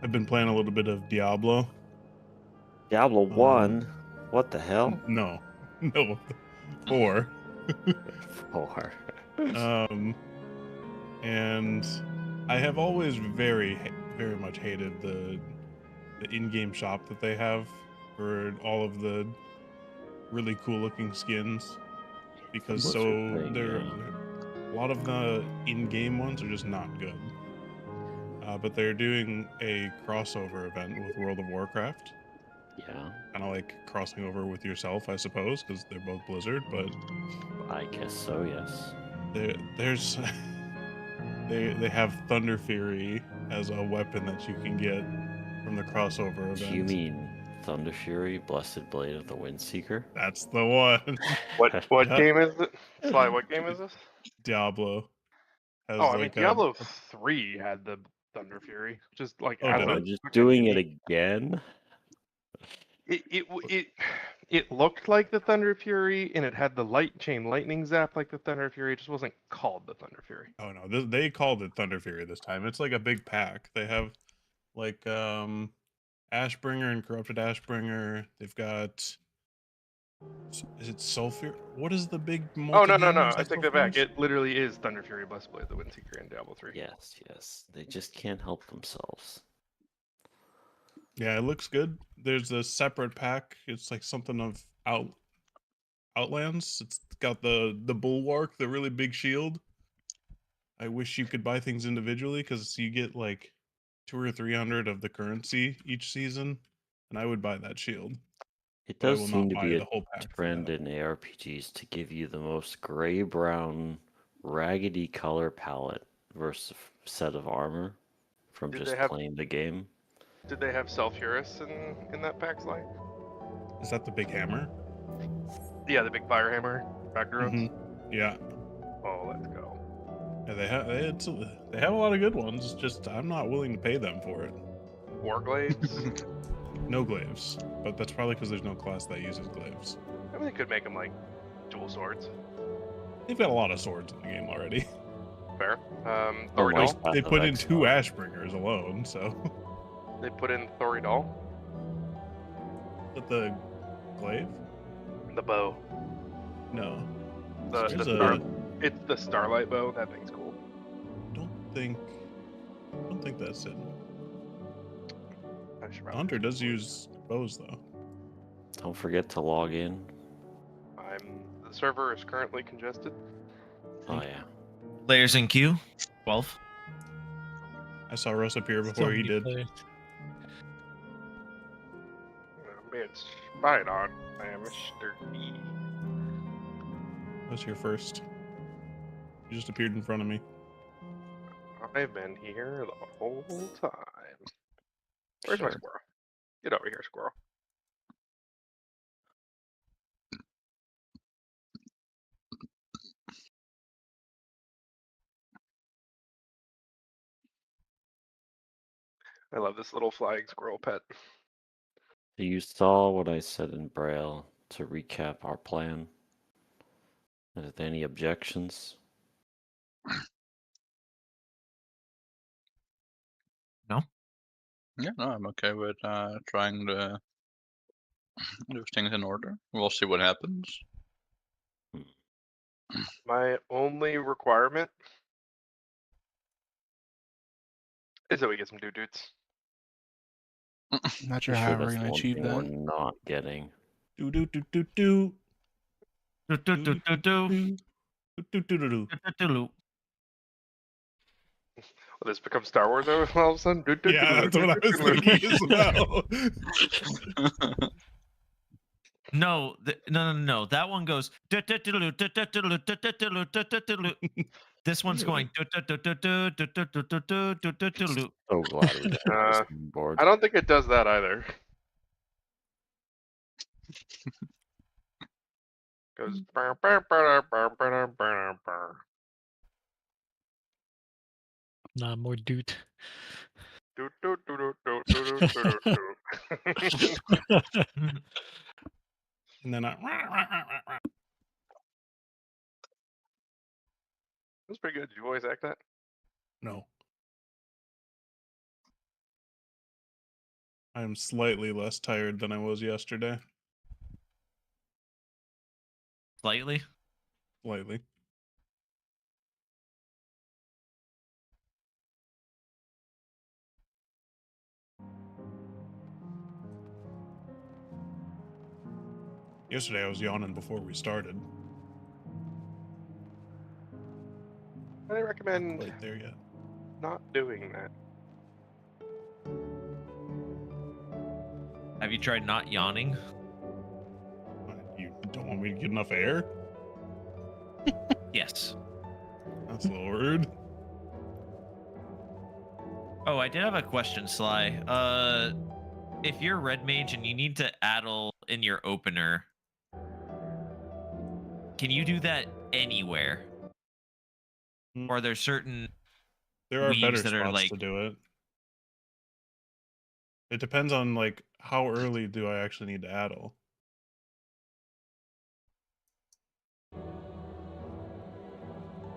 I've been playing a little bit of Diablo. Diablo 1? What the hell? No, no, 4. 4. And I have always very much hated the in-game shop that they have for all of the really cool looking skins, because a lot of the in-game ones are just not good. But they're doing a crossover event with World of Warcraft. Yeah. Kind of like crossing over with yourself, I suppose, because they're both Blizzard. But I guess so. Yes. there's they have Thunder Fury as a weapon that you can get from the crossover event. Do you mean Thunder Fury, Blessed Blade of the Windseeker? That's the one. What game is it? Sly, what game is this? Diablo. Oh, I mean, Diablo 3 had the Thunder Fury. Just like as a just doing it again. It looked like the Thunder Fury, and it had the light chain lightning zap like the Thunder Fury. It just wasn't called the Thunder Fury. Oh no, they called it Thunder Fury this time. It's like a big pack. They have like Ashbringer and Corrupted Ashbringer. They've got, is it Sulfur? What is the big multi? Oh no! I take that back. It literally is Thunder Fury, Blessed Blade, the Windseeker, and Diablo 3. Yes. They just can't help themselves. Yeah, it looks good. There's a separate pack. It's like something of Outlands. It's got the bulwark, the really big shield. I wish you could buy things individually, because you get like 200 or 300 of the currency each season, and I would buy that shield. It does seem to be a whole trend in ARPGs to give you the most gray-brown, raggedy color palette versus a set of armor from just playing the game. Did they have Sulfurous in that pack, Sly? Is that the big hammer? Yeah, the big fire hammer. Back runes. Yeah. Oh, let's go. Yeah, they have a lot of good ones. Just I'm not willing to pay them for it. Warglaives? No glaives, but that's probably because there's no class that uses glaives. I mean, they could make them like dual swords. They've got a lot of swords in the game already. Fair. They put in 2 Ashbringers alone, so. They put in Thoridol. But the glaive? The bow. No. It's the Starlight bow. That thing's cool. I don't think that's it. Hunter does use bows though. Don't forget to log in. The server is currently congested. Oh yeah. Players in queue, 12. I saw Russ appear before he did. It's fine on. I am Mr. E. What's your first? You just appeared in front of me. I've been here the whole time. Where's my squirrel? Get over here, squirrel. I love this little flying squirrel pet. You saw what I said in Braille to recap our plan. Are there any objections? No? Yeah, no, I'm okay with trying to do things in order. We'll see what happens. My only requirement is that we get some dudes. Not sure how we're gonna achieve that. We're not getting. Do. Will this become Star Wars all of a sudden? Yeah, that's what I was thinking as well. No. That one goes. This one's going. So glad I don't think it does that either. Goes. Nah, more dude. And then That's pretty good. Did you always act that? No. I am slightly less tired than I was yesterday. Slightly. Slightly. Yesterday I was yawning before we started. I recommend Not quite there yet. not doing that. Have you tried not yawning? You don't want me to get enough air? Yes. That's a little rude. Oh, I did have a question, Sly. If you're red mage and you need to addle in your opener, can you do that anywhere? Or are there certain There are weaves better that are spots like to do it. It depends on like how early do I actually need to addle.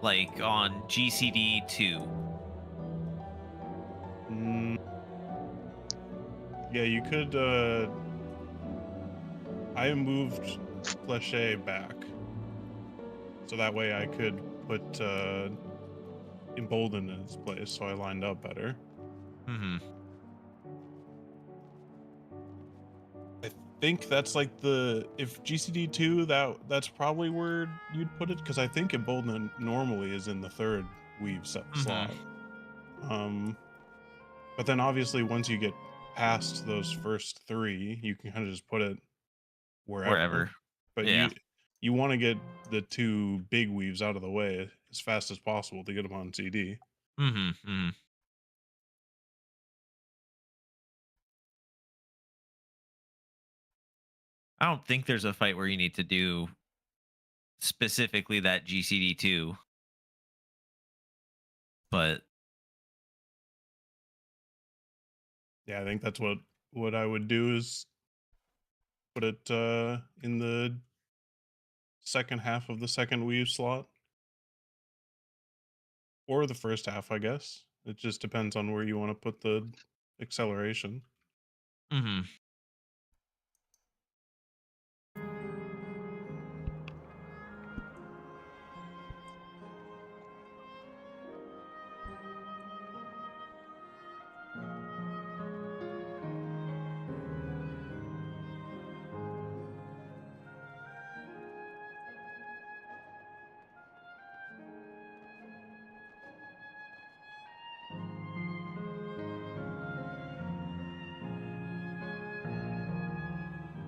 like on GCD 2? Yeah, you could I moved Fleche back. So that way I could put Embolden in its place, so I lined up better. Mm-hmm. I think that's like if GCD 2, that's probably where you'd put it, because I think Embolden normally is in the third weave slot. But then obviously once you get past those first three, you can kind of just put it wherever. But yeah. you want to get the two big weaves out of the way as fast as possible to get them on CD. Mm-hmm. Mm-hmm. I don't think there's a fight where you need to do specifically that GCD 2. But yeah, I think that's what I would do is put it in the second half of the second weave slot. Or the first half, I guess. It just depends on where you want to put the acceleration. Mm-hmm.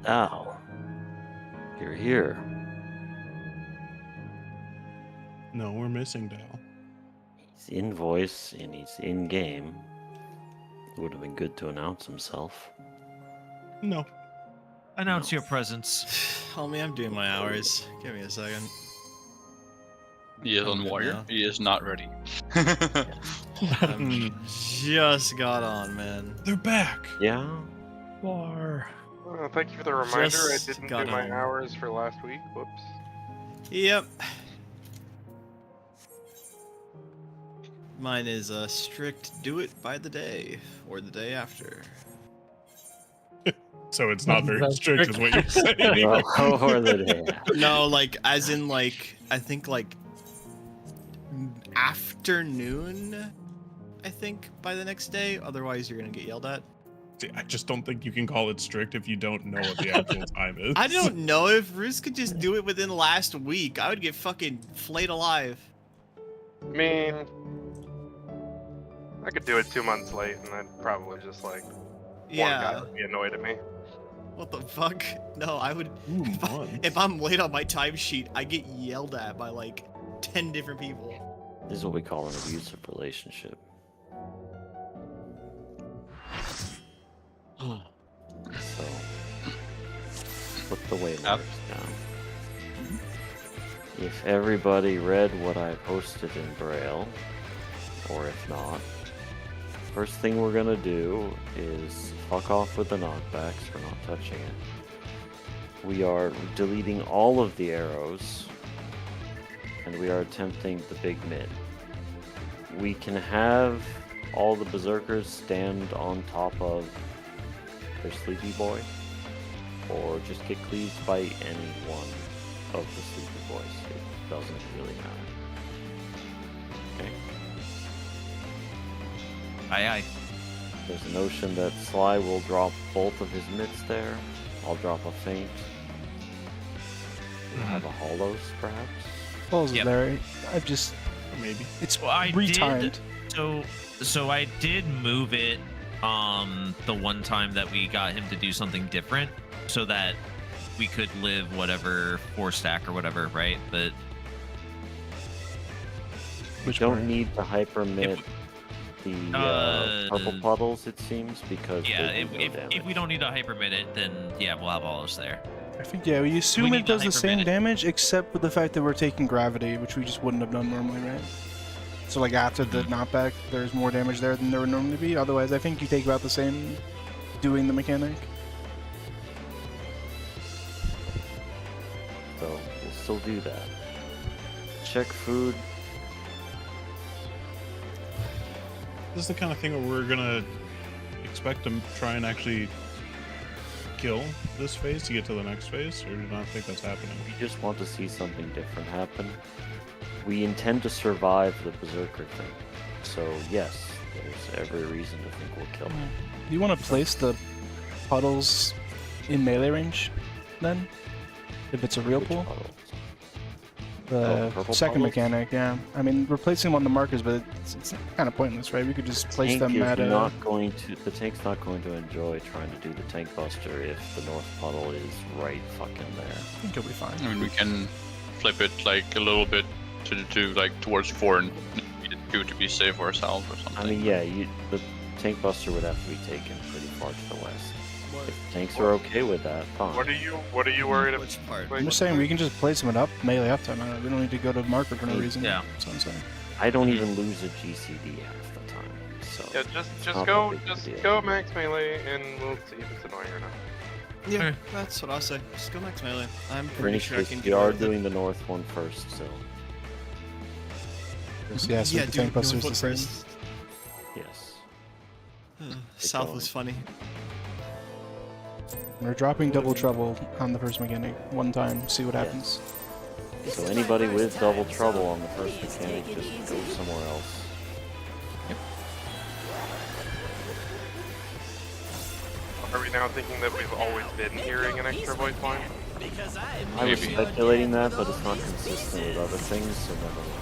Ow. You're here. No, we're missing Dal. He's in voice and he's in game. It would have been good to announce himself. No. Announce your presence. Homie, I'm doing my hours. Give me a second. He is I'm on good Warrior. now. He is not ready. Just got on, man. They're back. Yeah. War. Well, thank you for the reminder. Just I didn't got do my on. hours for last week. Whoops. Yep. Mine is a strict do it by the day or the day after. So it's not very That's strict, is what you're saying. Well, or the day after. No, like as in like I think like afternoon. I think by the next day. Otherwise, you're gonna get yelled at. See, I just don't think you can call it strict if you don't know what the actual time is. I don't know if Roos could just do it within last week. I would get fucking flayed alive. I mean, I could do it 2 months late, and I'd probably just like one guy Yeah. would be annoyed at me. What the fuck? No, I would. Ooh, If I'm late on my timesheet, I get yelled at by like 10 different people. This is what we call an abusive relationship. So, put the waymarkers down. If everybody read what I posted in Braille, or if not, first thing we're gonna do is fuck off with the knockbacks. We're not touching it. We are deleting all of the arrows, and we are attempting the big mid. We can have all the berserkers stand on top of their Sleepy Boy, or just get cleaved by any one of the Sleepy Boys. It doesn't really matter. Okay. Aye, aye. There's a notion that Sly will drop both of his mitts there. I'll drop a feint. We'll have a hollows, perhaps. Balls Yep. there. I've just Maybe. it's Well, I retimed. So I did move it the one time that we got him to do something different so that we could live whatever 4 stack or whatever, right? But Which Don't part? need to hyper mitt the purple puddles, it seems, because yeah, they do no if damage. we don't need to hyper mid it, then yeah, we'll have all those there. I think yeah, we assume need it to does the same hypermit it. damage, except for the fact that we're taking gravity, which we just wouldn't have done normally, right? So like after the knockback, there's more damage there than there would normally be. Otherwise, I think you take about the same doing the mechanic. So we'll still do that. Check food. This is the kind of thing where we're gonna expect to try and actually kill this phase to get to the next phase, or do you not think that's happening? We just want to see something different happen. We intend to survive the Berserker thing. So yes, there's every reason to think we'll kill him. Do you want to place the puddles in melee range, then? If it's a real Which pool? puddles? The purple second puddles? mechanic, yeah. I mean, replacing them on the markers, but it's kind of pointless, right? We could just place Tank them is at a... not going to. The tank's not going to enjoy trying to do the tank buster if the north puddle is right fucking there. I think it'll be fine. I mean, we can flip it like a little bit to like towards 4 and need it 2 to be safe ourselves or something. I mean, yeah, the tank buster would have to be taken pretty far to the west. What? If tanks are okay with that, fine. What are you worried about? Which part? I'm just saying we can just place them up melee up time. We don't need to go to marker for no reason. Yeah. That's what I'm saying. I don't even lose a GCD half the time. So Yeah, it's just not go that big of a deal. go max melee and we'll see if it's annoying or not. Yeah, Okay. that's what I'll say. Just go max melee. I'm For pretty any sure I case, can we get are away with it. doing the north one first, so Yeah, so the do tank buster is Northwood the same. first. yes. South going. was funny. We're dropping double trouble on the first mechanic one time. See what Yes. happens. So anybody with double trouble on the first mechanic, just go somewhere else. Are we now thinking that we've always been hearing an extra voice line? I was Maybe. speculating that, but it's not consistent with other things, so never mind.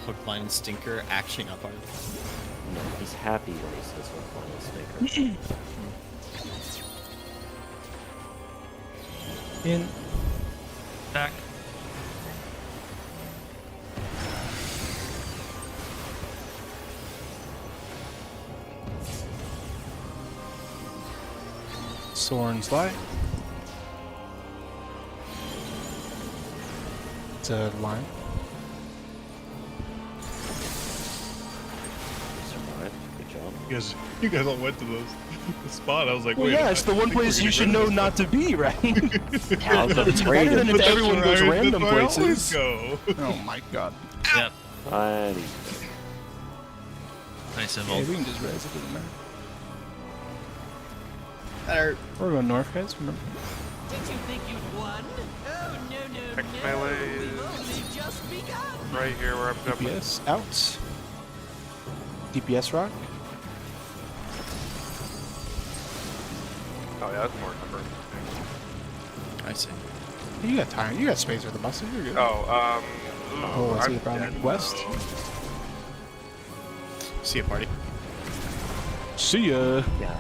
Hook, line, and stinker action up on. No, he's happy when he says hook, line, and sinker. In Back. Soren Sly. It's a line. Survived. Good job. You guys all went to the spot. I was like, Well, wait. yeah, I it's the think one we're place gonna you get should rid know of not to be, right? I was It's afraid better of than it. if everyone goes That's random where I always places. go. Oh my god. Yep. Anyway. Nice Yeah, symbol. we can just raise it, doesn't matter. Better. We're going north, guys. Remember? Did you think you'd won? Oh, no, Next no, melee no. is We've only just begun. right here where I'm jumping. DPS out. DPS rock. Oh yeah, that's more number. I see. You got time. You got space with the buses. You're good. Oh, Oh, I see I'm the problem. dead. West. See a party. See ya. Yeah.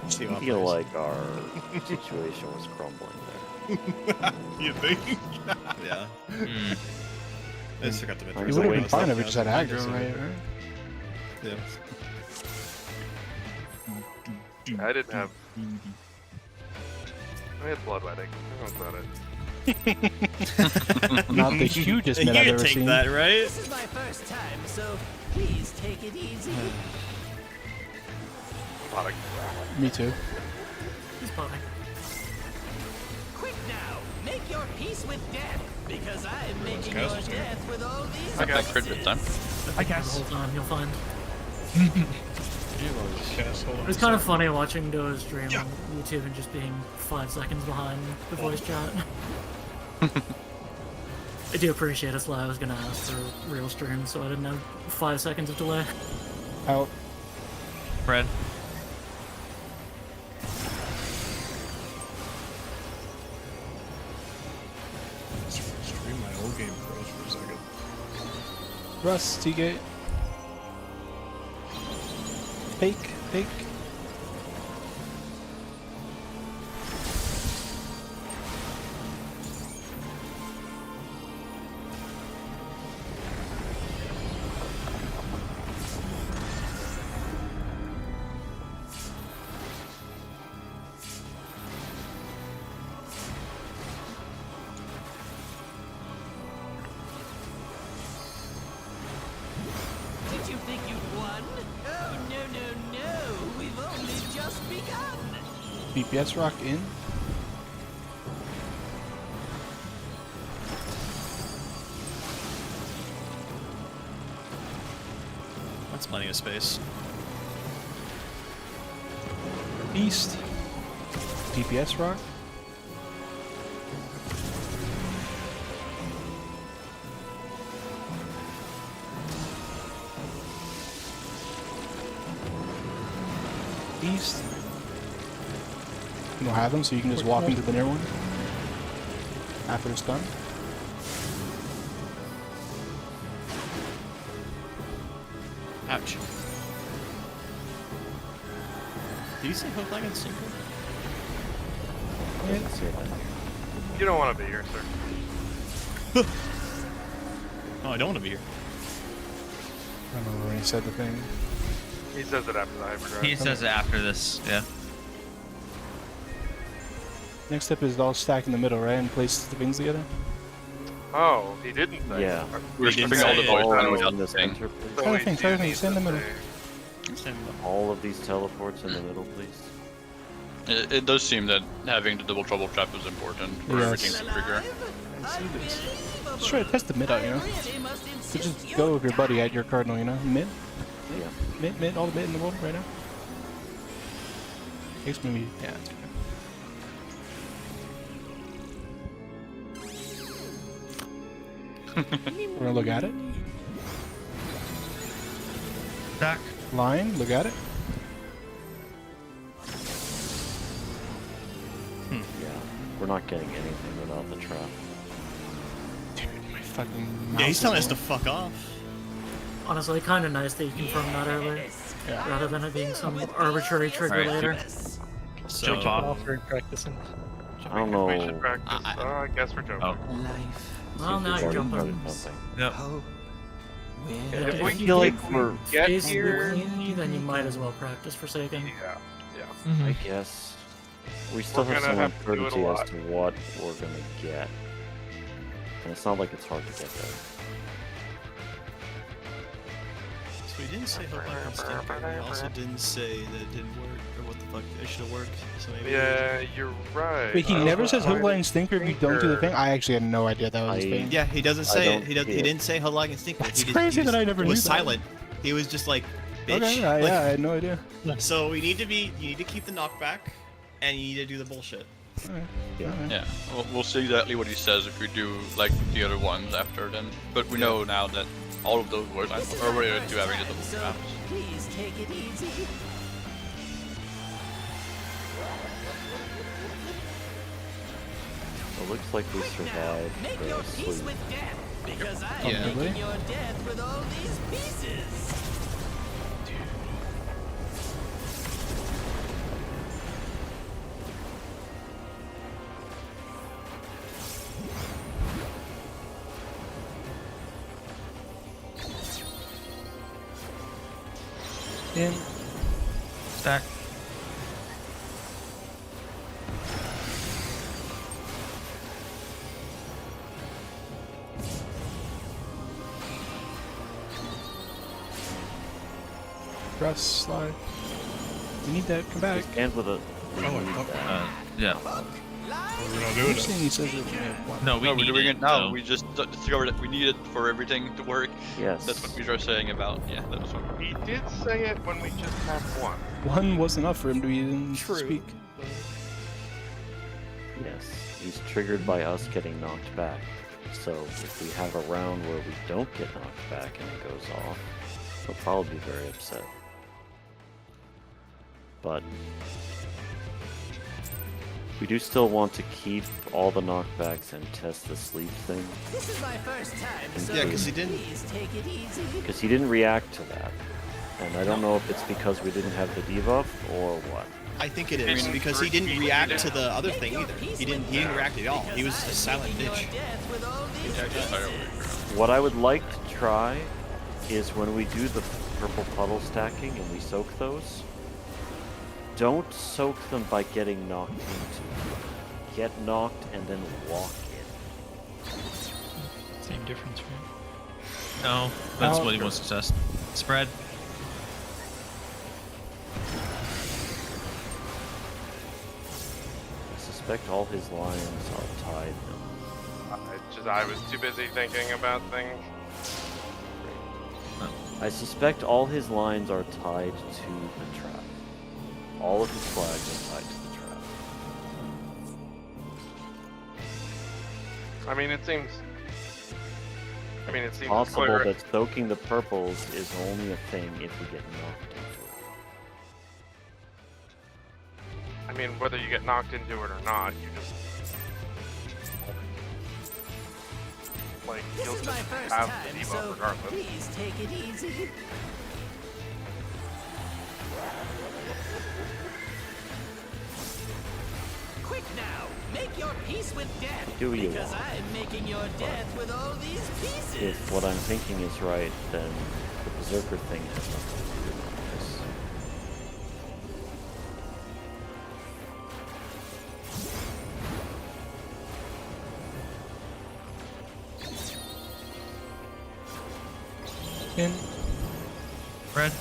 See I feel like our situation was crumbling there. You think? Yeah. Hmm. I just forgot the mid. It would have been fine if it just had aggro, right? Yeah. I didn't have. I had bloodletting. That was about it. Not the hugest mid I've You ever take seen. that, right? This is my first time, so please take it easy. A lot of Me too. Quick now, make your peace with death, because I'm making guys your are scared. death with all these. I got crit this time. the whole time. You'll find. Cass, hold on It's a kind of sec. funny watching Doa's stream on YouTube and just being 5 seconds behind the voice chat. I do appreciate it. I was gonna ask for real stream, so I didn't have 5 seconds of delay. Out. Fred. Stream my old game froze for a second. Russ, T-Gate. Fake, fake. Did you think you'd won? Oh, no. We've only just begun. BPS rock in. That's plenty of space. East. DPS rock. East. You don't have them, so you can just walk into the near one after it's done. Ouch. Did you say hook, line, and sinker? I didn't say that. You don't want to be here, sir. Oh, I don't want to be here. I don't remember when he said the thing. He says it after the hyperdrive. He says it after this. Yeah. Next step is all stack in the middle, right? And place the things together. Oh, he didn't say. Yeah. We're He didn't stripping all say the it. boys All down in without the the thing. center, please. So Try the he thing, try the thing, needs stay in the to middle. say- All of these teleports in the middle, please. It does seem that having the double trouble trap is important for Yes. everything to trigger. Just try to test the mid out, you know? So just go with your buddy at your cardinal, you know? Mid? Yeah. Mid, all the mid in the world right now. Takes maybe, yeah, it's okay. We're gonna look at it. Stack. Line, look at it. Yeah. We're not getting anything without the trap. Dude, my fucking Yeah, he's mouse telling is us to going. fuck off. Honestly, kind of nice that you confirmed that earlier, Yeah. rather than it being some arbitrary trigger Right. later. So, Jump off. Offering practicing. I don't We should know. practice. I guess we're joking. Oh. Well, now you're Already jumping. started something. Yep. Yeah, If if we you feel think like we we're get face here, cleanly, then you might as well practice Forsaken. yeah. I guess. We still We're have gonna some have to do it a uncertainty as lot. to what we're gonna get. And it's not like it's hard to get there. So we didn't say hook, line, and stinker. We also didn't say that it didn't work, or what the fuck, it should have worked. So maybe. Yeah, you're right. Wait, he I never was says hook, like, line, stinker if you don't do the thing? I actually had no idea that was his I- thing. Yeah, he doesn't I say don't it. He get- didn't say hook, line, and stinker. That's He just, crazy he that I just never was knew that. silent. He was just like, bitch. Okay, Like, yeah, I had no idea. So we need to be. You need to keep the knockback, and you need to do the bullshit. Alright, Yeah. alright. Yeah, we'll see exactly what he says if we do like the other ones after then. But we know now that all of those words are related to having the double So, traps. please take it easy. It looks like we survived Make the your peace sleep. with death, because I'm Yeah. making your death with all these pieces. In. Stack. Press, slide. We need that, come back. And with a. we Oh, need fuck. that. Yeah. We're not doing Interesting it. he says it. Yeah, No, we No, we're need doing it. it now. so- We just discovered that we need it for everything to work. Yes. That's what we were saying about. Yeah, that was what. He did say it when we just had one. One was enough for him to even True. speak. But Yes, he's triggered by us getting knocked back. So if we have a round where we don't get knocked back and it goes off, he'll probably be very upset. But we do still want to keep all the knockbacks and test the sleep thing, This is my first time, so yeah, because he didn't. please take it easy. because he didn't react to that. And I don't know if it's because we didn't have the debuff or what. I think it is Didn't because he didn't repeat react it. to the other thing either. He didn't react at all. He was a silent Your bitch. death with all these Yeah, just fire away. pieces. What I would like to try is when we do the purple puddle stacking and we soak those, don't soak them by getting knocked into. Get knocked and then walk in. Same difference, right? No, that's Oh. what he wants to test. Spread. I suspect all his lions are tied. I was too busy thinking about things. I suspect all his lines are tied to the trap. All of his flags are tied to the trap. I mean, it seems. It's seems possible clear. that soaking the purples is only a thing if we get knocked into it. I mean, whether you get knocked into it or not, you just. Like, This you'll is just my first have time, the debuff so regardless. please take it easy. Quick now, make your peace with death. Do you because want? I'm making your death with all these pieces. If what I'm thinking is right, then the Berserker thing has nothing to do with this. In. Spread.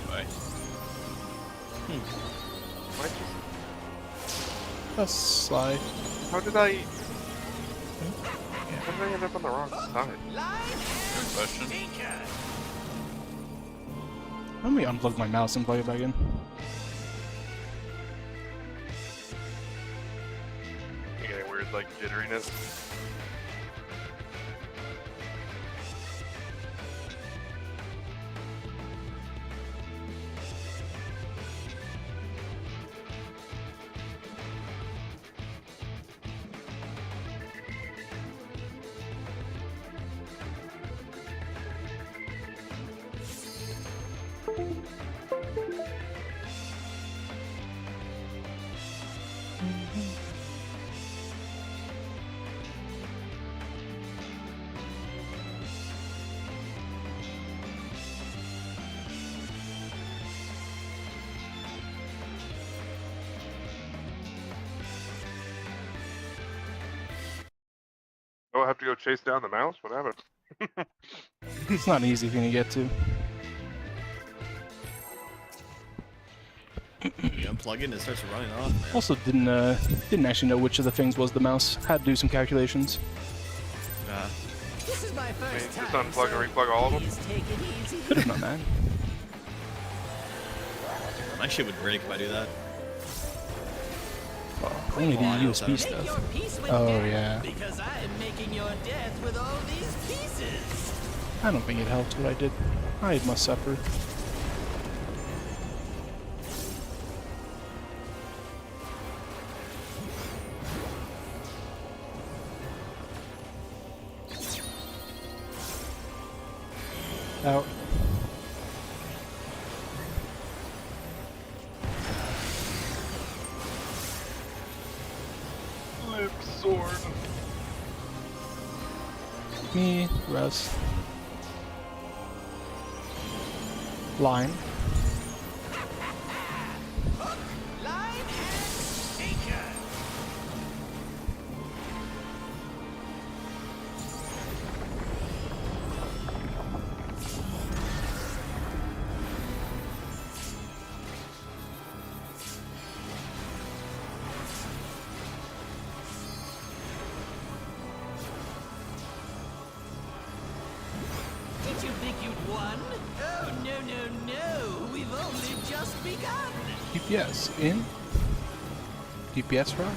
Bye. Might just- That's sly. How did I end up on the wrong side? Good question. Let me unplug my mouse and plug it back in. You getting weird, like, jitteriness? Oh, I have to go chase down the mouse? What happened? It's not an easy thing to get to. You unplug it and it starts running off, man. Also, didn't actually know which of the things was the mouse. Had to do some calculations. This is my first just time. unplug and replug all of them? Please take it easy. Could have done that. My shit would break if I do that. Only the Oh, I know USB that. Make stuff. your peace with Oh, death, yeah. because I'm making your death with all these pieces. I don't think it helped what I did. I must suffer. Out. Flip sword. Me, Russ. Line. Line and sinker. one? Oh, no. We've only just begun. DPS in? DPS rock?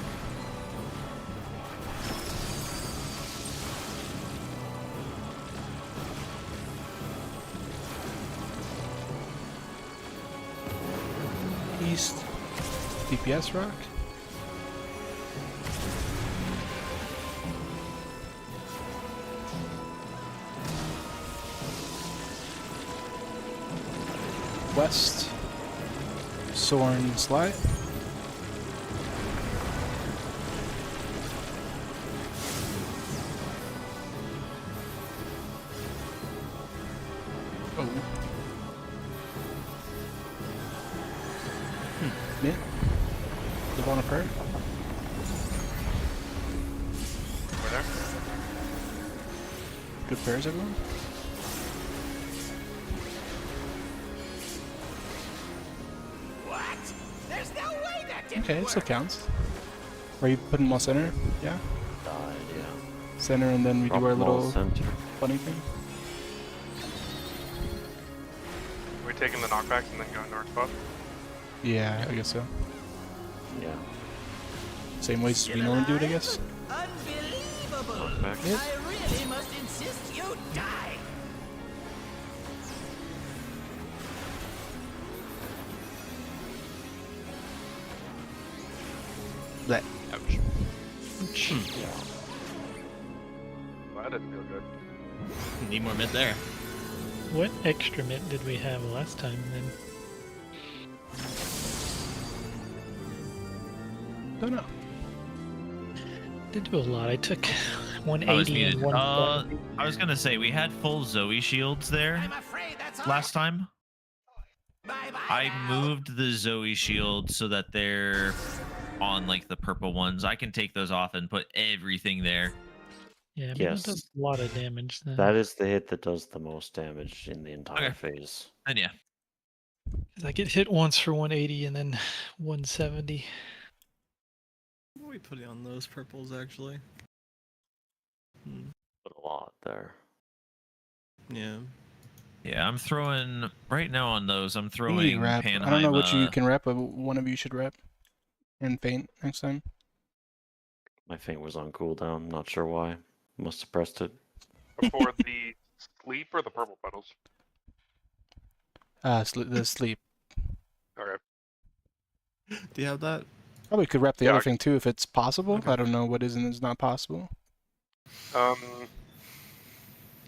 East. DPS rock? West. Soren Slide. Oh. Mid. Live on a prayer. We're there. Good prayers, everyone. What? There's no way that didn't Okay, it work. still counts. Are you putting more center? Yeah. Died, yeah. Center, and then we Drop do our them all little center. funny thing. Are we taking the knockbacks and then going north spot? Yeah, I guess so. Yeah. Same ways we normally do it, I guess. Unbelievable. Knockbacks. Yep. I really must insist you die. That. Ouch. Yeah. Well, that didn't feel good. Need more mid there. What extra mid did we have last time then? Don't know. Did do a lot. I took I was 180 muted. and 170. I was gonna say we had full Zoe shields there I'm afraid that's all. last time. Bye-bye I now. moved the Zoe shields so that they're on like the purple ones. I can take those off and put everything there. Yeah, but Yes. that does a lot of damage then. That is the hit that does the most damage in the entire Okay. phase. And yeah, 'Cause I get hit once for 180 and then 170. What are we putting on those purples actually? But a lot there. Yeah. yeah. I'm throwing right now on those. I'm You throwing need rep. Panheim. I don't know which you can rep, but one of you should rep. And faint next time. My feint was on cooldown, not sure why. Must have pressed it. Before the sleep or the purple petals? The sleep. Okay. Do you have that? Probably could rep the Yeah, other I- thing too if it's possible. Okay. I don't know what is and is not possible.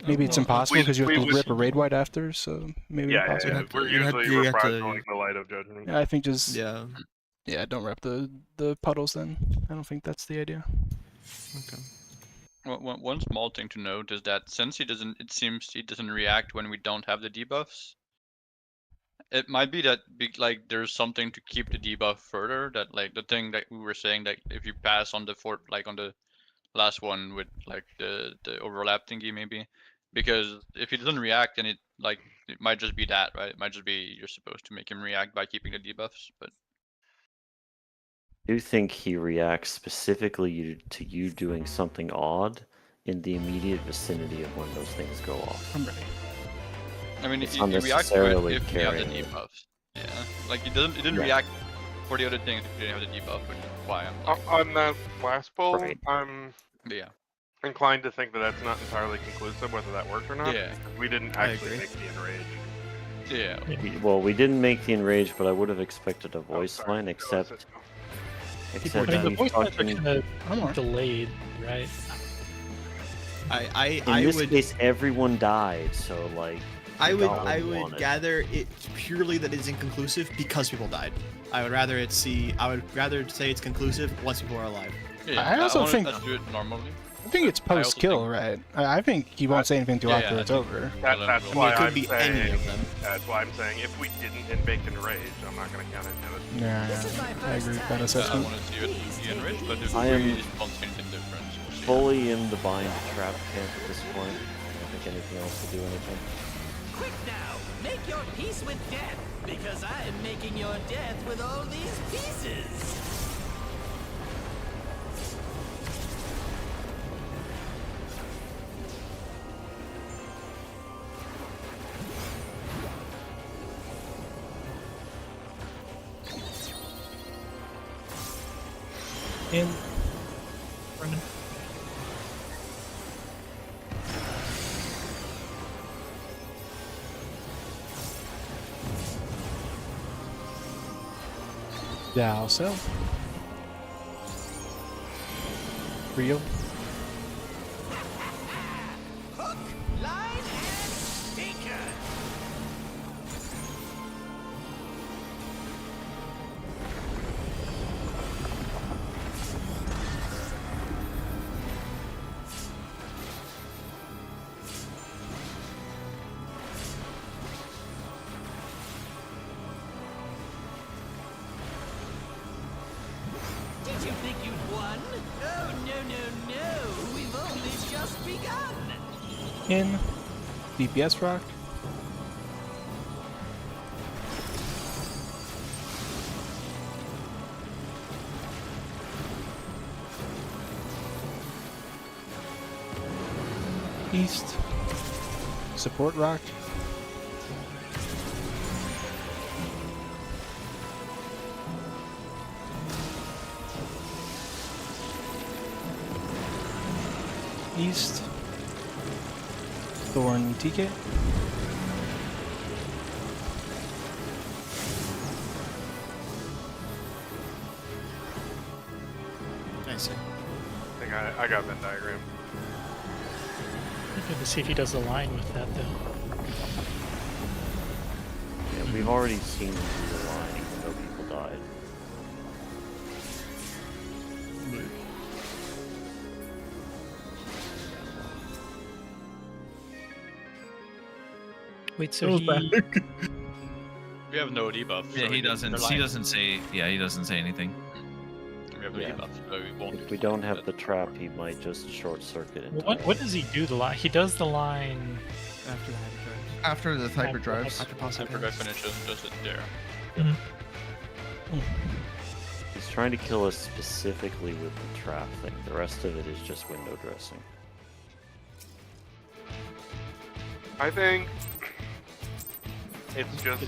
Maybe it's well, impossible we- because you have we to rip would- a raid white after, so maybe Yeah, impossible. yeah, have to- we're you have usually to- you have to- reprising the light of judgment. Yeah, I think just Yeah. don't rep the puddles then. I don't think that's the idea. Okay. One small thing to note is that since it seems he doesn't react when we don't have the debuffs. It might be that like there's something to keep the debuff further. That like the thing that we were saying that if you pass on the on the last one with like the overlap thingy maybe, because if he doesn't react then it might just be that, right? It might just be you're supposed to make him react by keeping the debuffs, but I do think he reacts specifically to you doing something odd in the immediate vicinity of when those things go off. I'm ready. I mean, It's he reacts to it unnecessarily if you have the carrying it. debuffs. Yeah, like it didn't Yeah. react for the other things if you didn't have the debuff, which is why I'm like, On that last poll, Right. I'm but yeah. inclined to think that that's not entirely conclusive whether that worked or not. Yeah. Because we didn't I actually agree. make the enrage. Yeah. We didn't make the enrage, but I would have expected a voice sorry. line, Go, except Cisco. I except mean, the he voice lines are fucking. kind of I'm on. delayed, right? I In this would case, everyone died, so like. I would got what I he would wanted. gather it purely that it's inconclusive because people died. I would rather say it's conclusive once people are alive. Yeah, I also wanna- think- let's do it normally. I think it's I also post kill, right? I think he won't say anything till Yeah, after yeah, it's I think over. That's I mean, why it could I'm be saying. any of them. That's why I'm saying if we didn't invade enrage, I'm not going to count into it. Yeah, This is my I agree first with that time. I assessment. want to see it be enriched, but if I we am don't see anything different, we'll see. Fully in the bind trap camp at this point. I don't think anything else will do anything. Quick now, make your peace with death, because I am making your death with all these pieces. In. Brendan. Dow cell. Real. Hook, line, and sinker. Did you think you'd won? Oh, no. We've only just begun. In. DPS rock. East. Support rock. East. Thorn TK. I see. I think I got Venn diagram. I'm gonna see if he does a line with that though. Yeah, we've already seen him do the line, even though people died. Wait, so Goes he back. We have no debuff. Yeah, so he we can doesn't. rely He on- doesn't say. Yeah, he doesn't say anything. We have no Yeah. debuff, so we won't. If we don't have the trap, he might just short circuit it. what does he do the line? He does the line After the hyperdrive. After the hyper drives. After pause Hyperdrive finishes, does it there. He's trying to kill us specifically with the trap thing. The rest of it is just window dressing. I think it's just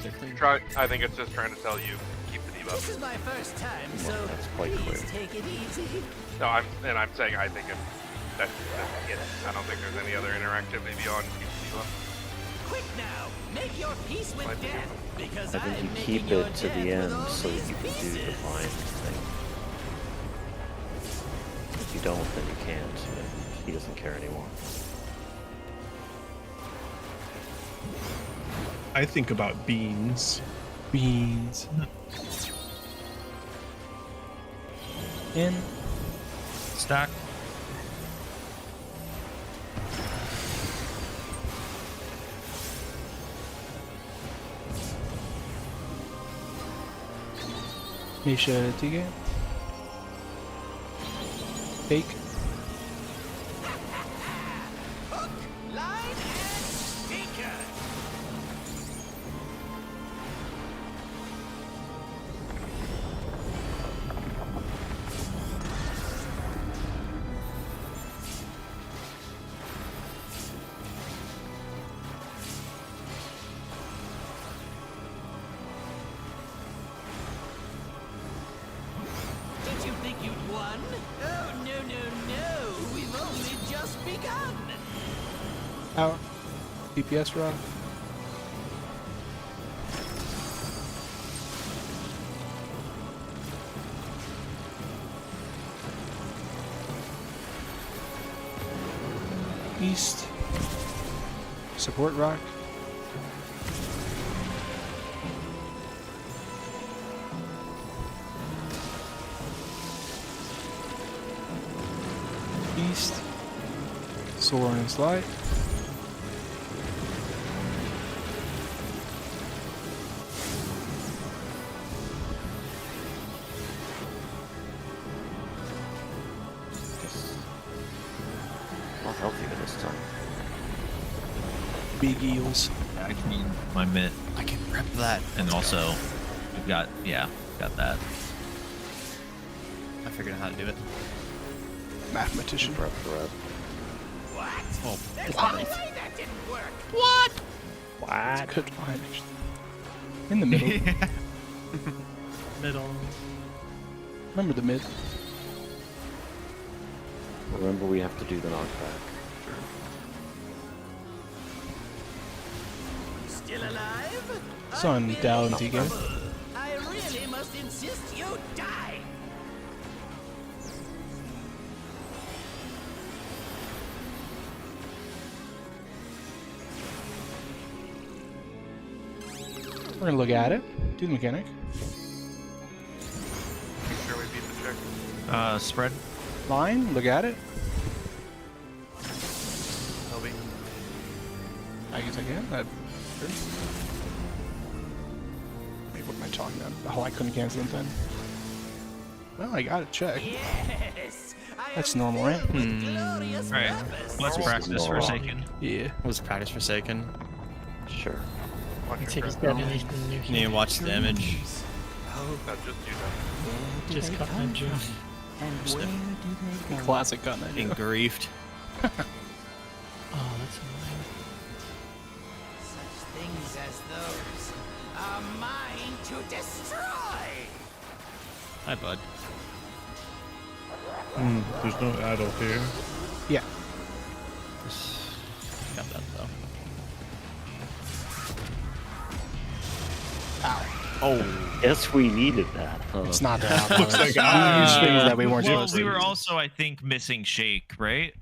I think it's just trying to tell you keep the This debuff. is my first time, Well, so that's quite please clear. take it easy. No, I'm saying I think that's it. I don't think there's any other interactivity beyond keep the debuff. Quick now, make your peace with Might be death, because I think I'm you making keep your it to death the with end all so that these you can do the pieces. blind thing. If you don't, then you can't. He doesn't care anymore. I think about beans. Beans. In. Stack. Nisha TK. Fake. Hook, line, and sinker. Did you think you'd won? Oh, no. We've only just begun. Out. DPS rock. East. Support rock. East. Solar and slide. Just not healthier this time. Big eels. I can my mitt, I can rep that. and Let's go. also we've got got that. I figured out how to do it. Mathematician. Prep the rep. What? Oh, There's no way that didn't work. What? Good line, actually. In the middle. Middle. Remember the mid. Remember, we have to do the knockback. Still alive? Son, down, TK. I really must insist you die. We're gonna look at it. Do the mechanic. Make sure we beat the chick. Spread. Line, look at it. Toby. I guess I can. Wait, what am I talking about? Oh, I couldn't cancel in time. Well, I got it checked. Yes. That's normal, right? Right. Let's practice for a second. Yeah. Was practice forsaken? Sure. Watch Let's see your if he's crap. got anything new Need to here. watch the damage. No, just you know. Just cut my Joe. Classic gun. Being griefed. Oh, that's annoying. Such things as those are mine to destroy. Hi, bud. There's no idle here. Yeah. Got that though. Oh, yes, we needed that. Huh? It's not that. Looks like we use things that we weren't Well, supposed we to were use. also, I think, missing Shake, right?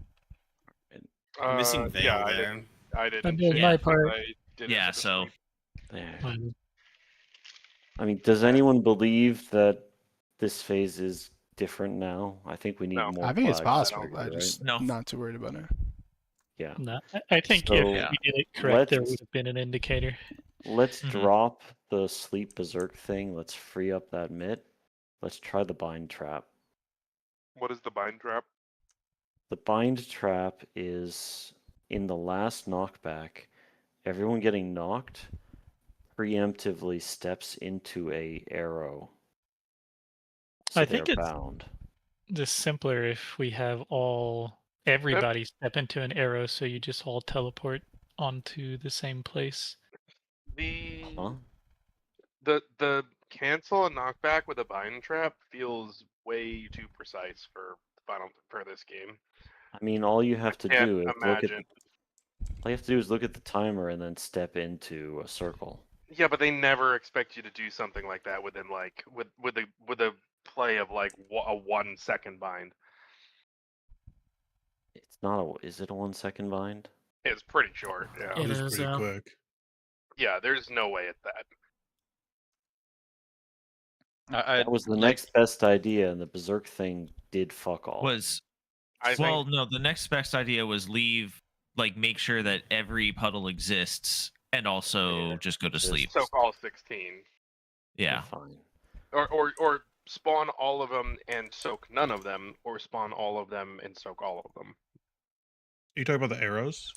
Missing Veil yeah, there. I didn't. did shake my because part. I did it Yeah, for the so stream. There. I mean, does anyone believe that this phase is different now? I think we need No. more. I think it's flags, possible. right? I just No. not too worried about it. Yeah. No, I think So, if we did it correct, there let's- would have been an indicator. Let's Mhm. drop the sleep berserk thing. Let's free up that mitt. Let's try the bind trap. What is the bind trap? The bind trap is in the last knockback. Everyone getting knocked preemptively steps into a arrow. So I think they're it's- bound. Just simpler if we have everybody step into an arrow, so you just all teleport onto the same place. Huh? The cancel and knockback with a bind trap feels way too precise for this game. I mean, all you have to Can't do is imagine. all you have to do is look at the timer and then step into a circle. Yeah, but they never expect you to do something like that within like with a play of like a 1 second bind. It's not a. Is it a 1 second bind? It's pretty short. Yeah. It It is is, pretty quick. Yeah. There's no way it's that. That was the next best idea, and the berserk thing did fuck all. The next best idea was make sure that every puddle exists, and also just go to sleep. Soak all 16. Yeah. Fine. Or spawn all of them and soak none of them, or spawn all of them and soak all of them. Are you talking about the arrows?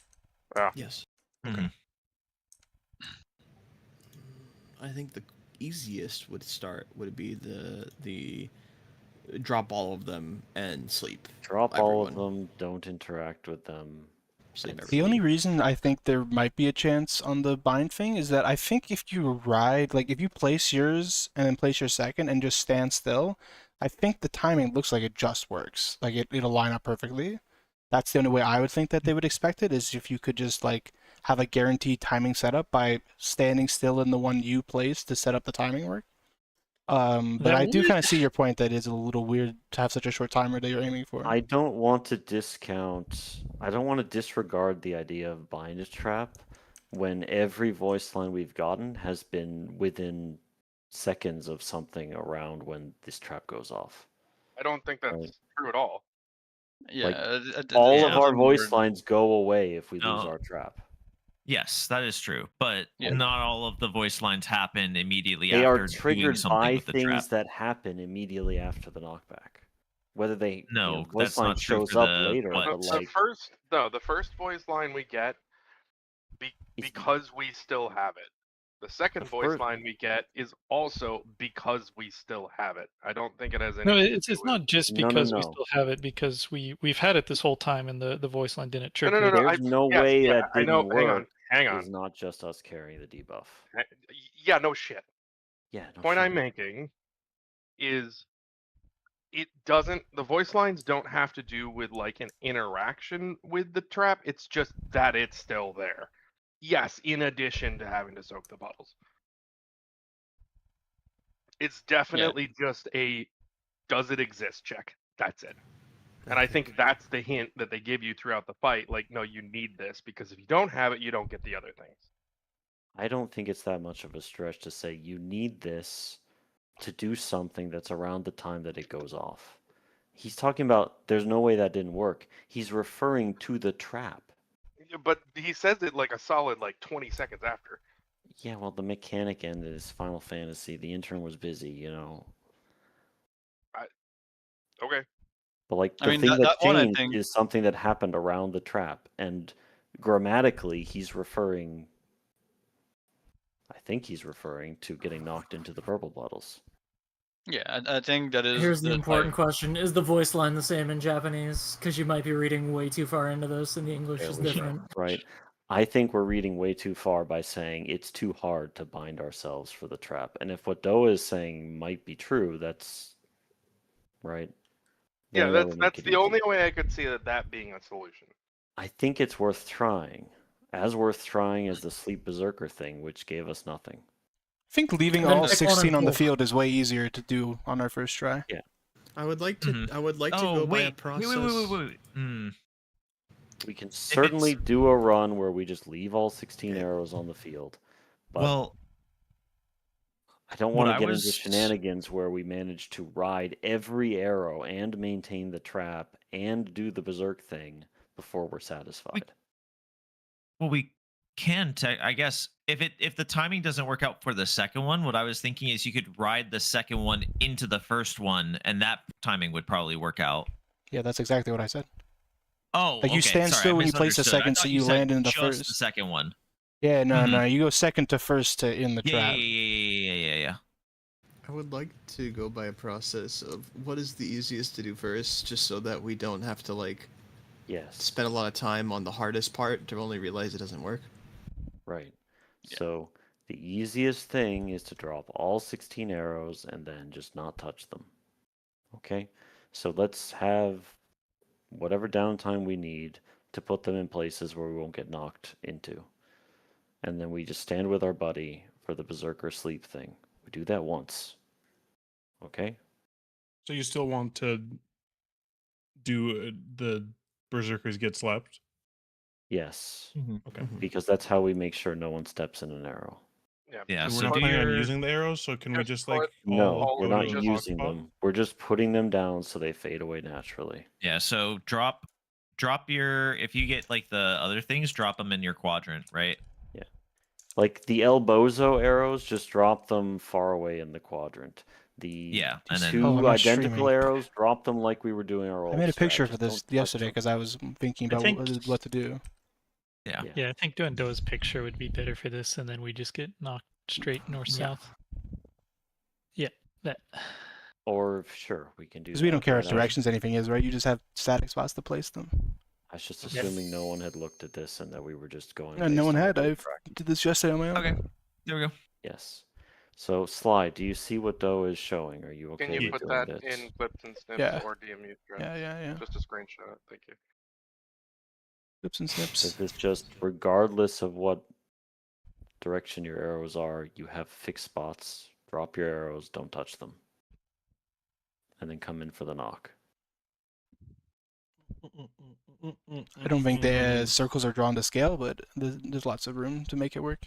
Yes. Mhm. I think the easiest would be the drop all of them and sleep. Drop all of them. Don't interact with them. Sleep The only reason I think there might be a chance on the bind thing is that I think if you ride, like if you place yours and then place your second and just stand still, I think the timing looks like it just works. Like it'll line up perfectly. That's the only way I would think that they would expect it, is if you could just like have a guaranteed timing setup by standing still in the one you placed to set up the timing work. But That I do would- kind of see your point that it's a little weird to have such a short timer that you're aiming for. I don't want to disregard the idea of bind a trap when every voice line we've gotten has been within seconds of something around when this trap goes off. I don't think that's true at all. Yeah, Like, all of our voice lines go away if we lose No. our trap. Yes, that is true, but not all of the voice lines happen immediately They after are doing triggered something by with the trap. things that happen immediately after the knockback. Whether they No, voice that's line not true shows for up the later, what? but like The first voice line we get because we still have it. The second The voice first- line we get is also because we still have it. I don't think it has any. No, it's not just No, no, because we no. still have it, because we've had it this whole time and the voice line didn't trigger. no, There's no yes, way yeah, that I didn't know. work. Hang on. It's not just us carrying the debuff. Yeah, no shit. Yeah. No Point shit. I'm making is it doesn't. The voice lines don't have to do with like an interaction with the trap. It's just that it's still there. Yes, in addition to having to soak the puddles. It's definitely just a does it exist check. That's it. And I think that's the hint that they give you throughout the fight. Like, no, you need this because if you don't have it, you don't get the other things. I don't think it's that much of a stretch to say you need this to do something that's around the time that it goes off. He's talking about there's no way that didn't work. He's referring to the trap. But he says it like a solid 20 seconds after. Yeah, well, the mechanic ended is Final Fantasy. The intern was busy, you know. Okay. But like I the mean, thing that that one, I changed think- is something that happened around the trap, and grammatically, I think he's referring to getting knocked into the purple bottles. Yeah, I think that is. Here's the important like, question: is the voice line the same in Japanese? Because you might be reading way too far into this, and the English There is we go, different. right? I think we're reading way too far by saying it's too hard to bind ourselves for the trap. And if what Doa is saying might be true, that's right. Yeah, Then that would make that's it the easy. only way I could see that being a solution. I think it's worth trying. As worth trying as the Sleep Berserker thing, which gave us nothing. I think leaving And then all pick one 16 and on the pull. field is way easier to do on our first try. Yeah. I would like to. Mhm. I would like to Oh, go by a wait. process. Wait. We can certainly do a run where we just leave all 16 arrows on the field. But Well, I don't what want I to get was- into shenanigans where we manage to ride every arrow and maintain the trap and do the berserk thing before we're satisfied. well, we can. I guess if the timing doesn't work out for the second one, what I was thinking is you could ride the second one into the first one, and that timing would probably work out. Yeah, that's exactly what I said. Oh, Like, you okay, stand sorry, still I when you place the misunderstood. I second, thought so you said land in the just first. the second one. Yeah, no, Mhm. no, you go second to first to in the trap. Yeah. I would like to go by a process of what is the easiest to do first, just so that we don't have to Yes. spend a lot of time on the hardest part to only realize it doesn't work. Right. Yeah. So the easiest thing is to drop all 16 arrows and then just not touch them. Okay? So let's have whatever downtime we need to put them in places where we won't get knocked into. And then we just stand with our buddy for the berserker sleep thing. We do that once. Okay? So you still want to do the berserkers get slept? Yes. Okay. Because that's how we make sure no one steps in an arrow. Yeah, So so we're not do planning on your- using the arrows, so can we just put No, all we're of not them to a using spot? them. We're just putting them down so they fade away naturally. Yeah, so drop your, if you get like the other things, drop them in your quadrant, right? Like the El Bozo arrows, just drop them far away in the quadrant. The Yeah, and then- two Oh, I'm not identical streaming. arrows, drop them like we were doing our old I made a strat, picture just for this don't touch yesterday them. because I was thinking about what to do. Yeah. Yeah, I think doing Doa's picture would be better for this, and then we just get knocked straight north-south. Yeah, that. Or sure, we can do Because we don't that, care right? what directions anything is, right? You just have static spots to place them. I was just Yep. assuming no one had looked at this and that we were just going. No, no based one on had. what we I tracked. did this yesterday on my own. Okay, there we go. Yes. So, Sly, do you see what Doe is showing? Are you okay Can you with put doing that this? in clips and snips Yeah. or DMU threads? Yeah. Just a screenshot. Thank you. Clips and Is snips. this just regardless of what direction your arrows are, you have fixed spots, drop your arrows, don't touch them. And then come in for the knock. I don't think the circles are drawn to scale, but there's lots of room to make it work.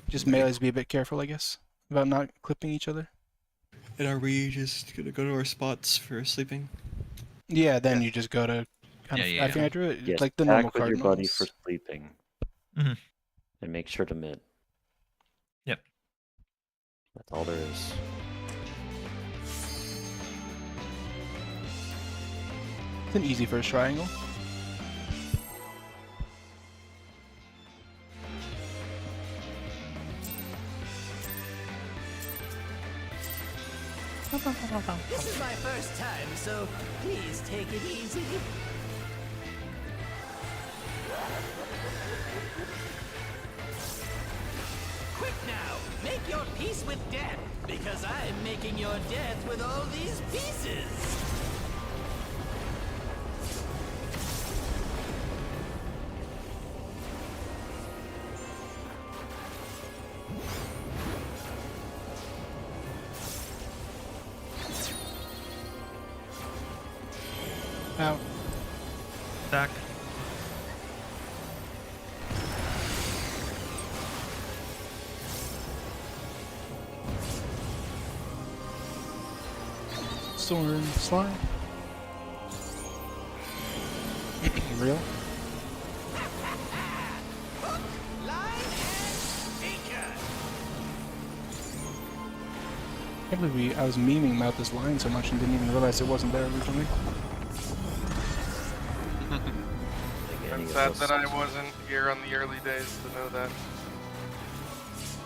Just melees be a bit careful, I guess, about not clipping each other. And are we just gonna go to our spots for sleeping? Yeah, then you just go to. Yeah. I think I drew it Yes, like the normal back with your buddy cardinals. for sleeping. Mhm. And make sure to mid. Yep. That's all there is. It's an easy first triangle. This is my first time, so please take it easy. Quick now, make your peace with death, because I'm making making your death with all these pieces. Out. Stack. Sword, slide. Real? I can't believe I was memeing about this line so much and didn't even realize it wasn't there originally. I'm sad that I wasn't here on the early days to know that.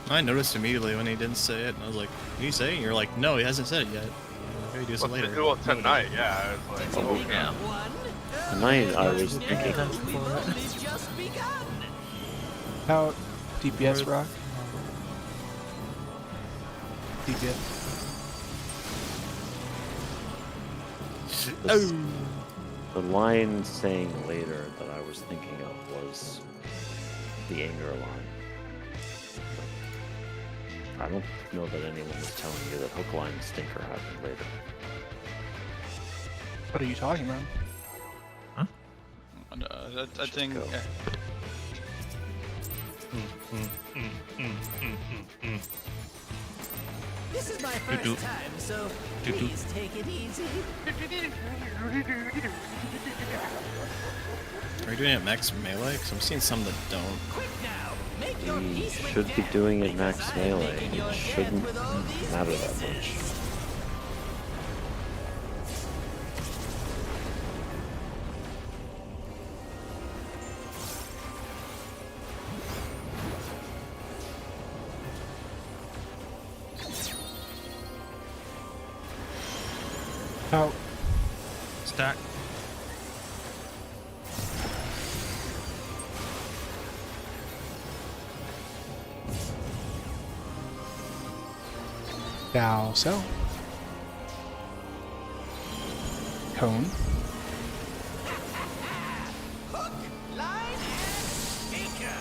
I noticed immediately when he didn't say it, and I was like, "Did he say it?" And you're like, "No, he hasn't said it yet." Maybe do it later. Well, tonight, yeah. It's like, oh, Yeah. Tonight I was thinking. Out. DPS rock. DPS. The line saying later that I was thinking of was the anger line. I don't know that anyone was telling you that hook, line, and stinker happened later. What are you talking about? I think. go. This is my first time, so please take it easy. Are you doing it max melee? Because I'm seeing some that don't. Quick now, make your We peace with should be death, doing it because max I'm melee. making your It death shouldn't with all these matter that much. pieces. Out. Stack. Dow cell. Cone. Hook, line, and sinker.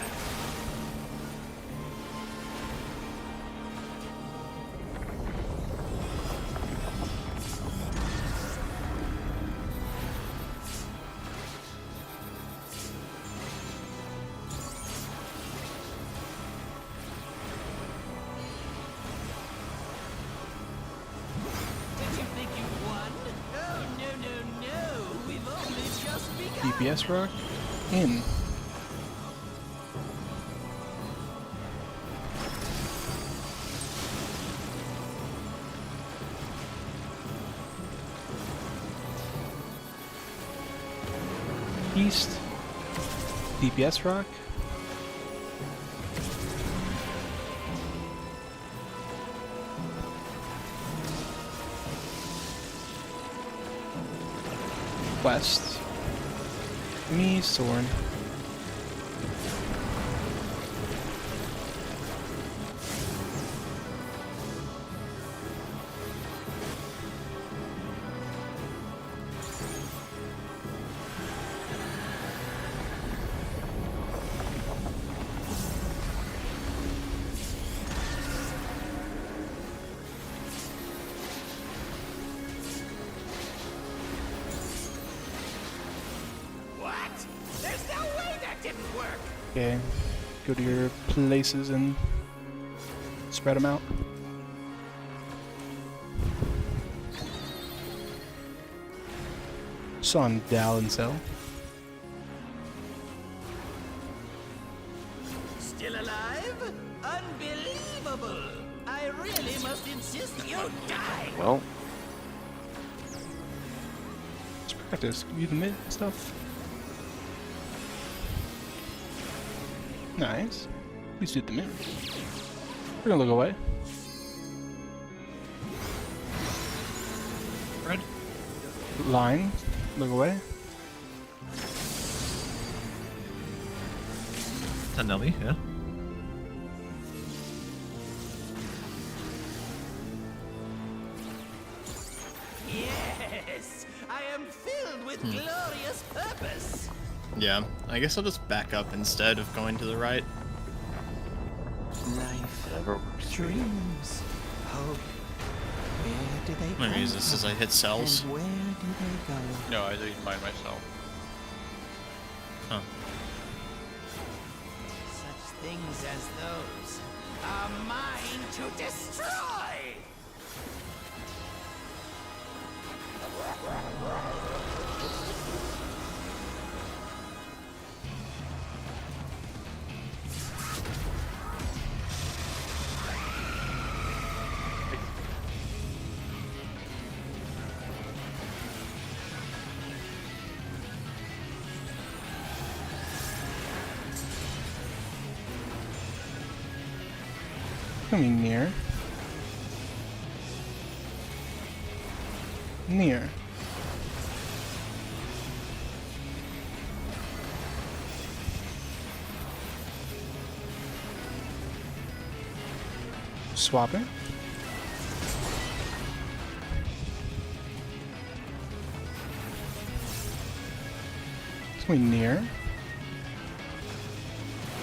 Did you think you won? Oh, no. We've only just begun. DPS rock. In. East. DPS rock. West. Me, Soren. What? There's no way that didn't work. Okay. Go to your places and spread them out. Son, Dal, and Cell. Still alive? Unbelievable! I really must insist you die. Well, Let's practice. Give you the mid stuff. Nice. Please do the mid. We're gonna look away. Red. Line. Look away. Tanelli, yeah. with glorious purpose. Yeah, I guess I'll just back up instead of going to the right. Life, Whatever works for you. dreams, hope. Where do they I'm gonna use this as I hit cells. And where do they go? No, I deleted mine myself. Huh. Such things as those are mine to destroy! Coming near. Near. Swapping. Coming near.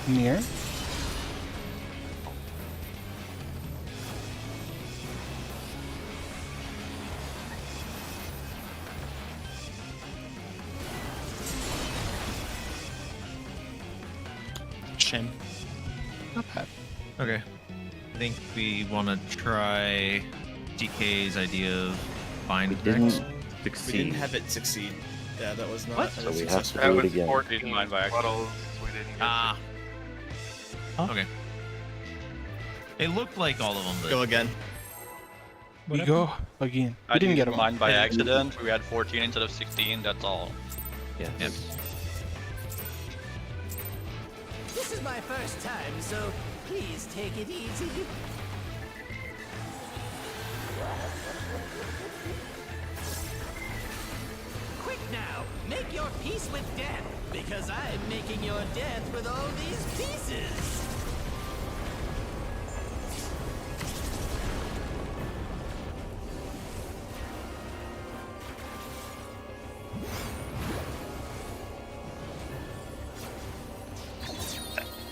Near. Shame. Not bad. Okay. I think we want to try DK's idea of bind Didn't next. We succeed. didn't have it succeed. Yeah, that was not. What? a So we have success. to That do it was again. 14 Mine by accident. puddles. We didn't get Ah. Huh? Okay. It looked like all of them, but Go again. We go again. I We didn't get deleted him. mine by accident. We had 14 instead of 16. That's all. Yeah. Yep. This is my first time, so please take it easy. Quick now, make your peace with death, because I'm making your death with all these pieces.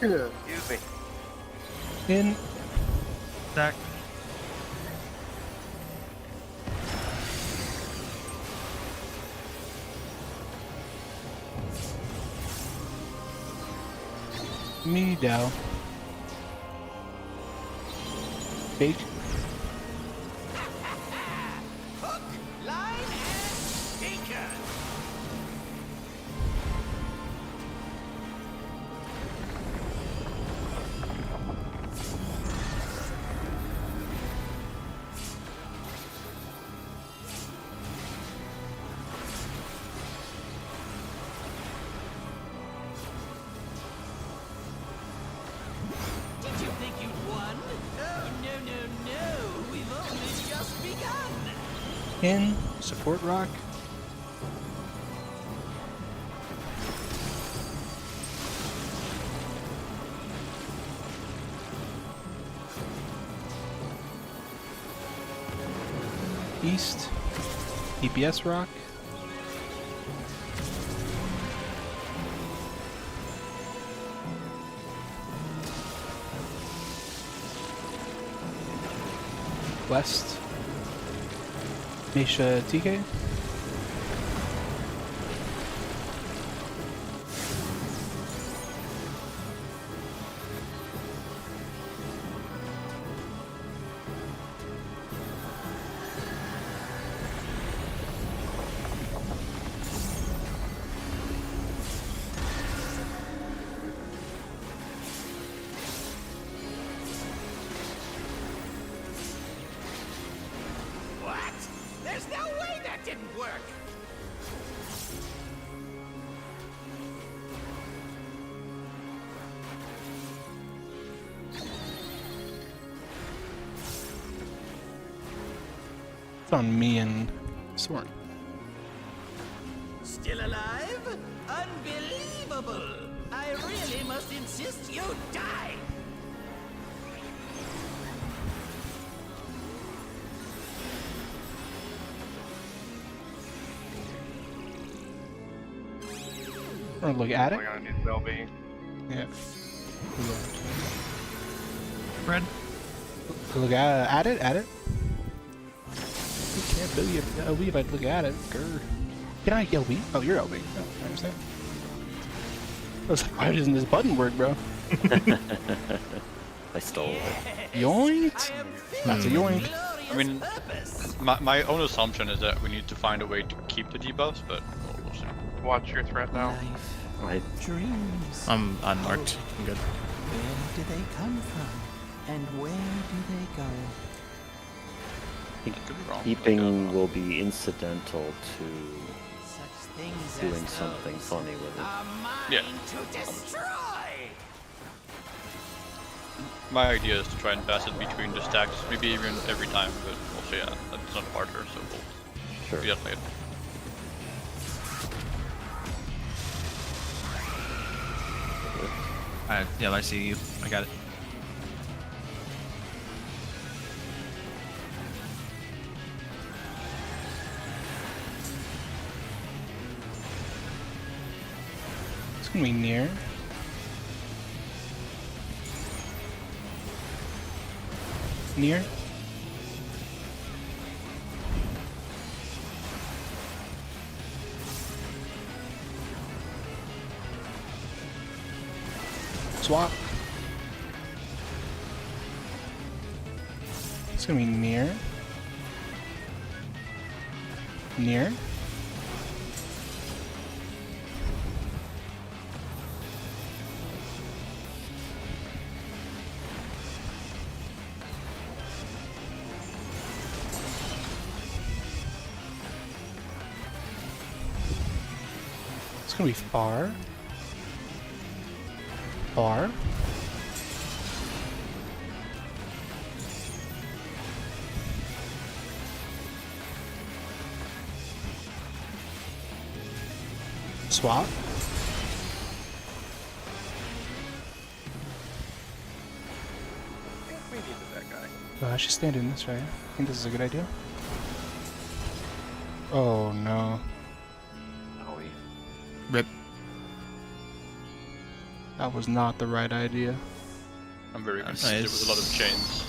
Excuse me. In. Zach. Me down. Bait. Hook, line, and sinker. Did you think you'd won? Oh, no, no, no. We've only just begun. In. Support rock. East. EPS rock. West. Misha TK. What? There's no way that didn't work. It's on me and Soren. Still alive? Unbelievable! I really must insist you die! Or look at it. We're gonna need LB. Yeah. Fred? Look at it. You can't be LB if I look at it. Grr. Can I LB? Oh, you're LB. Oh, I understand. I was like, why doesn't this button work, bro? I stole it. Yoinked? That's a yoink. I mean, my own assumption is that we need to find a way to keep the debuffs, but we'll see. Watch your threat now. I Dreams. I'm unmarked. I'm good. Where do they come from? And where do they go? think Could be wrong. keeping will be incidental to Such things doing as something those funny with it. are mine Yeah. to destroy. My idea is to try and pass it between the stacks, maybe even every time, but we'll see. That's not harder, so we'll Sure. do that later. Yeah, I see you. I got it. It's gonna be near. Near. Swap. It's gonna be near. Near. It's gonna be far. Far. Swap. I think we needed that guy. I should stand in this, right? I think this is a good idea. Oh no. Owie. Rip. That was not the right idea. I'm very Nice. confused. There was a lot of chains.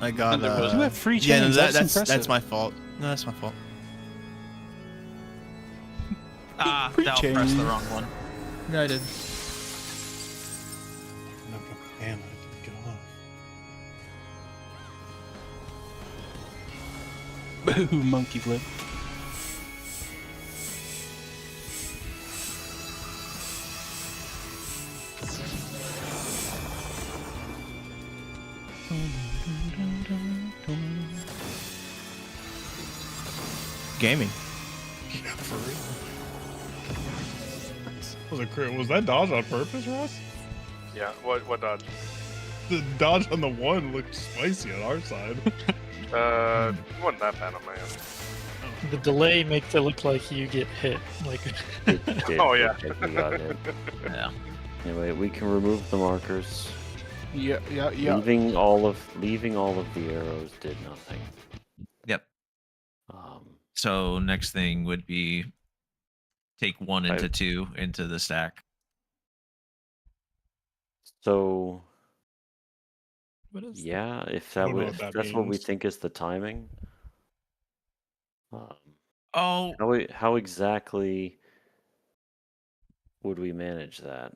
I got. There was- You have free Yeah, no, chains. that's impressive. my fault. No, that's my fault. Ah, Free Dal chain. pressed the wrong one. No, I did. Damn, I didn't get off. Boom, monkey flip. Gaming. Yeah, for real. Was that dodge on purpose, Ross? Yeah, what dodge? The dodge on the one looked spicy on our side. It wasn't that bad on my end. The delay makes it look like you get hit. Like, It did Oh, look yeah. like we got hit. Yeah. Anyway, we can remove the markers. Yeah. Leaving all of the arrows did nothing. Yep. Um, So next thing would be take one into I- two into the stack. so what is yeah, if I that don't know would, what if that that's what we means. think is the timing. Oh, How exactly would we manage that?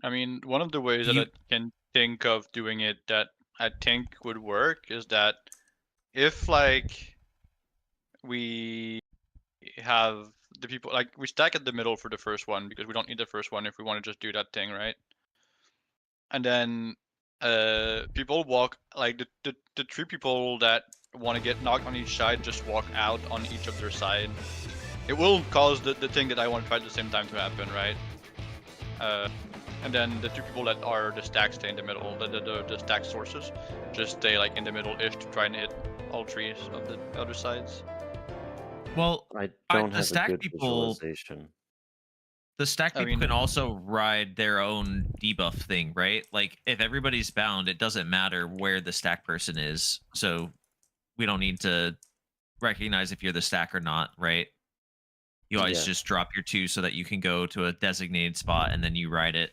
I mean, one of the ways that You- I can think of doing it that I think would work is that if like we have the people like we stack at the middle for the first one because we don't need the first one if we want to just do that thing, right? And then people walk like the three people that want to get knocked on each side just walk out on each of their side. It will cause the thing that I want to try at the same time to happen, right? And then the two people that are the stacks stay in the middle. The stack sources just stay like in the middle-ish to try and hit all three of the other sides. well, I I- don't the have a stack good people- visualization. the stack I people mean- can also ride their own debuff thing, right? Like if everybody's bound, it doesn't matter where the stack person is. So we don't need to recognize if you're the stack or not, right? You always Yeah. just drop your 2 so that you can go to a designated spot and then you ride it.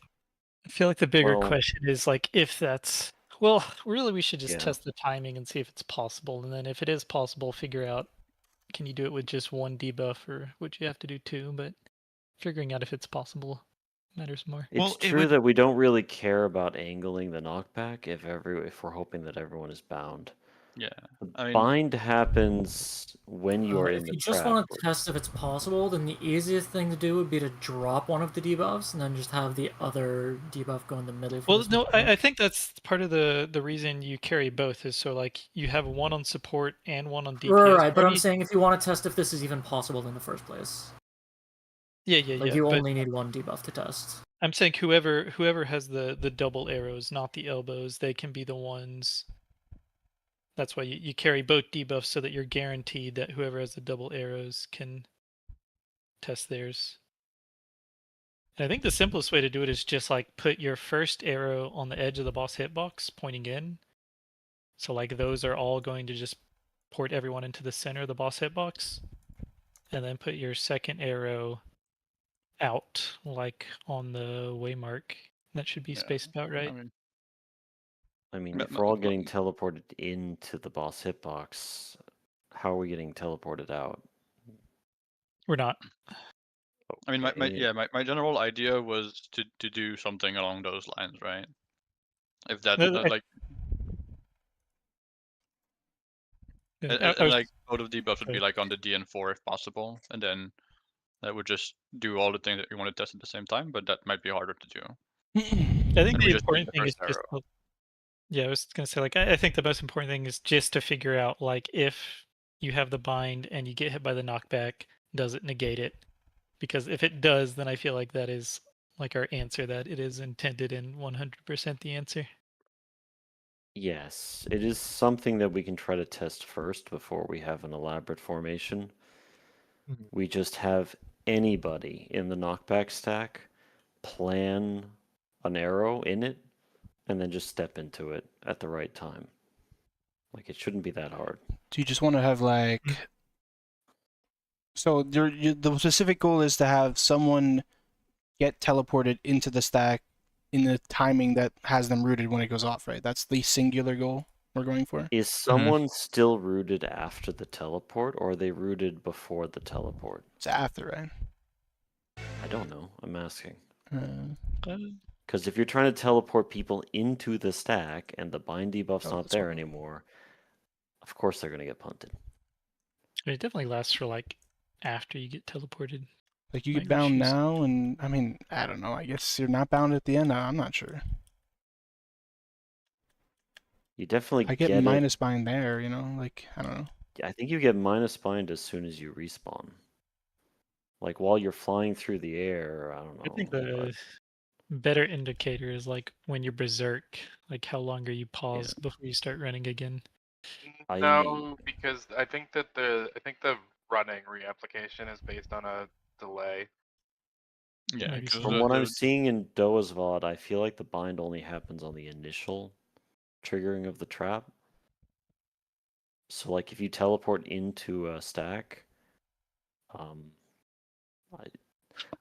I feel like the bigger Well- question is like if that's well, really we should just Yeah. test the timing and see if it's possible, and then if it is possible, figure out can you do it with just one debuff or would you have to do 2? But figuring out if it's possible matters more. It's Well, it true would- that we don't really care about angling the knockback if we're hoping that everyone is bound. Yeah. The I mean, bind happens when you are in If the you just trap. want to test if it's possible, then the easiest thing to do would be to drop one of the debuffs and then just have the other debuff go in the middle. For Well, this no, mechanic. I think that's part of the reason you carry both is so like you have one on support and one on DPS. Right, but I'm party. saying if you want to test if this is even possible in the first place, Yeah, like you but only need one debuff to test. I'm saying whoever has the double arrows, not the elbows, they can be the ones. That's why you carry both debuffs so that you're guaranteed that whoever has the double arrows can test theirs. And I think the simplest way to do it is just like put your first arrow on the edge of the boss hitbox pointing in. So like those are all going to just port everyone into the center of the boss hitbox. And then put your second arrow out, like on the waymark. That should be Yeah, spaced about right. I mean, But if we're all getting teleported into the boss hitbox, how are we getting teleported out? We're not. I mean, Okay. my general idea was to do something along those lines, right? If that I- like Yeah, and like both of the debuffs would be like on the DN4 if possible, and then that would just do all the things that you want to test at the same time. But that might be harder to do. I think And we the just need important the thing is first just arrow. yeah, I was gonna say like I think the most important thing is just to figure out like if you have the bind and you get hit by the knockback, does it negate it? Because if it does, then I feel like that is like our answer that it is intended and 100% the answer. Yes, it is something that we can try to test first before we have an elaborate formation. Mhm. We just have anybody in the knockback stack plan an arrow in it and then just step into it at the right time. Like, it shouldn't be that hard. Do you just want to have like? So the specific goal is to have someone get teleported into the stack in the timing that has them rooted when it goes off, right? That's the singular goal we're going for. Is someone still rooted after the teleport, or are they rooted before the teleport? It's after, right? I don't know. I'm asking. Uh, Because if you're trying to teleport people into the stack and the bind debuff's not that's there fine. anymore, of course they're going to get punted. it definitely lasts for like after you get teleported. Like you Might get be bound issues. now, and I mean, I don't know. I guess you're not bound at the end. I'm not sure. You definitely I get it. minus bind there, you know. Like I don't know. I think you get minus bind as soon as you respawn. Like while you're flying through the air, I don't know. I think but the better indicator is like when you're berserk, like how long are you paused before you start running again? No, because I think the running reapplication is based on a delay. Yeah, Maybe 'cause so. From what I'm seeing in Doa's VOD, I feel like the bind only happens on the initial triggering of the trap. So like if you teleport into a stack,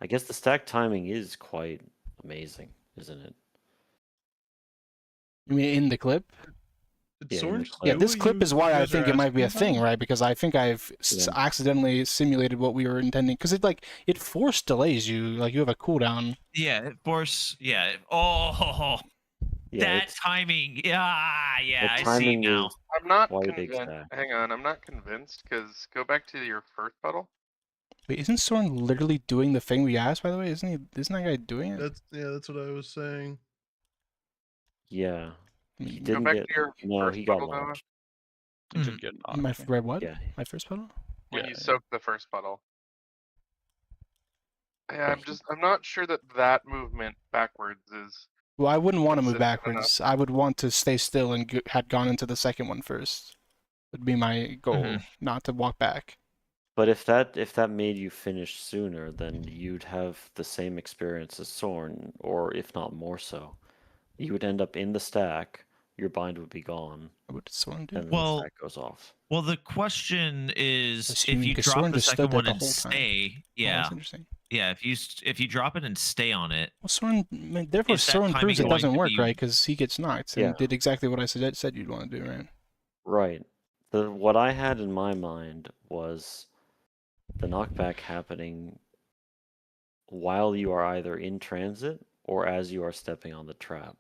I guess the stack timing is quite amazing, isn't it? You mean in the clip? Yeah, in the clip. Yeah, this clip is why I think it might be a thing, right? Because I think I've accidentally simulated what we were intending. Because it force delays you. Like you have a cooldown. Yeah, force. Yeah. Oh, Yeah, that it's- timing. Yeah, yeah. the I see timing now. is I'm not quite convinced. exact. Hang on, I'm not convinced because go back to your first puddle. Wait, isn't Soren literally doing the thing we asked? By the way, isn't that guy doing it? That's what I was saying. Yeah. I He mean, didn't back get. to your No, first he got puddle, Noah. launched. It did get knocked. my red what? Yeah. My first puddle? When Yeah, you yeah. soak the first puddle. Yeah, But I'm not sure that movement backwards is. Well, I wouldn't want to move consistent backwards. I would want to stay still and had gone into the second one first. Would be my goal, not to walk back. But if that made you finish sooner, then you'd have the same experience as Soren, or if not more so. You would end up in the stack. your bind would be gone, What did Soren do? and then Well- the stack goes off. Well, the question is, if Assuming you 'cause drop Soren the just second stood there one the and whole time. stay, Oh, yeah, that's interesting. yeah. If you drop it and stay on it, Well, Soren, therefore Is that Soren timing proves it going doesn't to work, be- right? Because he gets knocked and Yeah. did exactly what I said you'd want to do, right? Right. What I had in my mind was the knockback happening while you are either in transit or as you are stepping on the trap,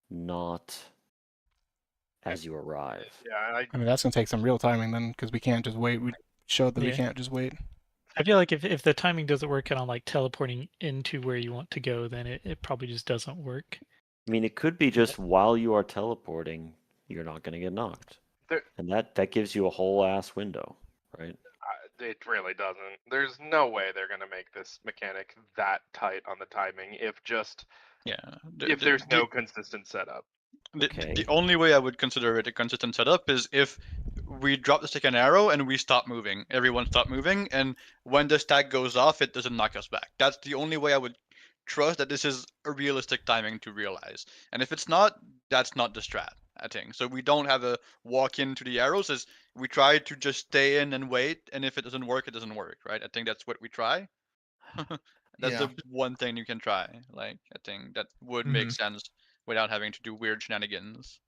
not as you arrive. Yeah, I mean, that's gonna take some real timing then, because we can't just wait. We showed that we Yeah. can't just wait. I feel like if the timing doesn't work out on like teleporting into where you want to go, then it probably just doesn't work. I mean, it could be just while you are teleporting, you're not going to get knocked. There- And that gives you a whole ass window, right? it really doesn't. There's no way they're gonna make this mechanic that tight on the timing if Yeah. if there's no consistent setup. Okay. The only way I would consider it a consistent setup is if we drop the second arrow and we stop moving. Everyone stop moving, and when the stack goes off, it doesn't knock us back. That's the only way I would trust that this is a realistic timing to realize. And if it's not, that's not the strat, I think. So we don't have a walk into the arrows, as we try to just stay in and wait, and if it doesn't work, it doesn't work, right? I think that's what we try. That's Yeah. the one thing you can try. Like, I think that would make sense without having to do weird shenanigans.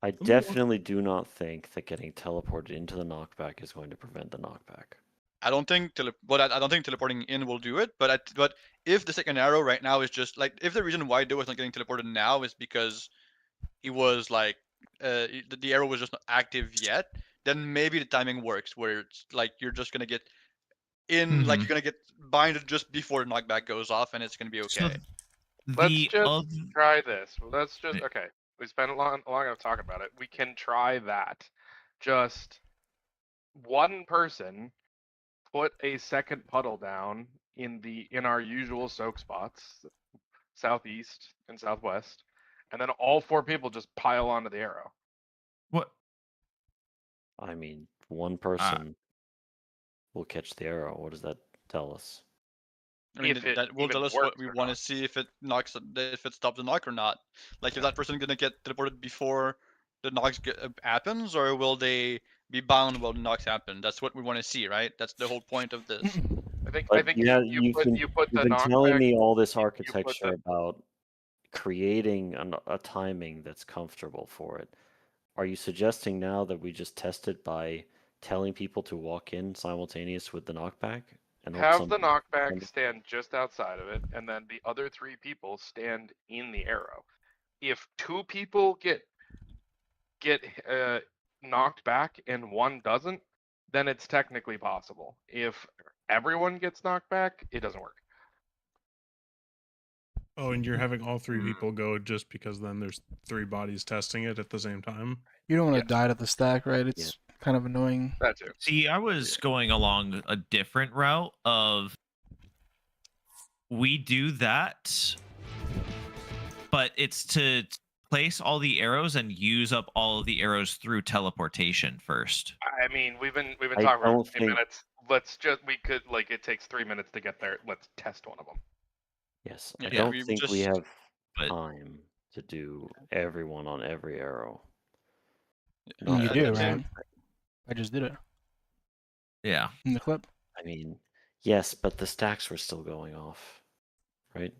I definitely do not think that getting teleported into the knockback is going to prevent the knockback. I don't think I don't think teleporting in will do it. But if the second arrow right now is just like, if the reason why Duo is not getting teleported now is because it was like the arrow was just not active yet, then maybe the timing works where it's like you're just gonna get in, like you're gonna get binded just before the knockback goes off, and it's gonna be so okay. Let's the just try this. Let's just okay. We spent a long enough talking about it. We can try that. Just one person put a second puddle down in our usual soak spots, southeast and southwest, and then all 4 people just pile onto the arrow. what? I mean, one person will catch the arrow. What does that tell us? I mean, If it that will even tell us what works we or want to not. see, if it knocks, if it stops the knock or not. Like, is that person gonna get teleported before the knocks happens, or will they be bound while the knocks happen? That's what we want to see, right? That's the whole point of this. I think But you you've put been, you put you've the been telling knockback. me all this you put architecture the- about creating a timing that's comfortable for it. Are you suggesting now that we just test it by telling people to walk in simultaneous with the knockback? And hope Have the somebody- knockback stand just outside of it, and then the other 3 people stand in the arrow. If 2 people get knocked back and 1 doesn't, then it's technically possible. If everyone gets knocked back, it doesn't work. Oh, and you're having all 3 people go just because then there's 3 bodies testing it at the same time. You don't want to Yes. die to the stack, right? It's kind of annoying. That too. See, I was going along a different route of we do that, but it's to place all the arrows and use up all of the arrows through teleportation first. I mean, we've been I talking for don't 15 think- minutes. We could like it takes 3 minutes to get there. Let's test one of them. Yes, Yeah, I don't we think we just- have but- time to do everyone on every arrow. And you at do, the same right? time. I just did it Yeah. in the clip. I mean, yes, but the stacks were still going off, right?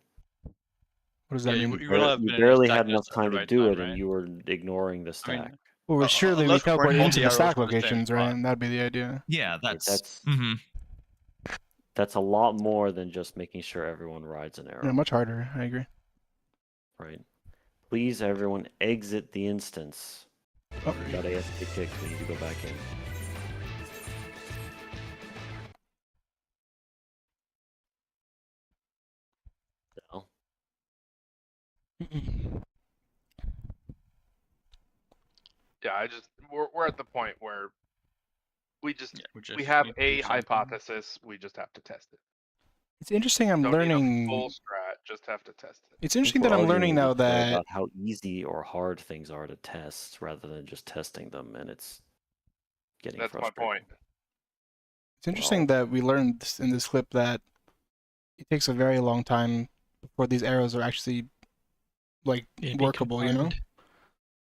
What does that Yeah, mean? you will have You been in a barely stack had nest enough at the time to right do time, it, and right? you were ignoring the I stack. mean, Well, surely we unless teleport all the into the arrows stack to the same locations, spot. right? That'd be the idea. Yeah, that's mhm. that's a lot more than just making sure everyone rides an arrow, Yeah, much harder. I agree. right? Please, everyone, exit the instance. Oh. We got AFK kicked. We need to go back in. No. Yeah, we're at the point where we just Yeah, we have need to a do something. hypothesis. We just have to test it. It's interesting. I'm Don't need a learning. full strat. Just have to test it. It's I think interesting we're that I'm arguing learning with now each other that about how easy or hard things are to test, rather than just testing them, and it's getting That's my frustrating. point. it's interesting that we learned in this clip that it takes a very long time before these arrows are actually like Yeah, be workable. You know. confirmed.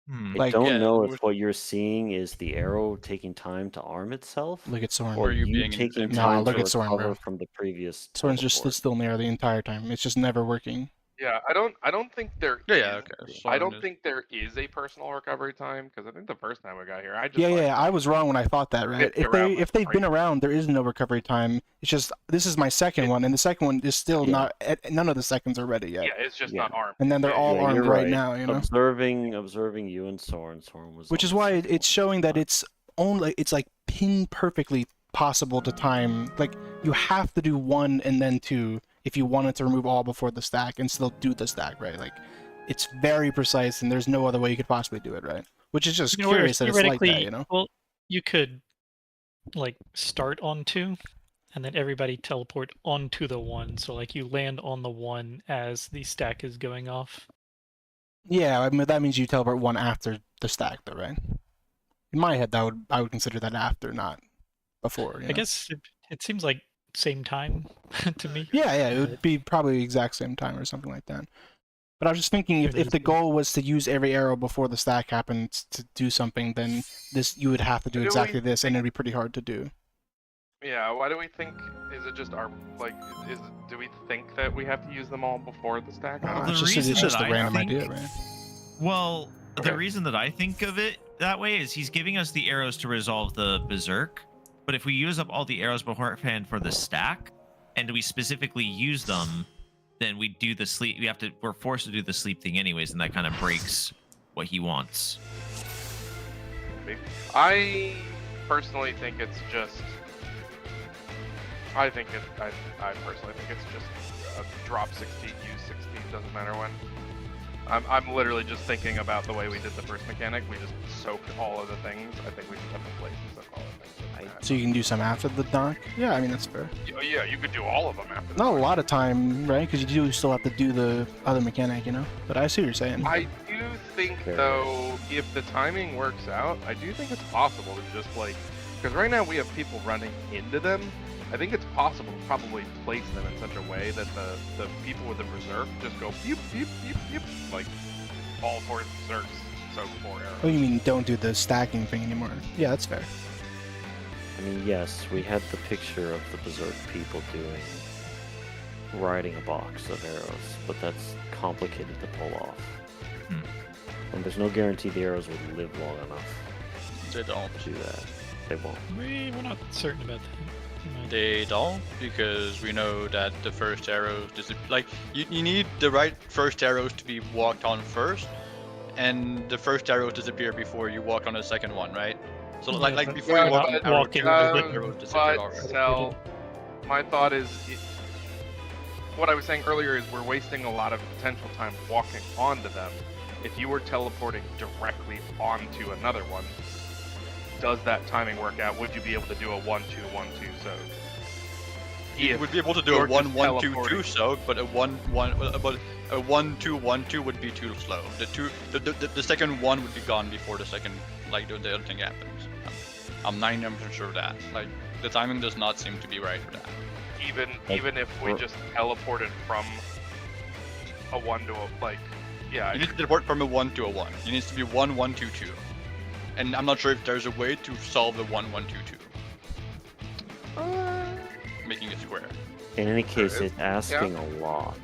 Hmm. I Like- don't Yeah, know with- if what you're seeing is the arrow taking time to arm itself, Look at Soren. or Or you you being in the taking same time look to at Soren, recover bro. from the previous Soren's just stood teleport. still in the air the entire time. It's just never working. Yeah, I don't think there Yeah, yeah, is- okay. I Soren don't is- think there is a personal recovery time because I think the first time we got here, I just Yeah, like, yeah, I was wrong when I thought that, right? Hit the ground If they've been right. around, there is no recovery time. It's just this is my second one, and the second one is still Yeah. not. None of the seconds are ready yet. Yeah, it's just Yeah. not armed. And then they're Yeah, all Yeah, armed you're right now, you know. Observing you and Soren. Soren was. Which on is the why second it's one. showing that it's only it's like pin perfectly possible to time. Like you have to do one and then two if you wanted to remove all before the stack and still do the stack, right? Like it's very precise, and there's no other way you could possibly do it, right? Which is just You know, where curious that it's like that, theoretically, you know. well, you could like start on 2, and then everybody teleport onto the 1. So like you land on the 1 as the stack is going off. Yeah, I mean that means you teleport one after the stack, though, right? In my head, I would consider that after, not before. You I know? guess it seems like same time to me. Yeah, yeah, it would be probably the exact same time or something like that. But I was just thinking, if the goal was to use every arrow before the stack happens to do something, then you would have to do Do exactly we this, and it'd be pretty hard to do. Yeah, why do we think? Is it just our like? Do we think that we have to use them all before the stack? I don't The know. It's reason just that a I random think- idea, right? Well, Okay. the reason that I think of it that way is he's giving us the arrows to resolve the berserk, but if we use up all the arrows beforehand for the stack, and we specifically use them, then we do the sleep. We're forced to do the sleep thing anyways, and that kind of breaks what he wants. I personally think it's just. I personally think it's just drop 16, use 16, doesn't matter when. I'm literally just thinking about the way we did the first mechanic. We just soaked all of the things. I think we just have to place and soak all of the things. So you can do some after the knock? Yeah, I mean, that's fair. Yeah, you could do all of them after. Not a lot of time, right? Because you do still have to do the other mechanic, you know? But I see what you're saying. I do think, though, if the timing works out, I do think it's possible to just, like... Because right now we have people running into them. I think it's possible to probably place them in such a way that the people with the berserk just go beep, beep, beep, beep. Like, all 4 berserks soak 4 arrows. Oh, you mean don't do the stacking thing anymore? Yeah, that's fair. I mean, yes, we had the picture of the berserk people riding a box of arrows, but that's complicated to pull off. And there's no guarantee the arrows would live long enough They don't. to do that. They won't. We're not certain about that. They don't, because we know that the first arrows you need the right first arrows to be walked on first, and the first arrows disappear before you walk on the second one, right? So Yeah, like but- before you walk on the arrow, walking two with it- arrows disappear already. So, my thought is, what I was saying earlier is we're wasting a lot of potential time walking onto them. If you were teleporting directly onto another one, does that timing work out? Would you be able to do a 1-2-1-2 soak? You would be able to do you're a just 1-1-2-2 teleporting. soak, but a 1-2-1-2 would be too slow. The second one would be gone before the second, like the other thing happens. I'm 99% sure of that. Like the timing does not seem to be right for that. Even if we just teleported from a 1 to a yeah. You need to teleport from a 1 to a 1. It needs to be 1-1-2-2. And I'm not sure if there's a way to solve the 1-1-2-2. Making it square. In any case, is, it's asking a lot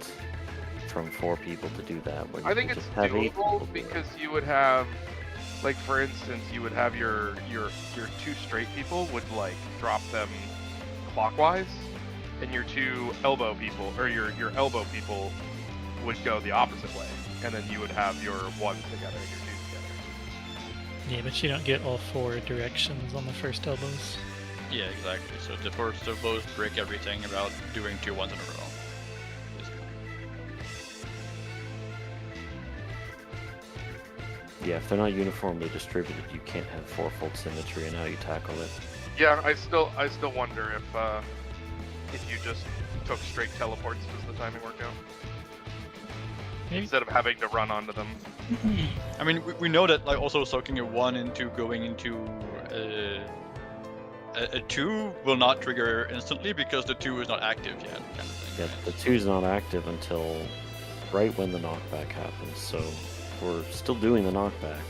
from 4 people to do that. When I you think can it's just have 8 people doable do it. because you would have, like for instance, you would have your 2 straight people would like drop them clockwise, and your 2 elbow people or your elbow people would go the opposite way, and then you would have your 1s together and your 2s together. Yeah, but you don't get all 4 directions on the first elbows. Yeah, exactly. So the first of both break everything about doing 2 1s in a row. Yeah, if they're not uniformly distributed, you can't have 4-fold symmetry in how you tackle it. Yeah, I still wonder if you just took straight teleports, does the timing work out? Maybe. Instead of having to run onto them. I mean, we know that like also soaking a 1 into going into a 2 will not trigger instantly because the 2 is not active yet, kind of thing. Yeah, the 2's not active until right when the knockback happens, so we're still doing the knockback.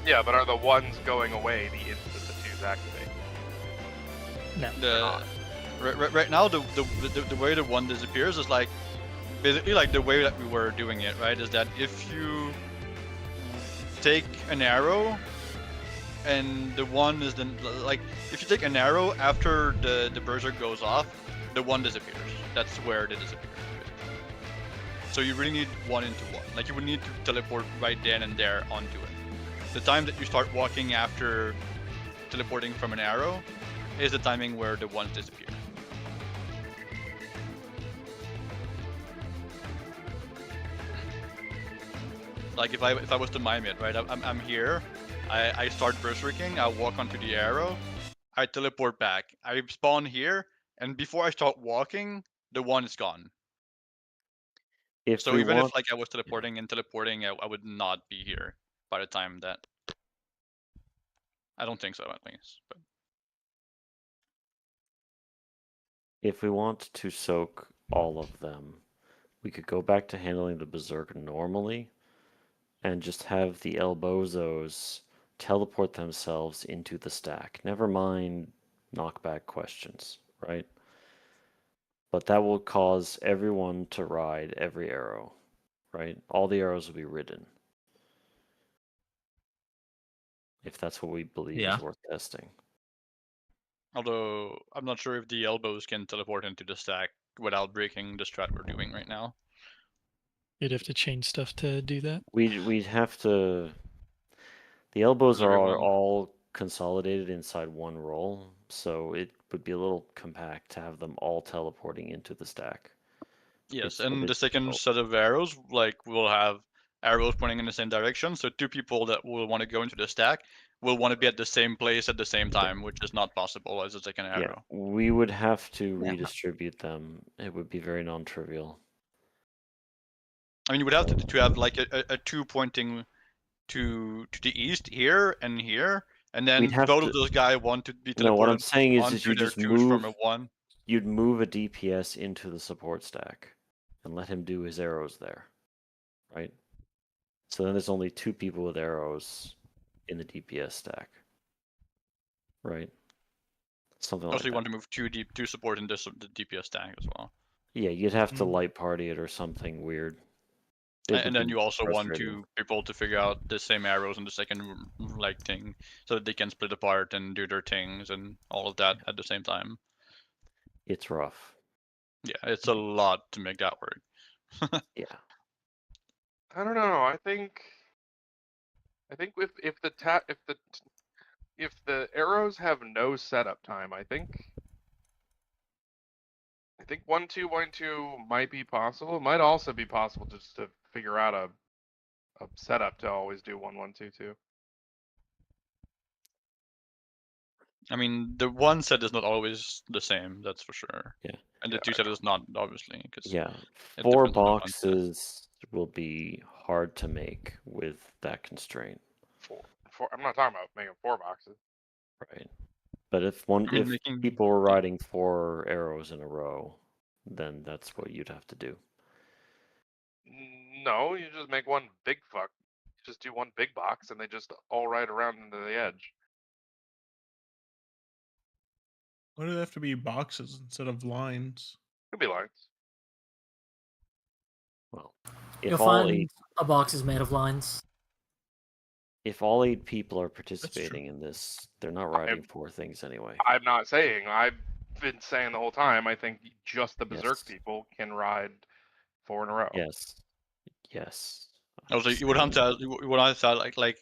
Yeah, but are the ones going away the instant the twos activate? No. Right now, the way the one disappears is like basically like the way that we were doing it, right? Is that if you take an arrow and the one is then like if you take an arrow after the berserk goes off, the one disappears. That's where it disappears. So you really need one into one. Like you would need to teleport right then and there onto it. The time that you start walking after teleporting from an arrow is the timing where the ones disappear. Like if I was to mime it, right? I'm here, I start berserking, I walk onto the arrow, I teleport back, I spawn here, and before I start walking, the one is gone. If So we even want, if like I was teleporting and teleporting, I would not be here by the time that. I don't think so, at least. But if we want to soak all of them, we could go back to handling the berserk normally, and just have the elbozos teleport themselves into the stack. Never mind knockback questions, right? But that will cause everyone to ride every arrow, right? All the arrows will be ridden. If that's what we believe is worth testing. although I'm not sure if the elbows can teleport into the stack without breaking the strat we're doing right now. You'd have to change stuff to do that. We'd have to. The elbows Does are everyone- all consolidated inside one roll, so it would be a little compact to have them all teleporting into the stack. Yes, It's a and bit the second difficult. set of arrows, like we'll have arrows pointing in the same direction. So two people that will want to go into the stack will want to be at the same place at the same time, which is not possible as a second Yeah, arrow. we would have to Yeah. redistribute them. It would be very non-trivial. I mean, you would have to have like a two pointing to the east here and here, and then We'd have both to- of those guys want to be teleported. No, what I'm saying is onto you their just twos from a move. one. You'd move a DPS into the support stack, and let him do his arrows there, right? So then there's only 2 people with arrows in the DPS stack, right? Something like Also, you that. want to move two support into the DPS stack as well. Yeah, you'd have to Mm. light party it or something weird. It would And then be you also want frustrating. two people to figure out the same arrows in the second like thing, so that they can split apart and do their things and all of that at the same time. It's rough. Yeah, it's a lot to make that work. Yeah. I don't know. I think if the arrows have no setup time, I think 1-2-1-2 might be possible. It might also be possible just to figure out a setup to always do 1-1-2-2. I mean, the one set is not always the same, that's for sure. Yeah. And the Yeah, two I set is not, obviously, because Yeah. it 4 depends on the one set. boxes will be hard to make with that constraint, Four. I'm not talking about making 4 boxes. right? But if I mean, if people were riding 4 arrows in a row, then that's what you'd have to do. No, you just make one big fuck. You just do one big box, and they just all ride around into the edge. Why do they have to be boxes instead of lines? Could be lines. Well, You'll if all find 8 a box is made of lines. if all 8 people are participating in this, they're not riding I'm- 4 things anyway. I'm not saying. I've been saying the whole time. I think just the berserk Yes. people can ride 4 in a row. Yes. Yes. Also, you would have to like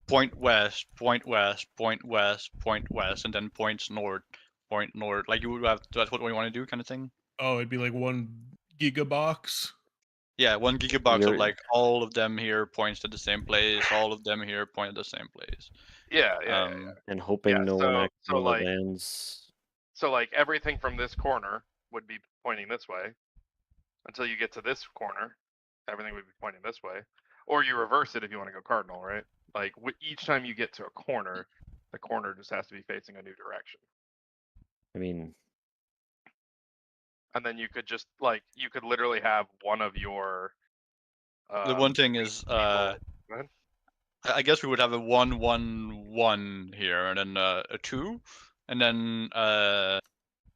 point west, point west, point west, point west, and then points north, point north. Like you would have. That's what we want to do, kind of thing. Oh, it'd be like 1 gigabox. Yeah, 1 gigabox You're- of like all of them here points to the same place, all of them here point at the same place. Yeah. And hoping Yeah, no one so accidentally like- lands. So like everything from this corner would be pointing this way until you get to this corner. Everything would be pointing this way, or you reverse it if you want to go cardinal, right? Like each time you get to a corner, the corner just has to be facing a new direction. I mean, And then you could just like you could literally have one of your. The one thing is, Go ahead. I guess we would have a 1, 1, 1 here, and then a 2, and then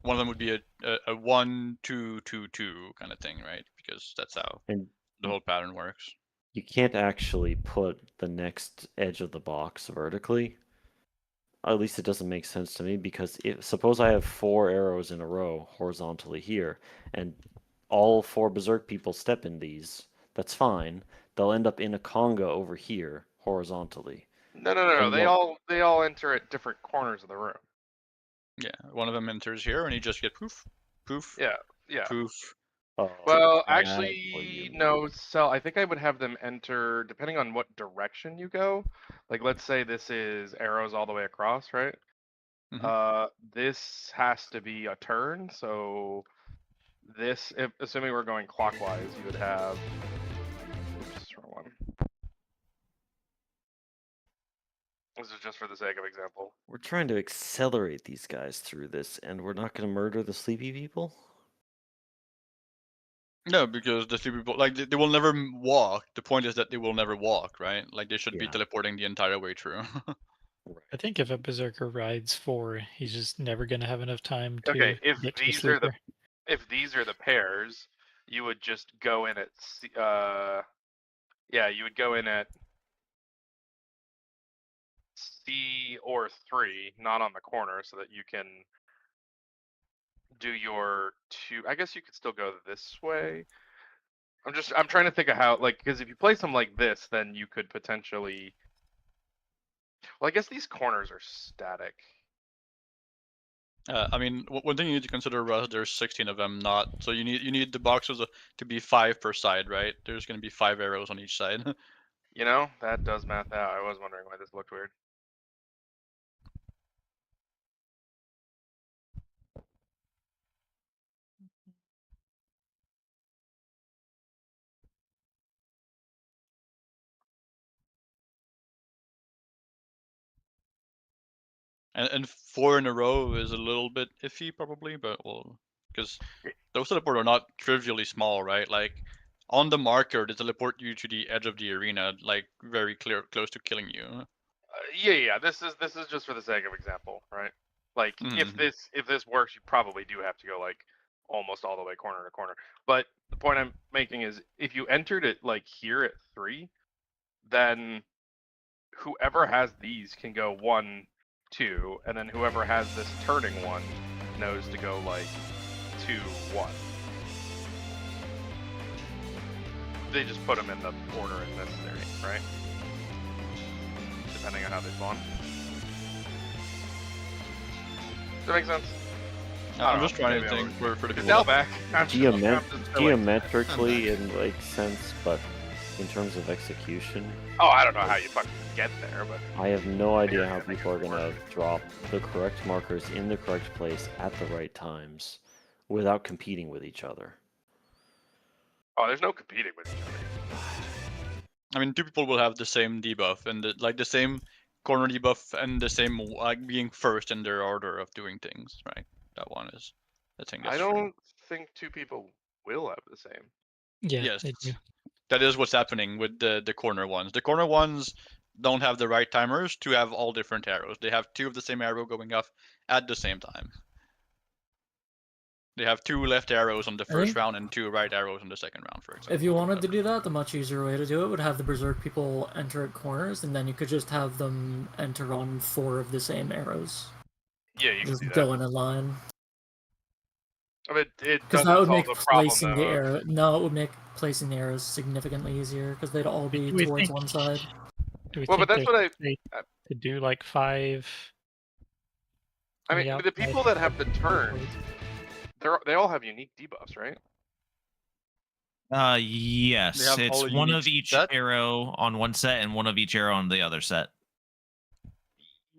one of them would be a 1, 2, 2, 2 kind of thing, right? Because that's how And the whole pattern works. you can't actually put the next edge of the box vertically. At least it doesn't make sense to me, because suppose I have 4 arrows in a row horizontally here, and all 4 berserk people step in these. That's fine. They'll end up in a conga over here horizontally. No. And They all enter at different corners of the room. Yeah, one of them enters here, and you just get poof, poof, Yeah. poof. Oh, Well, that's what actually, you no. mean. So I think I would have them enter depending on what direction you go. Like, let's say this is arrows all the way across, right? This has to be a turn. So this, assuming we're going clockwise, you would have. Oops, wrong one. This is just for the sake of example. We're trying to accelerate these guys through this, and we're not going to murder the sleepy people? No, because the sleepy people, like, they will never walk. The point is that they will never walk, right? Like, they should be teleporting the entire way through. I think if a berserker rides 4, he's just never gonna have enough time to Okay, if get to a these are sleeper. these are the pairs, you would just go in at yeah, you would go in at C or 3, not on the corner, so that you can do your 2. I guess you could still go this way. I'm trying to think of how, like, because if you place them like this, then you could potentially. Well, I guess these corners are static. I mean, one thing you need to consider, Russ, there's 16 of them, not so you need the boxes to be 5 per side, right? There's going to be 5 arrows on each side. You know, that does math out. I was wondering why this looked weird. And 4 in a row is a little bit iffy, probably, but well, because those teleports are not trivially small, right? Like, on the marker, they teleport you to the edge of the arena, like very close to killing you. Yeah. This is just for the sake of example, right? Like, if this works, you probably do have to go like almost all the way corner to corner. But the point I'm making is, if you entered it like here at 3, then whoever has these can go 1, 2, and then whoever has this turning one knows to go like 2, 1. They just put them in the order as necessary, right? Depending on how they spawn. Does that make sense? I'm just trying to think for the people. Now back. Geometrically, it makes sense, but in terms of execution. Oh, I don't know how you fucking get there, but I have no idea how people are gonna drop the correct markers in the correct place at the right times without competing with each other. Oh, there's no competing with each other. I mean, 2 people will have the same debuff and the same corner debuff and the same like being first in their order of doing things, right? That one is, I think. That's I don't think 2 people will have the same. Yeah. Yes, They do. that is what's happening with the corner ones. The corner ones don't have the right timers to have all different arrows. They have 2 of the same arrow going off at the same time. They have 2 left arrows on the first round and 2 right arrows on the second round, for example. If you wanted to do that, the much easier way to do it would have the berserk people enter at corners, and then you could just have them enter on 4 of the same arrows. Yeah, you just can do go that. in a line. I mean, it Because doesn't that would solve make the problem, placing the though. arrow. No, it would make placing the arrows significantly easier because they'd all be Do we towards think- one side. Do we Well, but think that's what I. they could do like 5? I mean, Yeah, the people that have the turns, they all have unique debuffs, right? Yes. They have all It's a one unique of each set? arrow on one set and one of each arrow on the other set.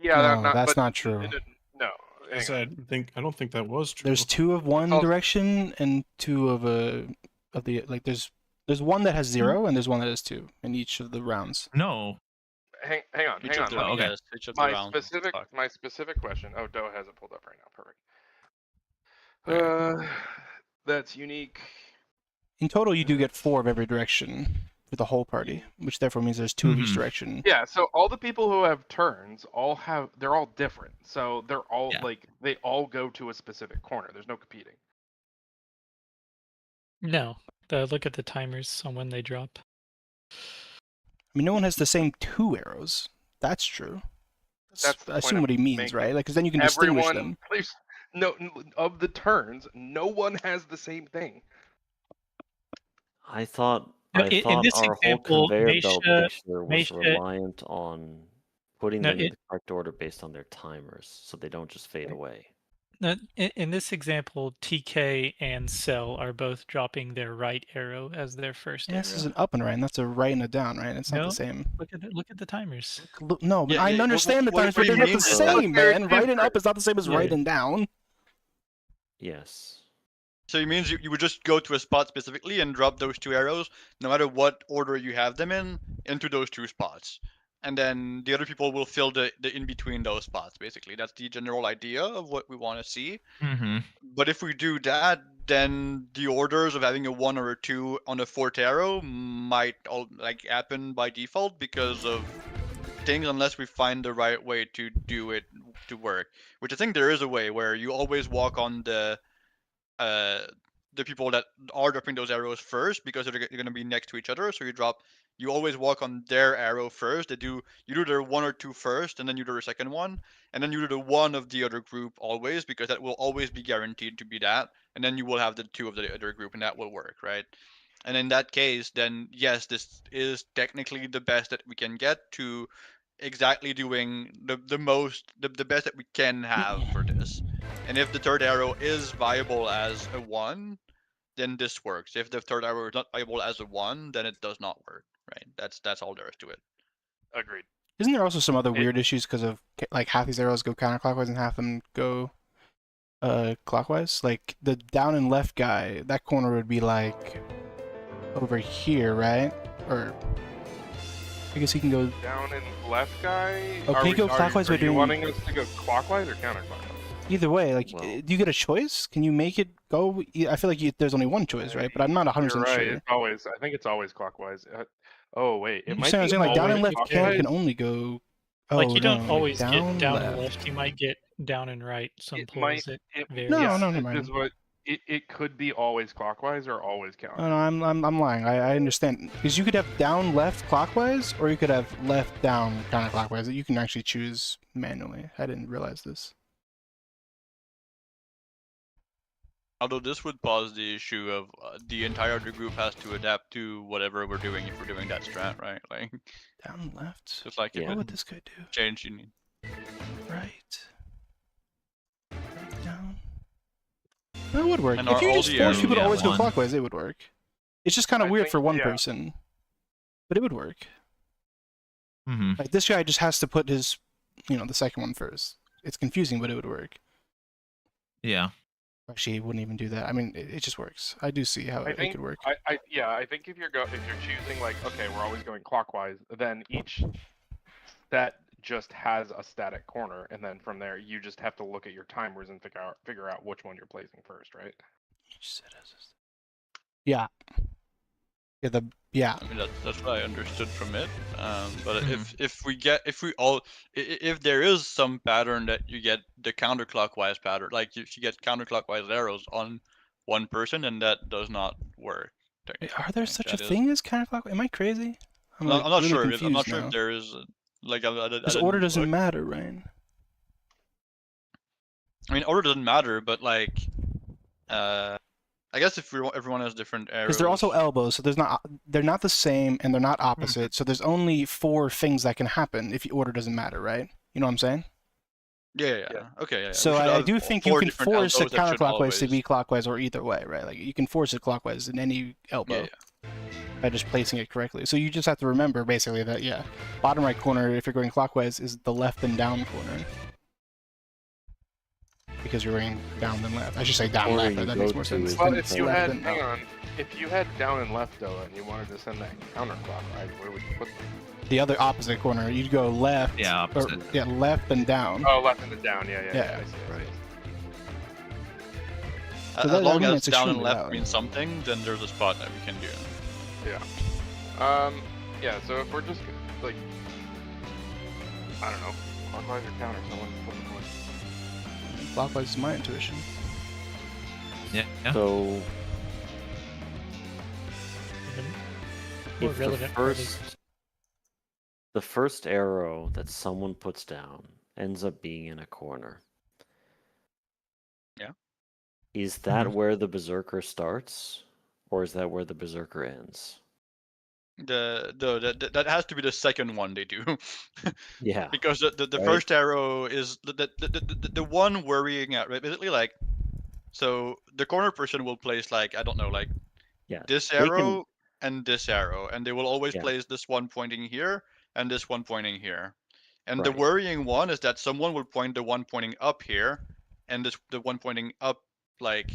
Yeah, No, that's but not true. No, I don't think that was true. There's 2 of one Oh. direction and 2 of the like. There's one that has 0 and there's one that has 2 in each of the rounds. No. Hang on. Each of the, okay. yes, each of the rounds. My specific question. Oh, Doe has it pulled up right now. Perfect. That's unique. In total, you do get 4 of every direction. for the whole party, which therefore means there's 2 of each Mhm. direction. Yeah, so all the people who have turns they're all different. So they're all Yeah. like they all go to a specific corner. There's no competing. No, look at the timers on when they drop. I mean, no one has the same 2 arrows. That's true. That's the I point assume I'm what he means, making. right? Like, because then you can distinguish Everyone them. plays of the turns, no one has the same thing. I thought No, in this our whole example, conveyor belt Meisha- picture was Meisha- reliant on putting No, them in the correct order based on their timers, so they don't just fade away. No, in this example, TK and Cell are both dropping their right arrow as their first Yeah, arrow. this is an up and right, and that's a right and a down, right? It's not No. the same. Look at the timers. No, but Yeah, I yeah, understand what- the timers, what but do you they're not mean, the though? same, They're man. Right and up different. is not the same as Yeah. right and down. Yes. So it means you would just go to a spot specifically and drop those 2 arrows, no matter what order you have them in, into those 2 spots. And then the other people will fill the in between those spots, basically. That's the general idea of what we want to see. Mm-hmm. But if we do that, then the orders of having a 1 or a 2 on a 4th arrow might all happen by default because of things, unless we find the right way to do it to work. Which I think there is a way where you always walk on the people that are dropping those arrows first, because they're going to be next to each other. So you always walk on their arrow first. You do their 1 or 2 first, and then you do the second one, and then you do the 1 of the other group always, because that will always be guaranteed to be that. And then you will have the 2 of the other group, and that will work, right? And in that case, then yes, this is technically the best that we can get to exactly doing the best that we can have for this. And if the 3rd arrow is viable as a 1, then this works. If the 3rd arrow is not viable as a 1, then it does not work, right? That's all there is to it. Agreed. Isn't there also some other weird issues because of like half these arrows go counterclockwise and half them go clockwise? Like the down and left guy, that corner would be like over here, right? Or I guess he can go Down and left guy. Oh, can you go clockwise Are by you doing- wanting us to go clockwise or counterclockwise? either way. Like, Well- do you get a choice? Can you make it go? I feel like there's only one choice, right? But I'm not 100% You're right. sure. It's always. I think it's always clockwise. Oh wait, it You're might saying, be saying like down and always left clockwise. can only go. Oh, Like you don't no, always get down left. and left. You might get down and right. Some It pulls might. it varies. No, yeah, no, never this mind. is what it could be always clockwise or always counter. No, I'm lying. I understand because you could have down left clockwise, or you could have left down counterclockwise. You can actually choose manually. I didn't realize this. Although this would pose the issue of the entire other group has to adapt to whatever we're doing if we're doing that strat, right? Like Down left. just like Yeah. if What it would this guy do? change you need. Right. Right down. That would work. And If are you all just the force people to arrows always go one? clockwise, it would work. It's just kind of I weird think- for one yeah. person, but it would work. Mm-hmm. Like this guy just has to put his, the second one first. It's confusing, but it would work. Yeah. Actually, it wouldn't even do that. I mean, it just works. I do see how I it think could work. I think if you're choosing like, okay, we're always going clockwise, then each set just has a static corner, and then from there you just have to look at your timers and figure out which one you're placing first, right? Yeah. Yeah. I mean that's what I understood from it. But Mhm. if there is some pattern that you get the counterclockwise pattern, like if you get counterclockwise arrows on one person, and that does not work. Wait, are there technically. such a That is- thing as counterclockwise? Am I crazy? I'm not really sure. I'm confused not sure now. if there is like I Because didn't order doesn't look. matter, right? I mean, order doesn't matter, but like, I guess if everyone has different arrows. Because they're also elbows, so they're not the same and they're not opposite. So there's only 4 things that can happen if order doesn't matter, right? You know what I'm saying? Yeah. Okay. Yeah. So We should I have do think you 4 can different force a elbows that should counterclockwise to always- be clockwise or either way, right? Like you can force it clockwise in any elbow by just placing it correctly. So you just have to remember basically that bottom right corner if you're going clockwise is the left and down corner. Because you're going down and left. I should say down Corner left, but you that go makes more to sense. is Well, Then if you left had and hang up. on, if you had down and left though, and you wanted to send that counterclockwise, where would you put them? The other opposite corner, you'd go left. Yeah, opposite. Left and down. Oh, left and down. Yeah. Yeah. I see. So As that- I long mean, as it's down and extremely left valid. means something, then there's a spot that we can do. Yeah. Yeah. So if we're just like, I don't know, clockwise or counter, someone flip a coin. Clockwise is my intuition. Yeah. So More if the relevant part is first arrow that someone puts down ends up being in a corner. Yeah. Is that where the berserker starts, or is that where the berserker ends? That has to be the second one they do. Yeah. Because the Right. first arrow is the one worrying at, right? Basically, like, so the corner person will place, like, I don't know, like Yeah. this They can- arrow and this arrow, and they will always Yeah. place this one pointing here and this one pointing here. And the Right. worrying one is that someone will point the one pointing up here and the one pointing up, like,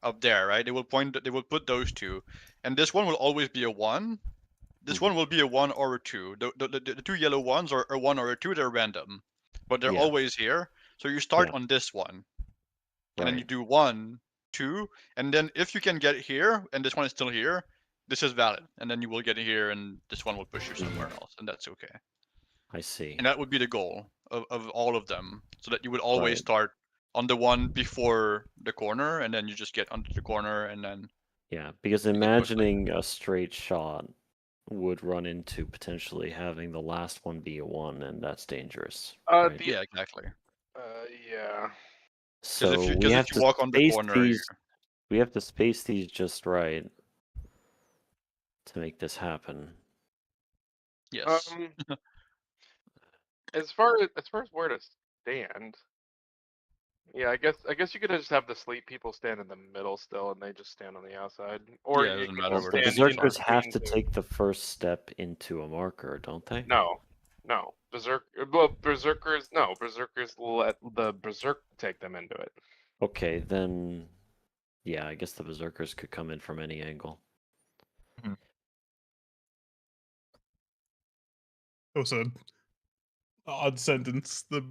up there, right? They will put those two, and this one will always be a one. This one will be a 1 or a 2. The two yellow ones are a 1 or a 2. They're random, but they're Yeah. always here. So you start Yeah. on this one, and then you Right. do 1, 2, and then if you can get here, and this one is still here, this is valid, and then you will get here, and this one will push you somewhere else, and that's okay. I see. And that would be the goal of all of them, so that you would always Right. start on the one before the corner, and then you just get onto the corner, and then Yeah, because can push, like, imagining a straight shot would run into potentially having the last one be a 1, and that's dangerous. Right? yeah, exactly. Yeah. So we Because have if you to walk on the space corner, these. We have to space these just right to make this happen. yes. As far as where to stand, yeah, I guess you could just have the sleep people stand in the middle still, and they just stand on the outside, or Yeah, it you doesn't could matter Well, where the they stand in berserkers have between to two. take the first step into a marker, don't they? No, berserkers let the berserk take them into it. Okay, then yeah, I guess the berserkers could come in from any angle. That was an odd sentence. The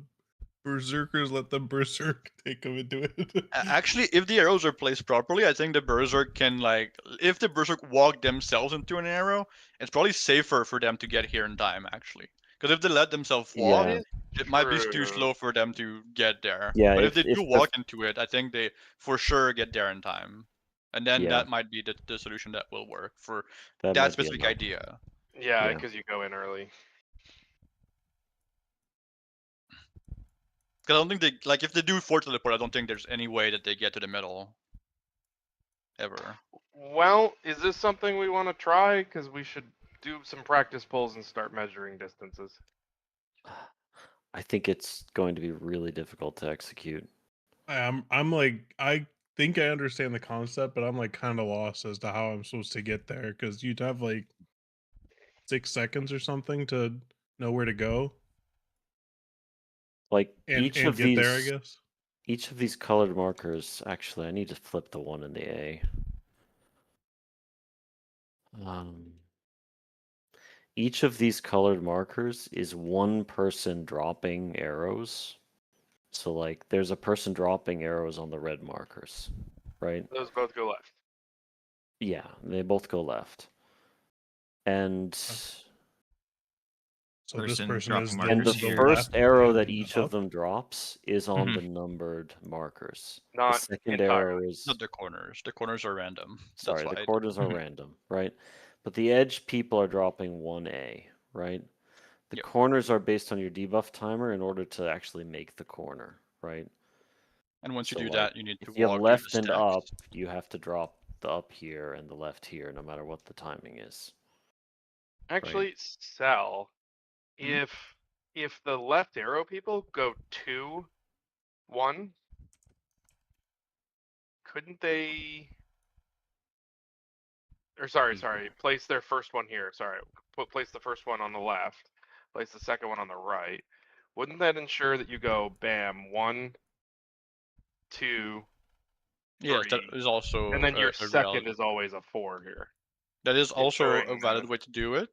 berserkers let the berserk take them into it. Actually, if the arrows are placed properly, I think the berserk can, like, if the berserk walk themselves into an arrow, it's probably safer for them to get here in time, actually. Because if they let themselves walk, Yeah. it might be too True. slow for them to get there. Yeah, But if they if do the- walk into it, I think they for sure get there in time. And then Yeah. that might be the solution that will work for That that might be specific enough. idea. Yeah, Yeah. because you go in early. Because I don't think they, like, if they do force teleport, I don't think there's any way that they get to the middle. Ever. Well, is this something we want to try? Because we should do some practice pulls and start measuring distances. I think it's going to be really difficult to execute. I'm like, I think I understand the concept, but I'm like kind of lost as to how I'm supposed to get there because you'd have like 6 seconds or something to know where to go Like and each and of get these there, I guess. Each of these colored markers, actually, I need to flip the one in the A. Each of these colored markers is one person dropping arrows. So, like, there's a person dropping arrows on the red markers, right? Those both go left. Yeah, they both go left. And So this Person person dropping is markers the here. first left arrow and that each up. of them drops is on Mhm. the numbered markers. Not the second entirely. arrow is Not the corners. The corners are random. sorry, That's the why quarters are random, right? But the edge people are dropping 1A, right? The Yep. corners are based on your debuff timer in order to actually make the corner, right? And once you So, do like, that, you need to if you have walk through left the and stacks. up, you have to drop the up here and the left here, no matter what the timing is. Actually, Sal, if the left arrow people go 2, 1, couldn't they? Or sorry, place their first one here. Sorry, place the first one on the left, place the second one on the right. Wouldn't that ensure that you go bam 1, 2, Yes, that 3, is also and then your a second reality. is always a 4 here. That is also ensuring a valid that. way to do it.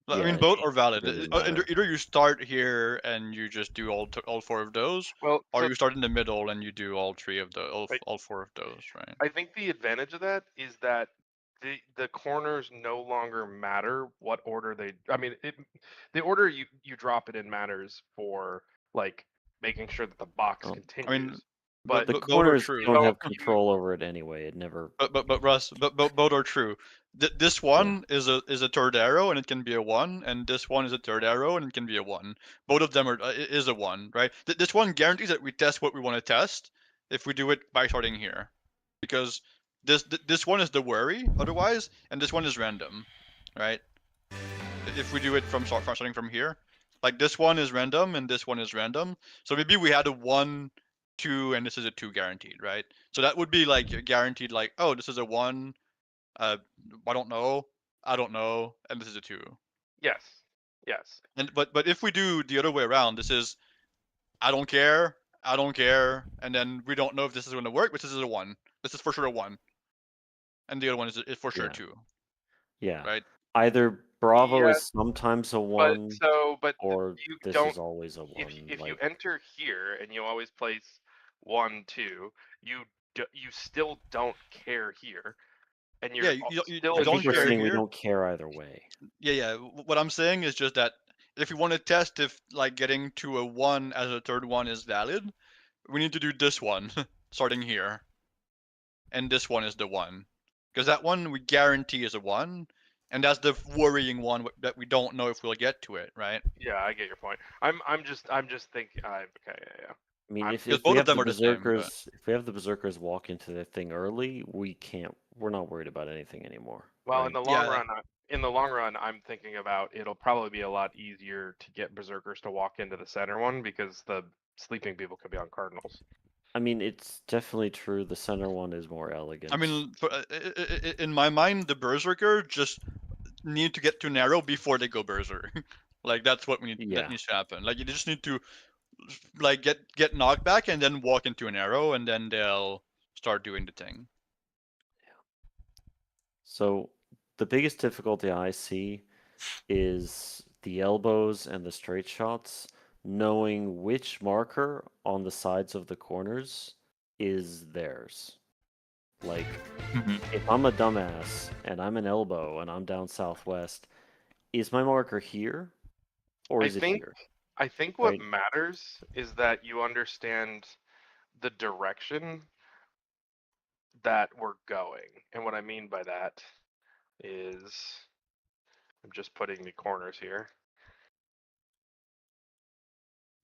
I Yeah, mean, it both are valid. doesn't And matter. either you start here and you just do all 4 of those, Well, or so you start in the middle and you do all 3 of the Right. all 4 of those, right? I think the advantage of that is that the corners no longer matter what order they. I mean, the order you drop it in matters for like making sure that the box I continues. mean, but The both are corners true. don't have control over it anyway. It never. But Russ, both are true. This one is a third arrow and it can be a 1, and this one is a third arrow and it can be a 1. Both of them are is a 1, right? This one guarantees that we test what we want to test if we do it by starting here, because this one is the worry otherwise, and this one is random, right? If we do it from starting from here, like this one is random and this one is random, so maybe we had a 1, 2, and this is a 2 guaranteed, right? So that would be like guaranteed, like, oh, this is a 1, I don't know, and this is a 2. Yes. And but if we do the other way around, this is I don't care, and then we don't know if this is going to work, but this is a 1. This is for sure a 1, and the other one is for sure 2. Yeah. Right. Either Bravo Yeah, is sometimes a 1, but or you this don't. is always a 1. If you like, enter here and you always place 1, 2, you still don't care here, and you're still. I don't think we're care saying we here. don't care either way. Yeah. What I'm saying is just that if you want to test if like getting to a 1 as a third one is valid, we need to do this one starting here, and this one is the 1, because that one we guarantee is a 1, and that's the worrying one that we don't know if we'll get to it, right? Yeah, I get your point. I'm just thinking. Okay, yeah. I mean, if Because we both have of them the are the same, but- berserkers, if we have the berserkers walk into the thing early, we're not worried about anything anymore. Well, right? in the long run, I'm thinking about it'll probably be a lot easier to get berserkers to walk into the center one because the sleeping people could be on cardinals. I mean, it's definitely true. The center one is more elegant. I mean, in my mind, the berserker just need to get to narrow before they go berserk. Like that's what we need. That needs to happen. Like you just need to, like get knocked back and then walk into an arrow, and then they'll start doing the thing. So the biggest difficulty I see is the elbows and the straight shots, knowing which marker on the sides of the corners is theirs. Like, if I'm a dumbass and I'm an elbow and I'm down southwest, is my marker here or is it here? I think what Right. matters is that you understand the direction that we're going. And what I mean by that is I'm just putting the corners here.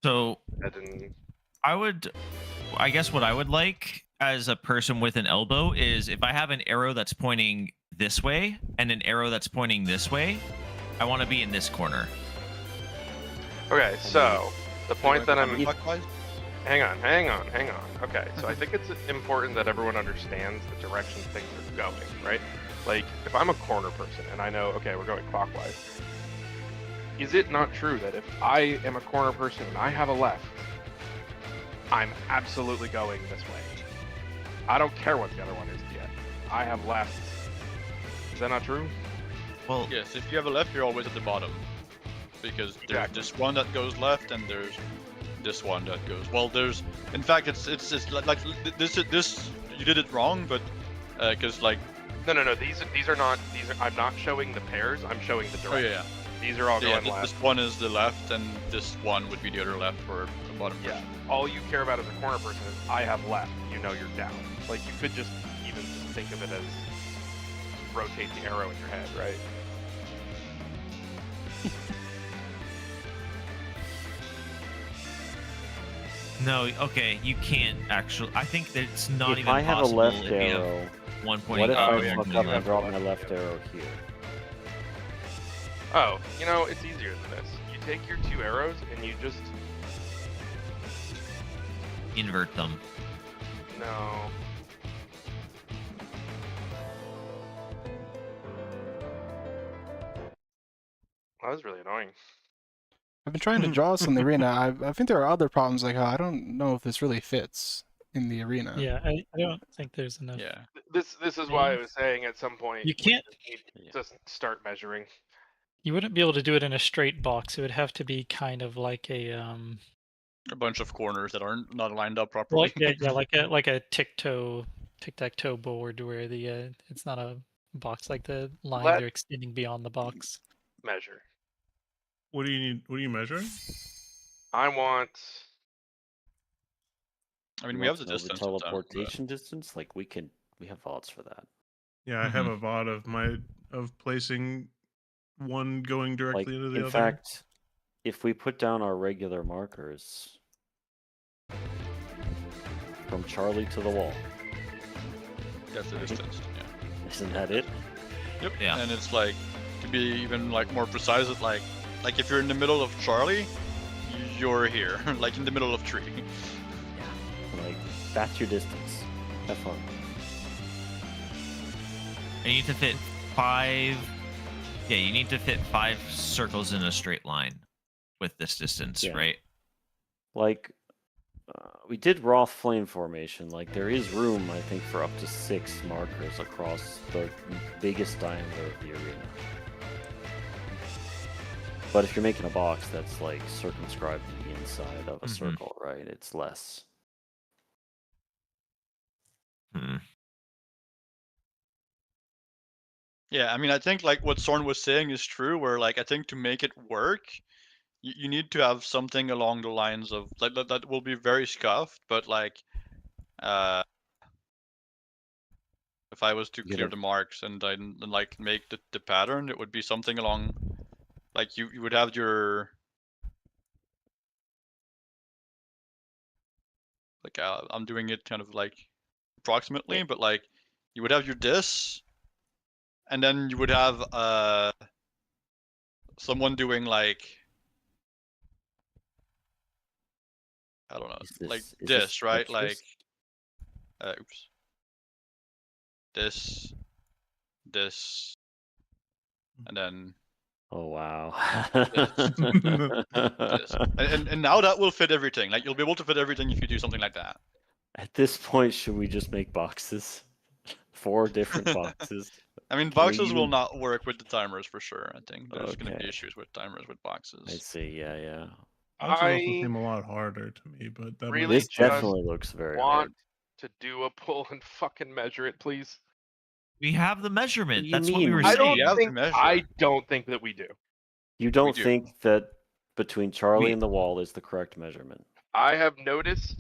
So And I guess what I would like as a person with an elbow is if I have an arrow that's pointing this way and an arrow that's pointing this way, I want to be in this corner. okay, so the point that I'm Clockwise? hang on. Okay, so I think it's important that everyone understands the direction things are going, right? Like if I'm a corner person and I know, okay, we're going clockwise, is it not true that if I am a corner person and I have a left, I'm absolutely going this way? I don't care what the other one is yet. I have left. Is that not true? Well, yes. If you have a left, you're always at the bottom, because there's this one that goes left, and there's this one that goes. Well, there's. In fact, it's like this. You did it wrong, but because like. No. These are not. I'm not showing the pairs. I'm showing the direction. Oh yeah. These are all going left. This one is the left, and this one would be the other left for the bottom person. All you care about as a corner person is I have left. You know you're down. Like you could just even think of it as rotate the arrow in your head, right? no, okay, you can't actually. I think that it's not If even I have a possible left if you have arrow, one what pointing if up I and one fuck up pointing and left. drop my left arrow here? Oh, you know, it's easier than this. You take your 2 arrows and you just Invert them. no. That was really annoying. I've been trying to draw this in the arena. I think there are other problems like how I don't know if this really fits in the arena. Yeah, I don't think there's enough. Yeah. This is why I was saying at some point You we can't- just need to start measuring. You wouldn't be able to do it in a straight box. It would have to be kind of like a bunch of corners that aren't not lined up properly. like a tic-tac-toe board where the it's not a box, like the line Let- they're extending beyond the box. Measure. What do you need? What are you measuring? I want. I mean, You we want have the to know distance. of them, but- teleportation distance. Like we have odds for that. Yeah, I have a VOD of placing one going Like directly into the in other. fact, if we put down our regular markers from Charlie to the wall, That's the distance. Yeah. isn't that it? Yep. Yeah. And it's like, to be even like more precise, it's like if you're in the middle of Charlie, you're here, like in the middle of tree. Like that's your distance. Have fun. And you need to fit 5. Yeah, you need to fit 5 circles in a straight line with this distance, Yeah. right? Like we did Roth flame formation. Like there is room, I think, for up to 6 markers across the biggest diameter of the arena. But if you're making a box that's like circumscribed to the inside of a circle, right? It's less. Yeah, I mean, I think like what Sorn was saying is true. Where like I think to make it work, you need to have something along the lines of like that will be very scuffed, but like, if I was to You clear gotta- the marks and then like make the pattern, it would be something along, like you would have your, like I'm doing it kind of like approximately, but like you would have your this, and then you would have someone doing like, I don't know, Is like is this, right? treacherous? Like, oops. This, and then Oh wow. this. And now that will fit everything. Like you'll be able to fit everything if you do something like that. At this point, should we just make boxes? 4 different boxes. I mean, Can we boxes will even- not work with the timers for sure. I think there's going to be Okay. issues with timers with boxes. I see. Yeah. Boxes also I seem a lot harder to me, but that really might This be- just definitely looks very want hard. to do a pull and fucking measure it, please. We have the measurement. do you That's what we mean? were I I saying. You have to measure. I don't think that we do. You don't do. think that between Charlie We- and the wall is the correct measurement? I have noticed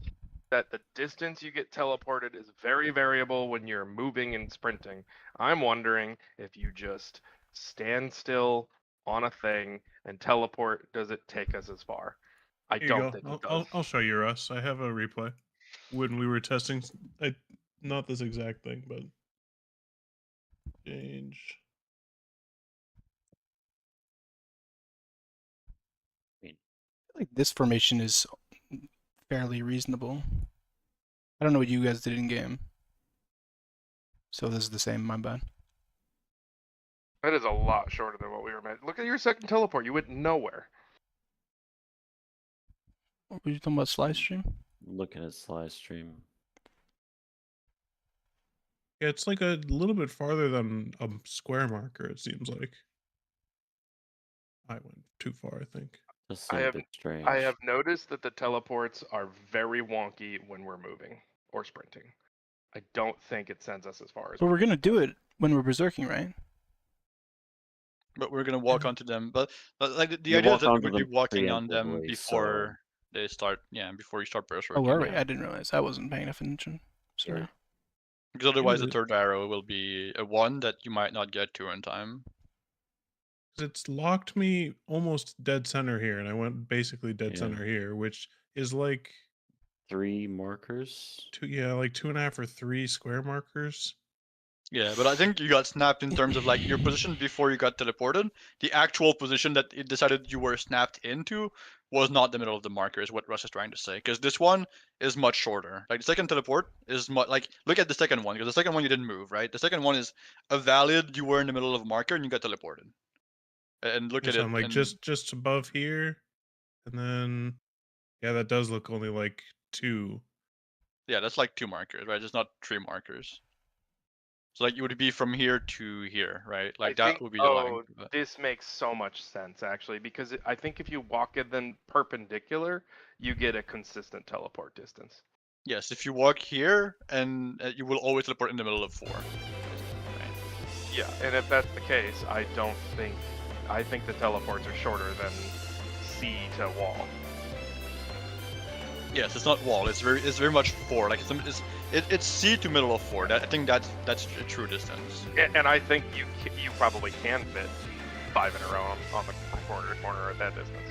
that the distance you get teleported is very variable when you're moving and sprinting. I'm wondering if you just stand still on a thing and teleport, does it take us as far? I Here you don't go. think it I'll does. I'll show you, Russ. I have a replay when we were testing. Not this exact thing, but change. I feel like this formation is fairly reasonable. I don't know what you guys did in game. So this is the same, my bad. That is a lot shorter than what we were meant. Look at your second teleport. You went nowhere. What were you talking about, Slice Stream? Looking at Sly Stream. Yeah, it's like a little bit farther than a square marker. It seems like. I went too far, I think. Does seem I a have- bit strange. I have noticed that the teleports are very wonky when we're moving or sprinting. I don't think it sends us as far as. But we're gonna do it when we're berserking, right? But we're going to walk onto them. But like the You idea walk is that onto we're going to them be walking on them preemptively, before they start. Yeah, before you start burst Oh, working. were we? Yeah. I didn't realize. I wasn't paying enough attention. Sorry. Yeah. Because otherwise, the it- third arrow will be a 1 that you might not get to in time. 'Cause it's locked me almost dead center here, and I went basically dead Yeah. center here, which is like 3 markers. like 2.5 or 3 square markers. Yeah, but I think you got snapped in terms of like your position before you got teleported. The actual position that it decided you were snapped into was not the middle of the marker, is what Russ is trying to say. Because this one is much shorter. Like the second teleport is much like look at the second one, because the second one you didn't move, right? The second one is a valid you were in the middle of a marker and you got teleported. And look Yeah, at so it. I'm like and, just above here, and then yeah, that does look only like 2. yeah, that's like 2 markers, right? It's not 3 markers. So like you would be from here to here, right? Like that would be the line. But- This makes so much sense actually, because I think if you walk it then perpendicular, you get a consistent teleport distance. Yes, if you walk here, and you will always teleport in the middle of 4. Right? Yeah, and if that's the case, I think the teleports are shorter than C to wall. Yes, it's not wall. It's very much 4. Like it's C to middle of 4. I think that's a true distance. And I think you probably can fit 5 in a row on the corner to corner at that distance.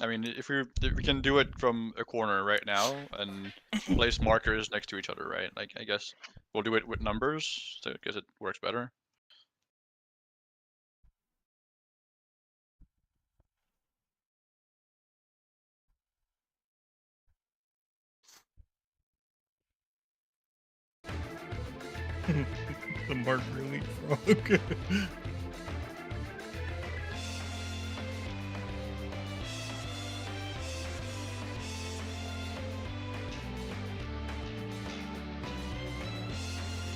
I mean, if we can do it from a corner right now and place markers next to each other, right? Like I guess we'll do it with numbers, so because it works better. The marker leapfrog.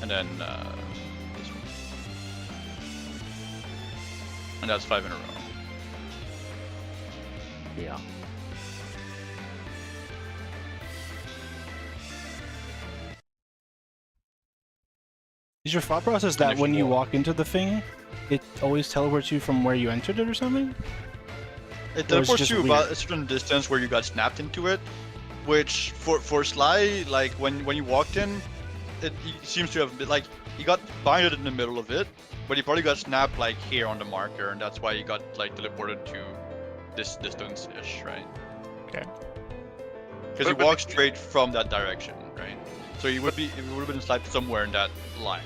And then this one. And that's 5 in a row. Yeah. Is your thought process And that if when you you walk- walk into the thing, it always teleports you from where you entered it or something? It Or it's teleports just you about weird? a certain distance where you got snapped into it, which for Sly, like when you walked in, he seems to have been like he got binded in the middle of it, but he probably got snapped like here on the marker, and that's why he got like teleported to this distance-ish, right? Okay. Because he But walked straight from that direction, right? So he would have been slapped somewhere in that line.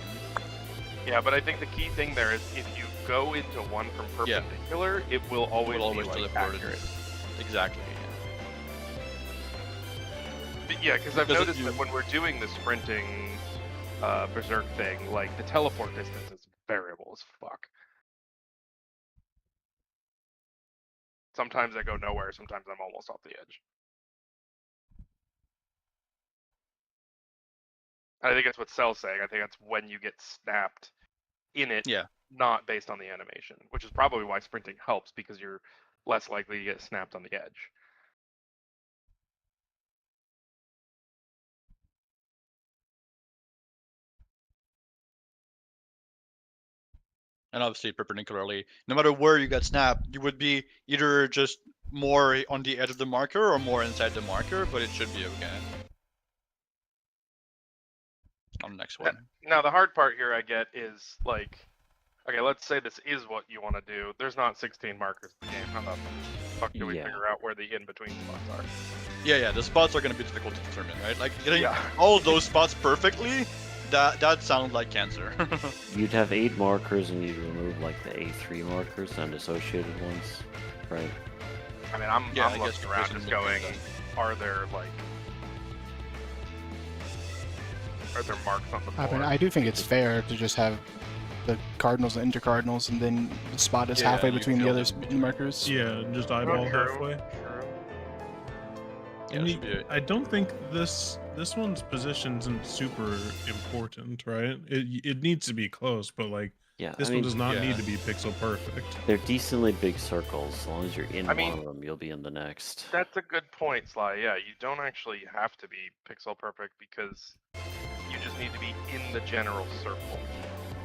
Yeah, but I think the key thing there is if you go into one from perpendicular, it will always, be like, teleported. accurate. Exactly. Yeah, because I've Because noticed that when we're doing the sprinting berserk thing, like the teleport distance is variable as fuck. Sometimes I go nowhere, sometimes I'm almost off the edge. I think that's what Cell's saying. I think that's when you get snapped in it, Yeah. not based on the animation, which is probably why sprinting helps because you're less likely to get snapped on the edge. And obviously perpendicularly, no matter where you got snapped, you would be either just more on the edge of the marker or more inside the marker, but it should be okay. On the next one. Now the hard part here I get is like, okay, let's say this is what you want to do. There's not 16 markers in the game. How the fuck do we Yeah. figure out where the in-between spots are? Yeah, the spots are gonna be difficult to determine, right? Like getting Yeah. all of those spots perfectly, that sounds like cancer. You'd have 8 markers and you'd remove like the A3 markers and associated ones, right? I mean, I'm Yeah, I guess looking around there's just a bit going, of are there marks on the I board? mean, I do think it's fair to just have the cardinals and intercardinals, and then the spot is Yeah, halfway you between the fill other them. markers. Yeah, just eyeball True, halfway. true. Yeah, And it should be I don't think this one's position isn't super important, right? It needs to be close, but like Yeah, this I one mean, does not yeah. need to be pixel perfect. they're decently big circles. As long as you're in I mean, one of them, you'll be in the next. That's a good point, Sly. Yeah, you don't actually have to be pixel perfect because you just need to be in the general circle.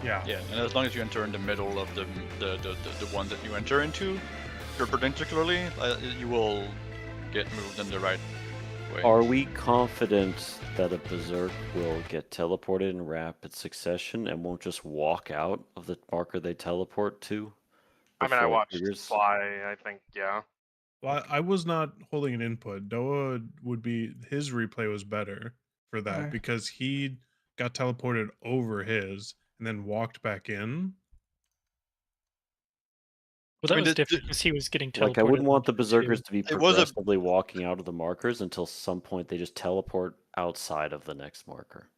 Yeah. Yeah, and as long as you enter in the middle of the one that you enter into, perpendicularly, you will get moved in the right way. Are we confident that a berserk will get teleported in rapid succession and won't just walk out of the marker they teleport to? I mean, I before it watched triggers? Sly. I think, yeah. Well, I was not holding an input. Doa would be his replay was better for that Okay. because he got teleported over his and then walked back in. Well, that I mean, was the- different because he was getting teleported. Like, I wouldn't want the into berserkers two. to be It was a- progressively walking out of the markers until some point they just teleport outside of the next marker.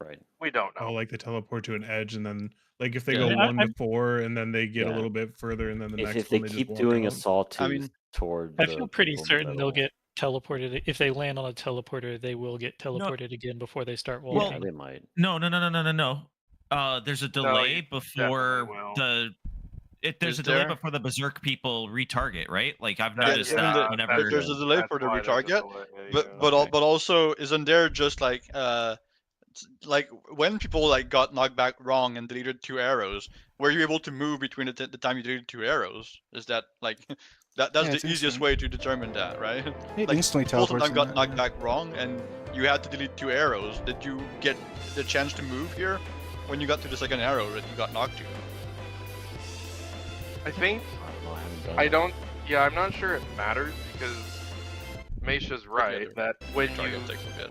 Right. We don't know. Oh, like they teleport to an edge and then like if they Yeah. go I mean, I- 1 to 4 and then they get a Yeah. little bit further and then the If next they one they just keep walk doing a out. sawtooth I mean, toward I the feel pretty people in the certain they'll middle, get teleported. If they land on a teleporter, they will get teleported again before they start yeah, walking. they might. No. There's a delay you before definitely will. there's Is a delay there? before the berserk people retarget, right? Like I've That- noticed yeah, that the- whenever there's a delay That's for the why there's a retarget, delay, but yeah. but also isn't there just like like when people like got knocked back wrong and deleted 2 arrows, were you able to move between the time you deleted 2 arrows? Is that like that's Yeah, the it's easiest instant. way to determine that, right? It Like instantly people teleports. sometimes got in knocked that, back wrong and you had to delete 2 arrows. Did you get the chance to move here when you got to the second arrow that you got knocked to? I think I haven't done I that. don't. Yeah, I'm not sure it matters because Meisha's right other- that when Try you to take a bit.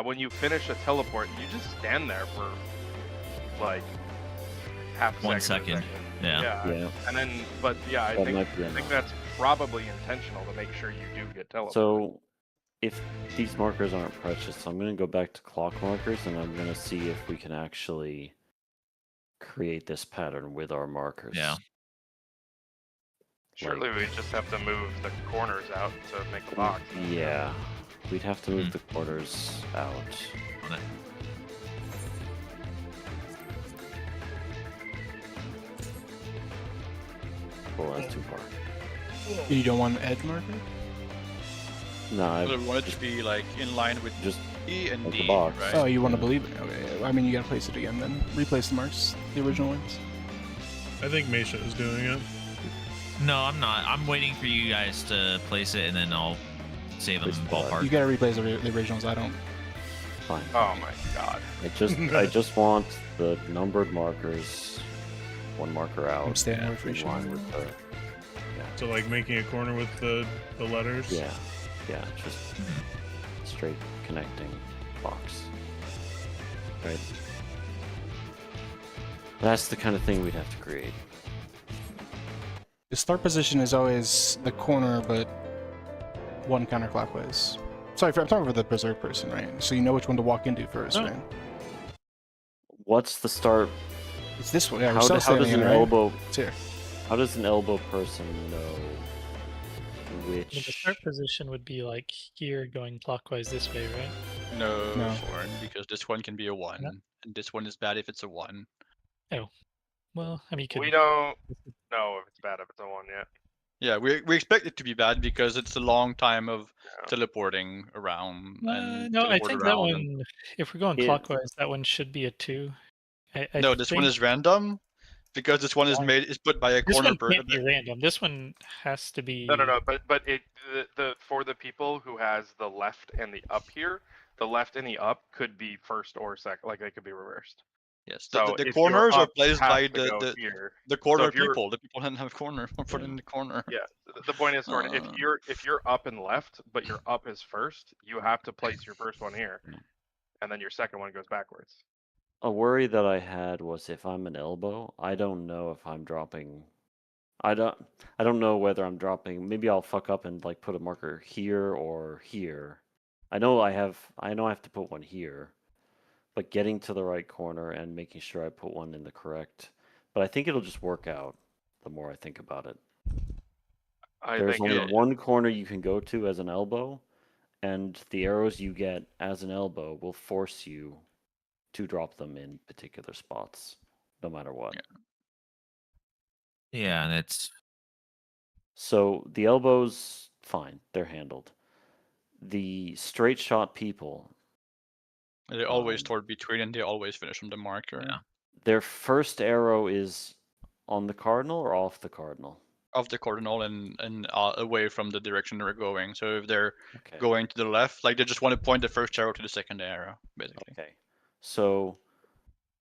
when you finish a teleport, you just stand there for like half a 1 second. second. Yeah. Yeah. And then, but yeah, I That think might be enough. that's probably intentional to make sure you do get teleported. So, if these markers aren't precious, I'm going to go back to clock markers and I'm going to see if we can actually create this pattern with our markers. Yeah. Surely we just have to move the corners out to make a box. Yeah. We'd have to move the corners out. On it. Well, that's too far. You don't want an edge marker? No, I I want it to be like in line with just E and like the D, box. right? Oh, you want to believe it? Okay. I mean, you gotta place it again then. Replace the marks, the original ones. I think Meisha is doing it. No, I'm not. I'm waiting for you guys to place it, and then I'll save them Place the ballpark. You gotta replace the originals. I don't. Fine. Oh my god. I just want the numbered markers, one marker out, I'm staying away from in each line one. with the. So like making a corner with the letters. Yeah, just straight connecting box. Right. That's the kind of thing we'd have to create. The start position is always the corner, but one counterclockwise. Sorry, I'm talking for the berserk person, right? So you know which one to walk into first, right? What's the start? It's this one. Yeah, How, we're how self-standing does in, an right? elbow? It's here. How does an elbow person know I mean, the which? start position would be like here going clockwise this way, right? No, No. Thorn, because this one can be a 1, and this one is bad if it's a 1. Well, I mean, you could. We don't know if it's bad if it's a 1 yet. Yeah, we expect it to be bad because it's a long time of teleporting around and No, I teleport think that around one. and- If we're going Yeah. clockwise, that one should be a 2. I No, this one think is random because this one is put by a This corner one person. can't be random. This one has to be. No. But it the for the people who has the left and the up here, the left and the up could be first or second. Like they could be reversed. Yes, So the if corners you're are up, placed you have by to go here. the corner if you're- people. The people that have corner are put in the corner. Yeah. The point is, Gordon, if you're up and left, but your up is first, you have to place your first one here, and then your second one goes backwards. A worry that I had was if I'm an elbow, I don't know if I'm dropping. I don't know whether I'm dropping. Maybe I'll fuck up and like put a marker here or here. I know I have to put one here, but getting to the right corner and making sure I put one in the correct. But I think it'll just work out the more I think about it. There's only one corner you can go to as an elbow, and the arrows you get as an elbow will force you to drop them in particular spots, no matter what. Yeah, and it's So the elbows, fine, they're handled. The straight shot people, They always toward between and they always finish on the marker. Yeah. their first arrow is on the cardinal or off the cardinal? Of the cardinal and away from the direction they're going. So if they're Okay. going to the left, like they just want to point the first arrow to the second arrow, basically. Okay. So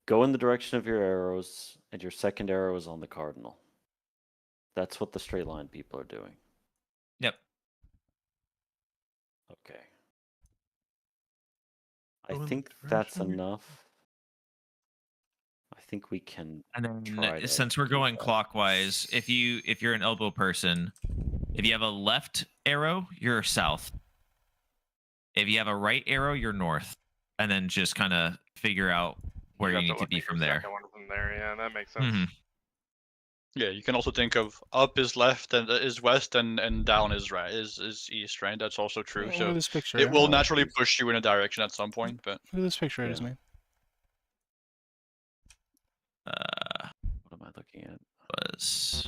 go in the direction of your arrows, and your second arrow is on the cardinal. That's what the straight line people are doing. Yep. Okay. Go I in think the that's direction. enough. I think we can. And then try to since we're do going that. clockwise, if you're an elbow person, if you have a left arrow, you're south. If you have a right arrow, you're north. And then just kind of figure out where you have need to look be at your from there. second one from there. Yeah, that makes sense. Mhm. Yeah, you can also think of up is left and is west and down is right is east, right? That's also true. Look So at this picture. it will Yeah. naturally push you in a direction at some point, but Look at this picture I Yeah. just made. What am I looking at? Was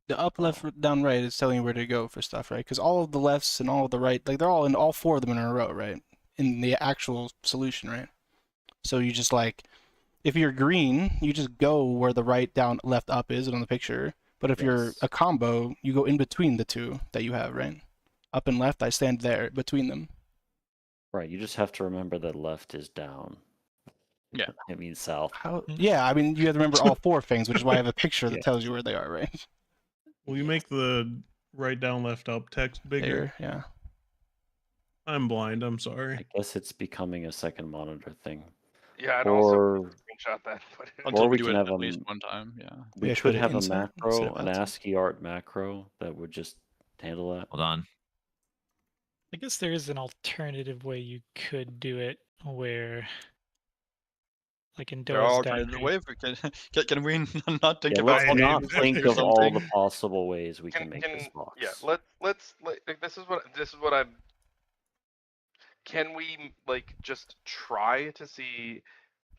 The up, left, down, right is telling you where to go for stuff, right? Because all of the lefts and all of the right, like they're all in all four of them in a row, right? in the actual solution, right? So you just like, if you're green, you just go where the right, down, left, up is on the picture. But if you're Yes. a combo, you go in between the two that you have, right? Up and left, I stand there between them. Right, you just have to remember that left is down. Yeah. I mean south. How? Yeah, I mean, you have to remember all 4 things, which is why I have a picture that Yeah. tells you where they are, right? Will you make the right, down, left, up text bigger? There, yeah. I'm blind. I'm I sorry. guess it's becoming a second monitor thing. Yeah, I'd also Or screenshot that. But Until we we do can it have at least one time, yeah. we Yeah, could put it have a inside instead macro, of an outside. ASCII art macro that would just handle that. Hold on. I guess there is an alternative way you could do it where, like in There are Dora's alternative diagram. ways. Can we not think Yeah, about let's not it. think of all the possible ways we can make can this box. yeah, let's like, this is what I'm. Can we like just try to see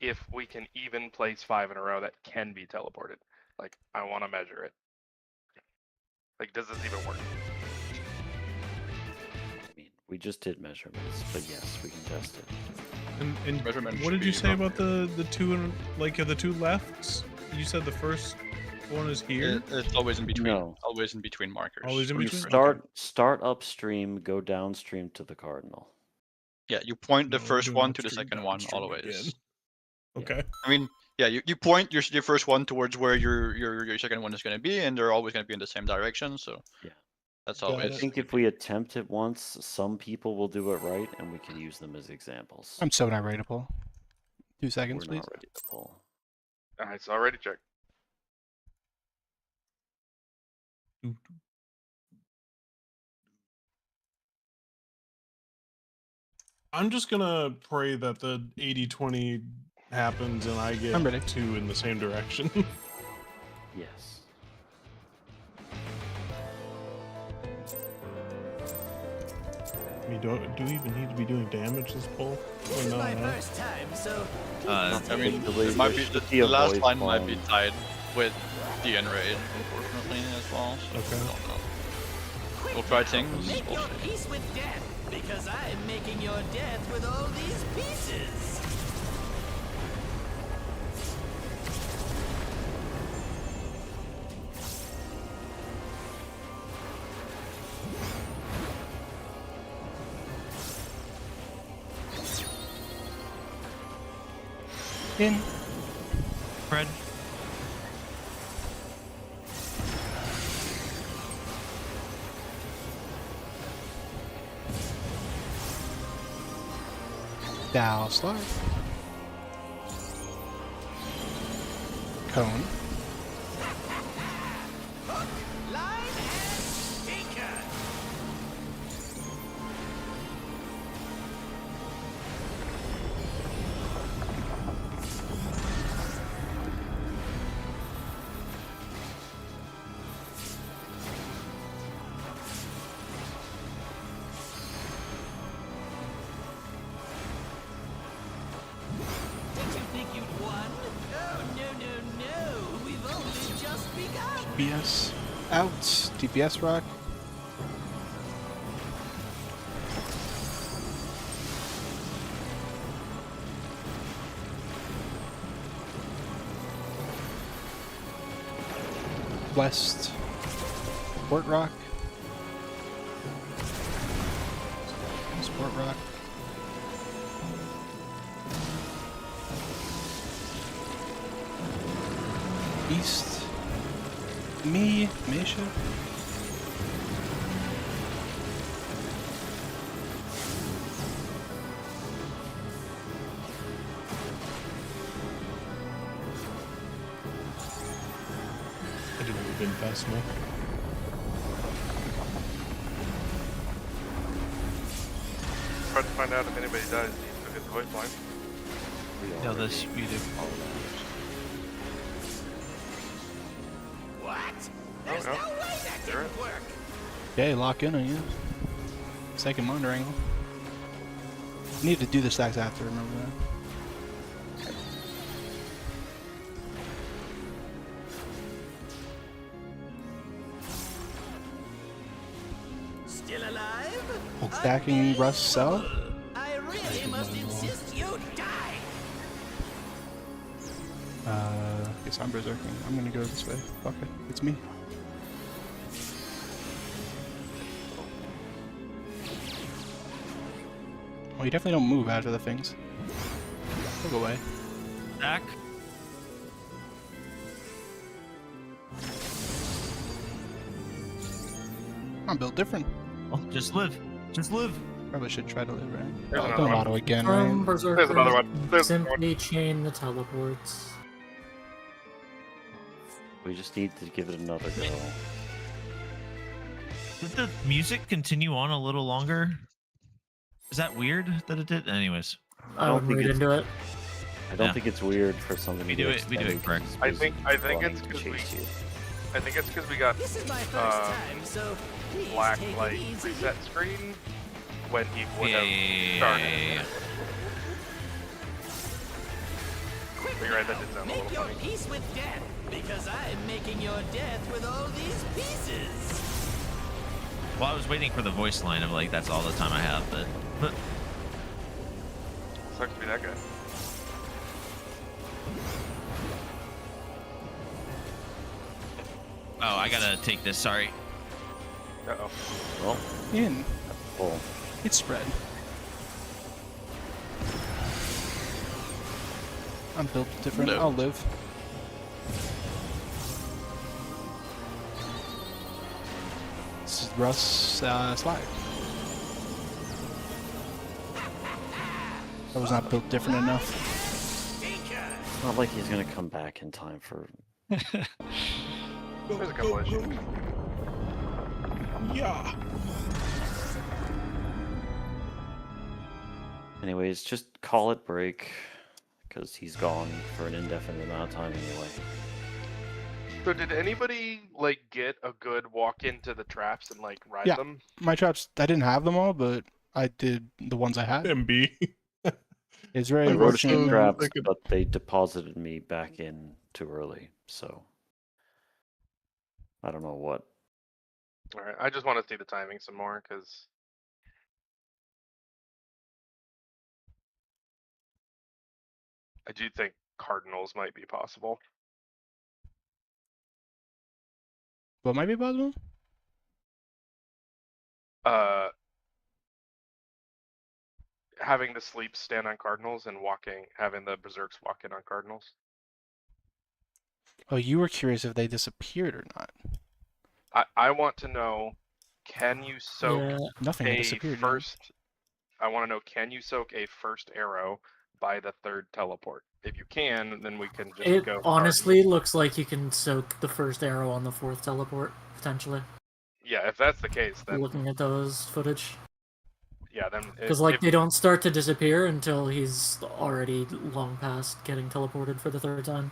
if we can even place 5 in a row that can be teleported? Like, I want to measure it. Like, does this even work? I mean, we just did measurements, but yes, we can test it. And Measurement what should did you be say about about the two and like the two lefts? You said the first one is here. It's always in between. No. Always in between markers. Always in You between? start upstream, go downstream to the cardinal. Yeah, you point the No, first do one not to the stream second one downstream always. again. Okay. I mean, yeah, you point your first one towards where your second one is going to be, and they're always going to be in the same direction. So Yeah. that's Got always. I think if we attempt it once, some people will do it right, and we can use them as examples. I'm so not ready to pull. 2 seconds, We're please. not ready to pull. It's already checked. I'm just gonna pray that the 80-20 happens and I get I'm ready. 2 in the same direction. Yes. I mean, do we even need to be doing damage this pull? This Or is no, my no? first time, so Uh, I mean, Hopefully it might there be should the a last void line might be bomb. tied with the enrage, unfortunately, as well. So Okay. I don't know. quick We'll try now, things, Make we'll your see. peace with death, because I am making your death with all these pieces. In. Fred. Dow slide. Cone. Line and sinker. Did you think you'd won? Oh, no. We've only just begun. TPS out. TPS rock. West. Port rock. Sport rock. East. Misha. I didn't move in fast enough. Try to find out if anybody dies. Look at the voice line. We No, already this we do. all that. What? There's no. no way that There didn't work. Okay, lock in on you. Second monitor angle. You need to do the stacks after, remember that. Still alive? Stacking Russ Cell. I really Guess I'm berserking. I'm gonna go this way. Fuck it. It's me. Well, you definitely don't move after the things. Look away. Back. I'm built different. Well, just live. Just live. Probably should try to live, right? There's Oh, another don't one. auto again, From right? Berserker, There's another one. There's another simply chain the teleports. We just need to give it another go. Did the music continue on a little longer? Is that weird that it did? Anyways. I don't wouldn't think read it's- into it. I don't Yeah. think it's weird for something We to do be it- we do it extended correct. 'cause I it's think running it's to 'cause we- chase you. I think it's because we got This is my first time, so please black take light it easy. reset screen when he would Yeah, have started. Quick You're right, that now, did sound a make little your funny. peace with death, because I'm making your death with all these pieces. Well, I was waiting for the voice line of like, that's all the time I have, but Sucks to be that guy. oh, I gotta take this. Sorry. Uh-oh. Well, In. full. It's spread. I'm built different. No. I'll live. This is Russ slide. I was not built different enough. It's not like he's gonna come back in time for. There's a couple issues. Yeah. Anyways, just call it break, because he's gone for an indefinite amount of time anyway. So did anybody like get a good walk into the traps and like ride Yeah. them? My traps, I didn't have them all, but I did the ones I had. MB. It's very I wrote a few unfortunate. traps, like a- but they deposited me back in too early, so I don't know what. All right, I just want to see the timing some more because I do think Cardinals might be possible. What might be possible? Having the sleep stand on Cardinals and having the Berserks walk in on Cardinals. Oh, you were curious if they disappeared or not. I want to know, can you soak Yeah, Nothing had a disappeared. yet. first? I want to know, can you soak a first arrow by the third teleport? If you can, then we can just it go. honestly looks like you can soak the first arrow on the fourth teleport, potentially. Yeah, if that's the case, then Looking at those footage. yeah, then Because, like, they don't start to disappear until he's already long past getting teleported for the third time.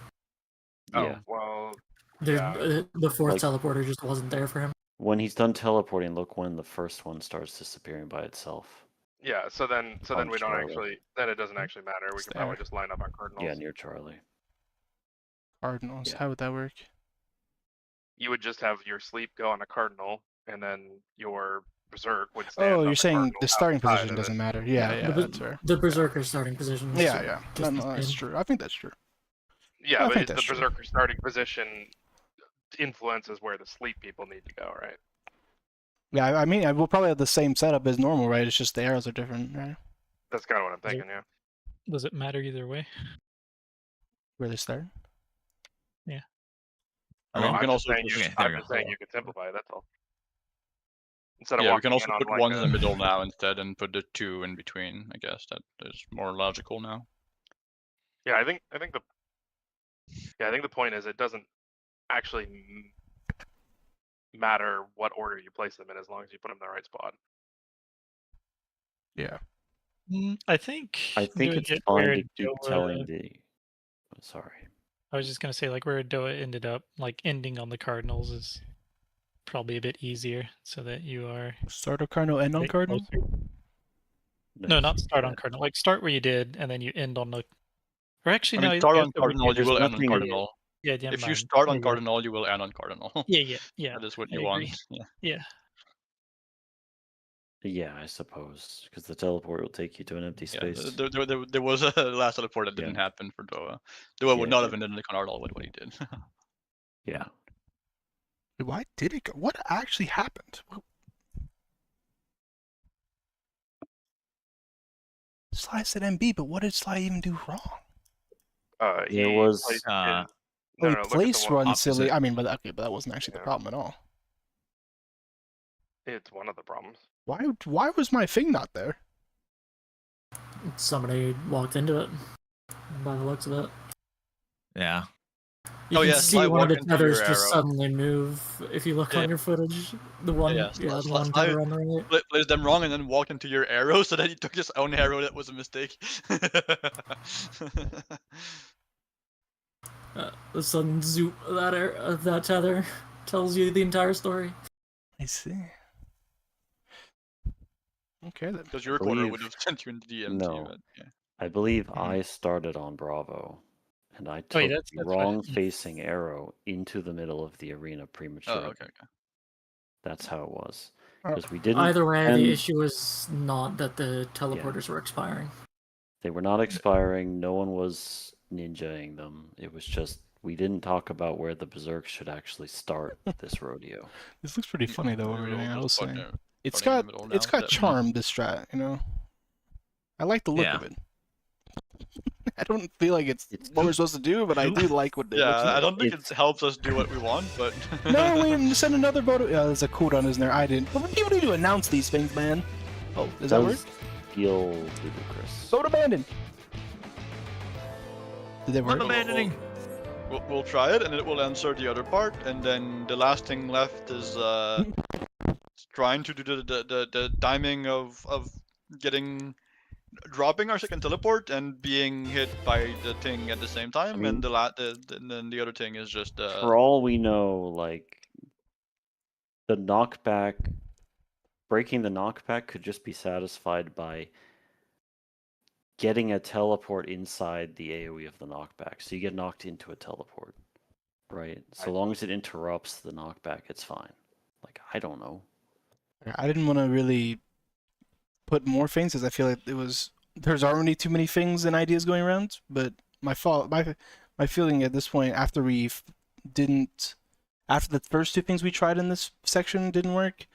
Oh, Yeah. well, The fourth Like- teleporter just wasn't there for him. When he's done teleporting, look when the first one starts disappearing by itself. yeah. So then On we don't Charlie. actually. Then it doesn't actually matter. We It's can probably there. just line up on Cardinals. Yeah, near Charlie. Cardinals. Yeah. How would that work? You would just have your sleep go on a Cardinal, and then your Berserk would stand. Oh, on you're the saying Cardinal the starting outside position of doesn't it. matter. Yeah, Yeah. yeah, The- that's fair. The Berserker starting position. is Yeah, yeah. just No, the that's same. true. I think that's true. Yeah, I but think it's the that's true. Berserker starting position influences where the sleep people need to go, right? Yeah, I mean, we'll probably have the same setup as normal, right? It's just the arrows are different, right? That's kind of what I'm Is it- thinking. Yeah. Does it matter either way? Where they start. I mean, Hello? we can I'm just also saying you, just, Okay, there I'm we just saying you could simplify. That's all. Instead of yeah, we walking can also in on put like one a, in the middle now instead and put the two in between. I guess that is more logical now. Yeah, I think the point is it doesn't actually matter what order you place them in as long as you put them in the right spot. Yeah. I think. I think doing it's it fine where to keep Doa- telling the. Sorry. I was just gonna say, like, where Doa ended up, like ending on the Cardinals is probably a bit easier, so that you are. Start on Cardinal, end on way Cardinal? closer. No, not start on Cardinal. Like, start where you did, and then you end on the. Or actually, I no. mean, start you on have to- Cardinal, you there's will end on nothing- Cardinal. Yeah, If you start on Cardinal, you will end on Cardinal. Yeah, yeah, yeah. That is what I you agree. want. Yeah. Yeah. Yeah, I suppose, because the teleport will take you to an empty Yeah, space. there was a last teleport that didn't happen for Doa. Doa would Yeah. not have ended in the Conardal with what he did. Yeah. Why did it go? What actually happened? Sly said MB, but what did Sly even do wrong? He There was placed uh, his- Oh, he look at the place one. run silly. opposite. I mean, but that wasn't actually the Yeah. problem at all. It's one of the problems. Why was my thing not there? Somebody walked into it, by the looks of it. Yeah. You Oh, can yeah, see Sly one of walked the into tethers your just arrow. suddenly move if you look Yeah. on your footage. The one, Yeah, the Sly- one Sly- tether on the right. Placed them wrong and then walked into your arrow, so that he took his own arrow. That was a mistake. The sudden zoop of that tether tells you the entire story. I see. Okay, then. Because your corner would have sent you into DMT. No. But, yeah. I believe I started on Bravo, and I took that's the what- wrong-facing arrow into the middle of the arena prematurely. Oh, okay. That's how it was. Oh. Because we didn't. Either way, and the issue was not that the teleporters were expiring. They were not expiring. No one was ninjaing them. It was just we didn't talk about where the berserk should actually start this rodeo. This looks pretty funny though. We'll Everything I was just put saying. it- It's putting in got the middle now, got so- charm. This strat, you know. I like the look Yeah. of it. I don't feel like it's what we're supposed to do, but I do like what. Yeah, what's I don't think It's- it helps us do what we want, but No, we send another vote. Yeah, there's a cooldown, isn't there? I didn't. But people need to announce these things, man. Oh, does that work? Does feel ludicrous. Vote abandoned. Did that work? Abandoning. we'll try it, and it will answer the other part, and then the last thing left is trying to do the timing of dropping our second teleport and being hit by the thing at the same time, mean- and then the other thing is just For all we know, like the knockback, breaking the knockback could just be satisfied by getting a teleport inside the AoE of the knockback. So you get knocked into a teleport, right? So long as it interrupts the knockback, it's fine. Like, I don't know. I didn't want to really put more things because I feel like there's already too many things and ideas going around. But my feeling at this point, after the first two things we tried in this section didn't work,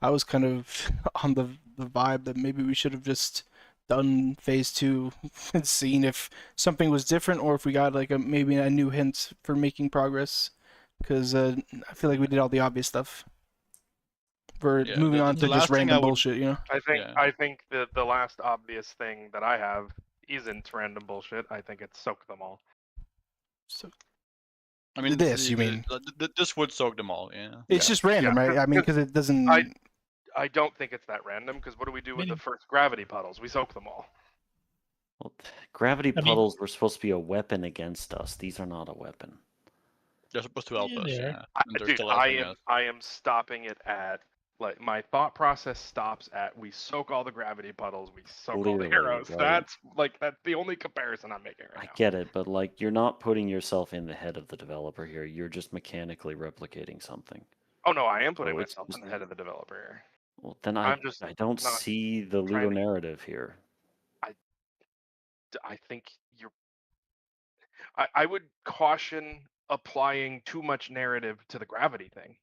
I was kind of on the vibe that maybe we should have just done phase 2 and seen if something was different or if we got like maybe a new hint for making progress. Because I feel like we did all the obvious stuff. We're moving on to just random bullshit, you know? I think that the last obvious thing that I have isn't random bullshit. I think it's soak them all. So, I mean, you mean? This would soak them all, yeah. It's just random, right? I mean, because it doesn't. I don't think it's that random, because what do we do with the first gravity puddles? We soak them all. Well, gravity puddles were supposed to be a weapon against us. These are not a weapon. They're supposed to help us, yeah. Dude, I am stopping it at, like, my thought process stops at we soak all the gravity puddles, we soak all the Clearly, arrows. right. That's the only comparison I'm making right I now. get it, but like you're not putting yourself in the head of the developer here. You're just mechanically replicating something. Oh no, I am putting So it's myself in the head of the developer here. Well, then I don't see the Ludo narrative here. I think I would caution applying too much narrative to the gravity thing.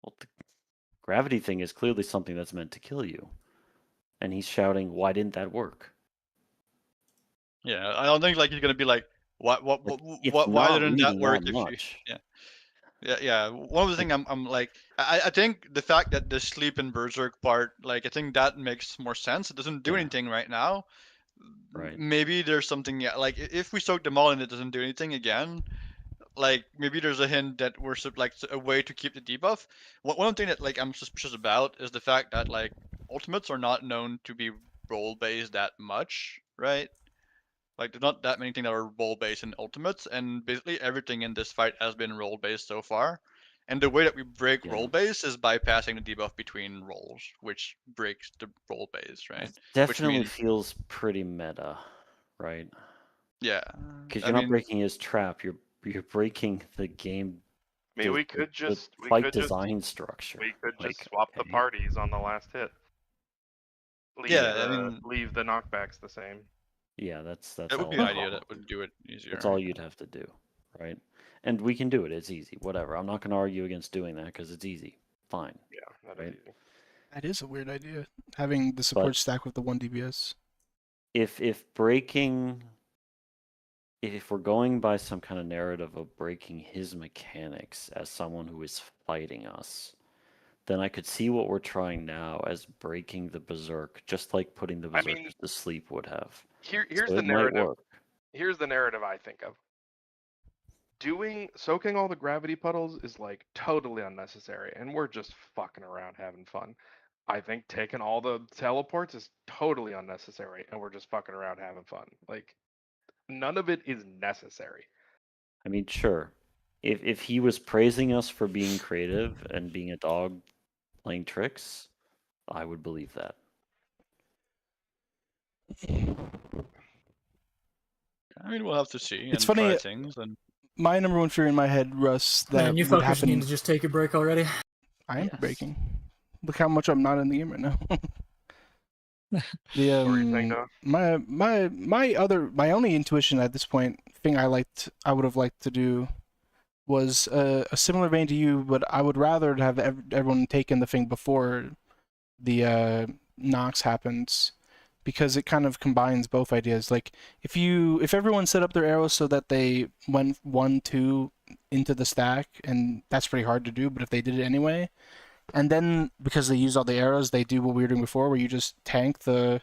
Well, the gravity thing is clearly something that's meant to kill you. And he's shouting, "Why didn't that work?" Yeah, I don't think like he's gonna be like, why didn't that work? Yeah. One of the things I'm like, I think the fact that the sleep and berserk part, like, I think that makes more sense. It doesn't do anything right now. Right. Maybe there's something, like, if we soak them all and it doesn't do anything again, like, maybe there's a hint that we're like a way to keep the debuff. One thing that like I'm suspicious about is the fact that like ultimates are not known to be role based that much, right? Like, there's not that many things that are role-based in ultimates, and basically everything in this fight has been role-based so far. And the way that we break role-based is by passing the debuff between roles, which breaks the role-based, right? It definitely feels pretty meta, right? Yeah. Because you're not breaking his trap. You're breaking the game. Maybe we could just fight design structure. We could just swap the parties on the last hit. leave the knockbacks the same. Yeah, that's that would all. be an idea that would do it easier. That's all you'd have to do, right? And we can do it. It's easy. Whatever. I'm not going to argue against doing that because it's easy. Fine. Yeah, that Right. is easy. That is a weird idea. Having the support stack with the 1 DBS. If we're going by some kind of narrative of breaking his mechanics as someone who is fighting us, then I could see what we're trying now as breaking the berserk, just like putting the berserkers to sleep would have. Here's So the it might narrative. work. Here's the narrative I think of. Soaking all the gravity puddles is like totally unnecessary, and we're just fucking around having fun. I think taking all the teleports is totally unnecessary, and we're just fucking around having fun. Like, none of it is necessary. I mean, sure. If he was praising us for being creative and being a dog playing tricks, I would believe that. I mean, we'll have to see It's and funny, try things. And My number one fear in my head, Russ, that Man, you would fuckers happen. need to just take a break already. I am Yes. breaking. Look how much I'm not in the game right now. The What were you saying, Noah? my only intuition at this point, thing I would have liked to do, was a similar vein to you, but I would rather have everyone taken the thing before the Nox happens, because it kind of combines both ideas. Like if everyone set up their arrows so that they went 1, 2 into the stack, and that's pretty hard to do, but if they did it anyway, and then because they use all the arrows, they do what we were doing before, where you just tank the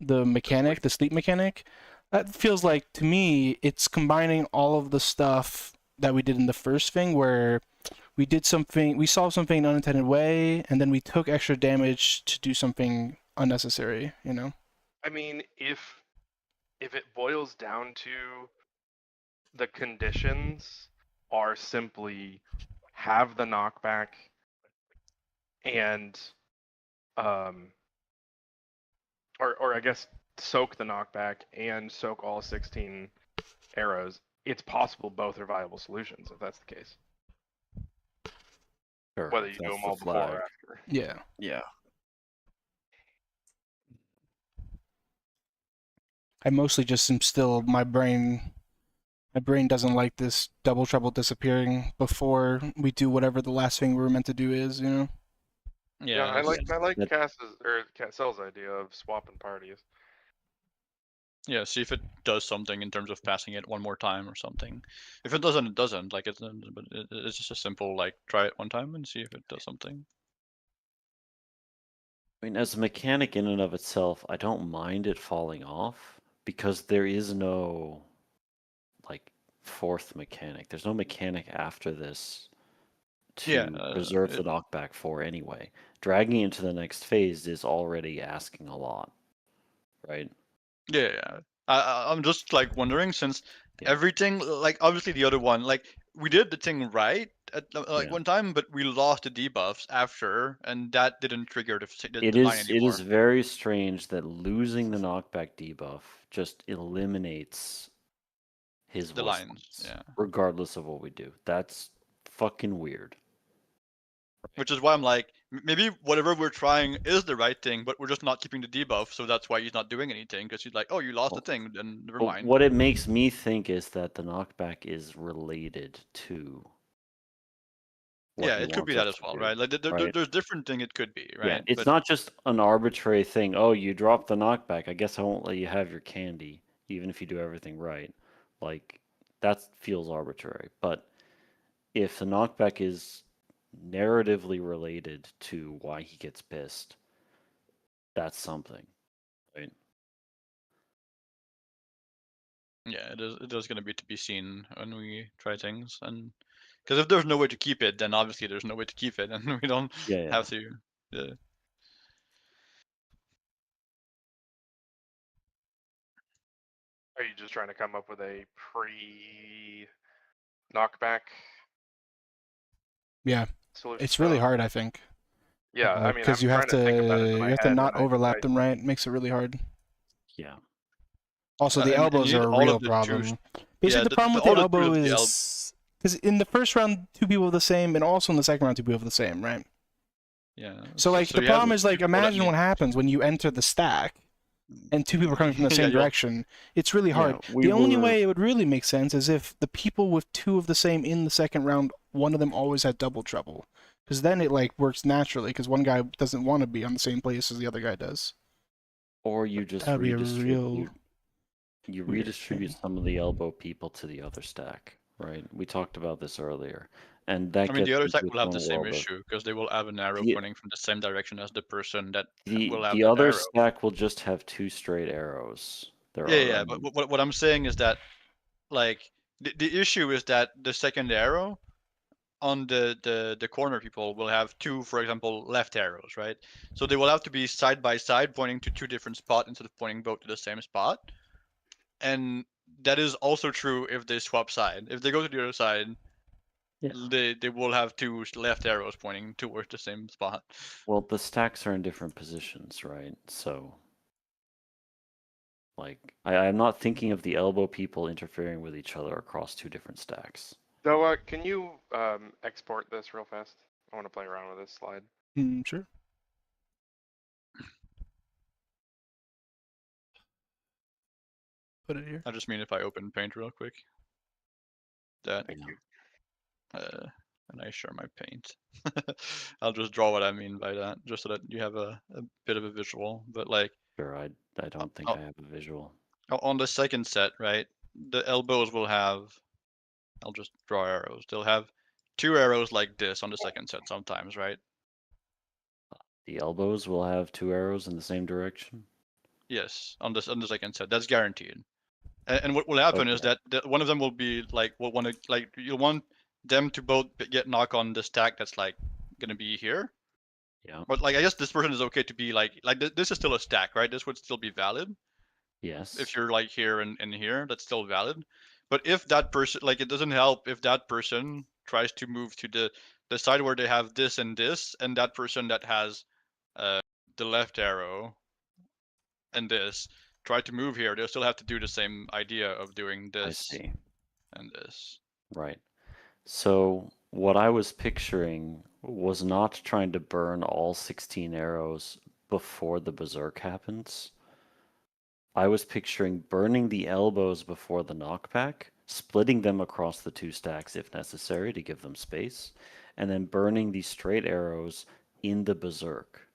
mechanic, the sleep mechanic. That feels like, to me, it's combining all of the stuff that we did in the first thing, where we solved something in an unintended way, and then we took extra damage to do something unnecessary, you know? I mean, if it boils down to the conditions are simply have the knockback and or I guess soak the knockback and soak all 16 arrows, it's possible both are viable solutions if that's the case. Sure, Whether if you do that's them the all before flag. or after. Yeah. Yeah. I mostly just am still, my brain doesn't like this double trouble disappearing before we do whatever the last thing we were meant to do is, you know? Yeah, I like that- Cassell's idea of swapping parties. yeah, see if it does something in terms of passing it one more time or something. If it doesn't, it doesn't. Like it's just a simple like try it one time and see if it does something. I mean, as a mechanic in and of itself, I don't mind it falling off because there is no like fourth mechanic. There's no mechanic after this to preserve the knockback for anyway. Dragging it into the next phase is already asking a lot, right? Yeah. I'm just like wondering, since everything, like obviously the other one, like we did the thing right at one time, but we lost the debuffs after, and that didn't trigger the line anymore. It is very strange that losing the knockback debuff just eliminates his the voice lines, yeah. regardless of what we do. That's fucking weird. Which is why I'm like, maybe whatever we're trying is the right thing, but we're just not keeping the debuff, so that's why he's not doing anything, because he's like, oh, you lost the thing, then never mind. What it makes me think is that the knockback is related to yeah, it could be that as well, right? Like there's different thing it could be, right? Yeah, it's not just an arbitrary thing. Oh, you dropped the knockback. I guess I won't let you have your candy, even if you do everything right. Like, that feels arbitrary. But if the knockback is narratively related to why he gets pissed, that's something, right? Yeah, it is going to be seen when we try things, and because if there's no way to keep it, then obviously there's no way to keep it, and we don't have to. Yeah. Are you just trying to come up with a pre-knockback? Yeah, solution? it's really hard, I think. Yeah, I mean, because you have to not overlap them, right? It makes it really hard. Yeah. Also, the elbows are a real problem. Basically, the problem with the elbow is because in the first round, 2 people have the same, and also in the second round, 2 people have the same, right? Yeah. So like the you have problem is like people that imagine need- what happens when you enter the stack and two people are coming from the Yeah, same you'll- direction. It's really hard. Yeah, we The only were- way it would really make sense is if the people with two of the same in the second round, one of them always had double trouble. Because then it like works naturally because one guy doesn't want to be on the same place as the other guy does. Or you just That'd be a redistribute. You weird redistribute thing. some of the elbow people to the other stack, right? We talked about this earlier, and that I mean, the gets other into stack this will have one the same world of- issue because they will have an arrow The- pointing from the same direction as the person that The will have the that other arrow. stack will just have two straight arrows. There Yeah, are but what I'm saying is that, like, the issue is that the second arrow on the corner people will have two, for example, left arrows, right? So they will have to be side by side, pointing to two different spots instead of pointing both to the same spot. And that is also true if they swap side. If they go to the other side, Yeah. they will have two left arrows pointing towards the same spot. Well, the stacks are in different positions, right? So, like, I'm not thinking of the elbow people interfering with each other across two different stacks. So, can you export this real fast? I want to play around with this slide. Sure. Put it here. I just mean if I open Paint real quick. That. Thank you. And I share my Paint. I'll just draw what I mean by that, just so that you have a bit of a visual. But like, Sure, I don't think I have a visual. On the second set, right? The elbows will have. I'll just draw arrows. They'll have two arrows like this on the second set sometimes, right? The elbows will have two arrows in the same direction. Yes, on the second set, that's guaranteed. And what will happen is that one of them will be like, will want to like you'll want them to both get knock on the stack that's like gonna be here. Yeah. But like I guess this person is okay to be like this is still a stack, right? This would still be valid. Yes. If you're like here and here, that's still valid. But if that person, like, it doesn't help if that person tries to move to the side where they have this, and that person that has the left arrow and this try to move here, they'll still have to do the same idea of doing this. I see. And this. Right. So what I was picturing was not trying to burn all 16 arrows before the berserk happens. I was picturing burning the elbows before the knockback, splitting them across the two stacks if necessary to give them space, and then burning the straight arrows in the berserk,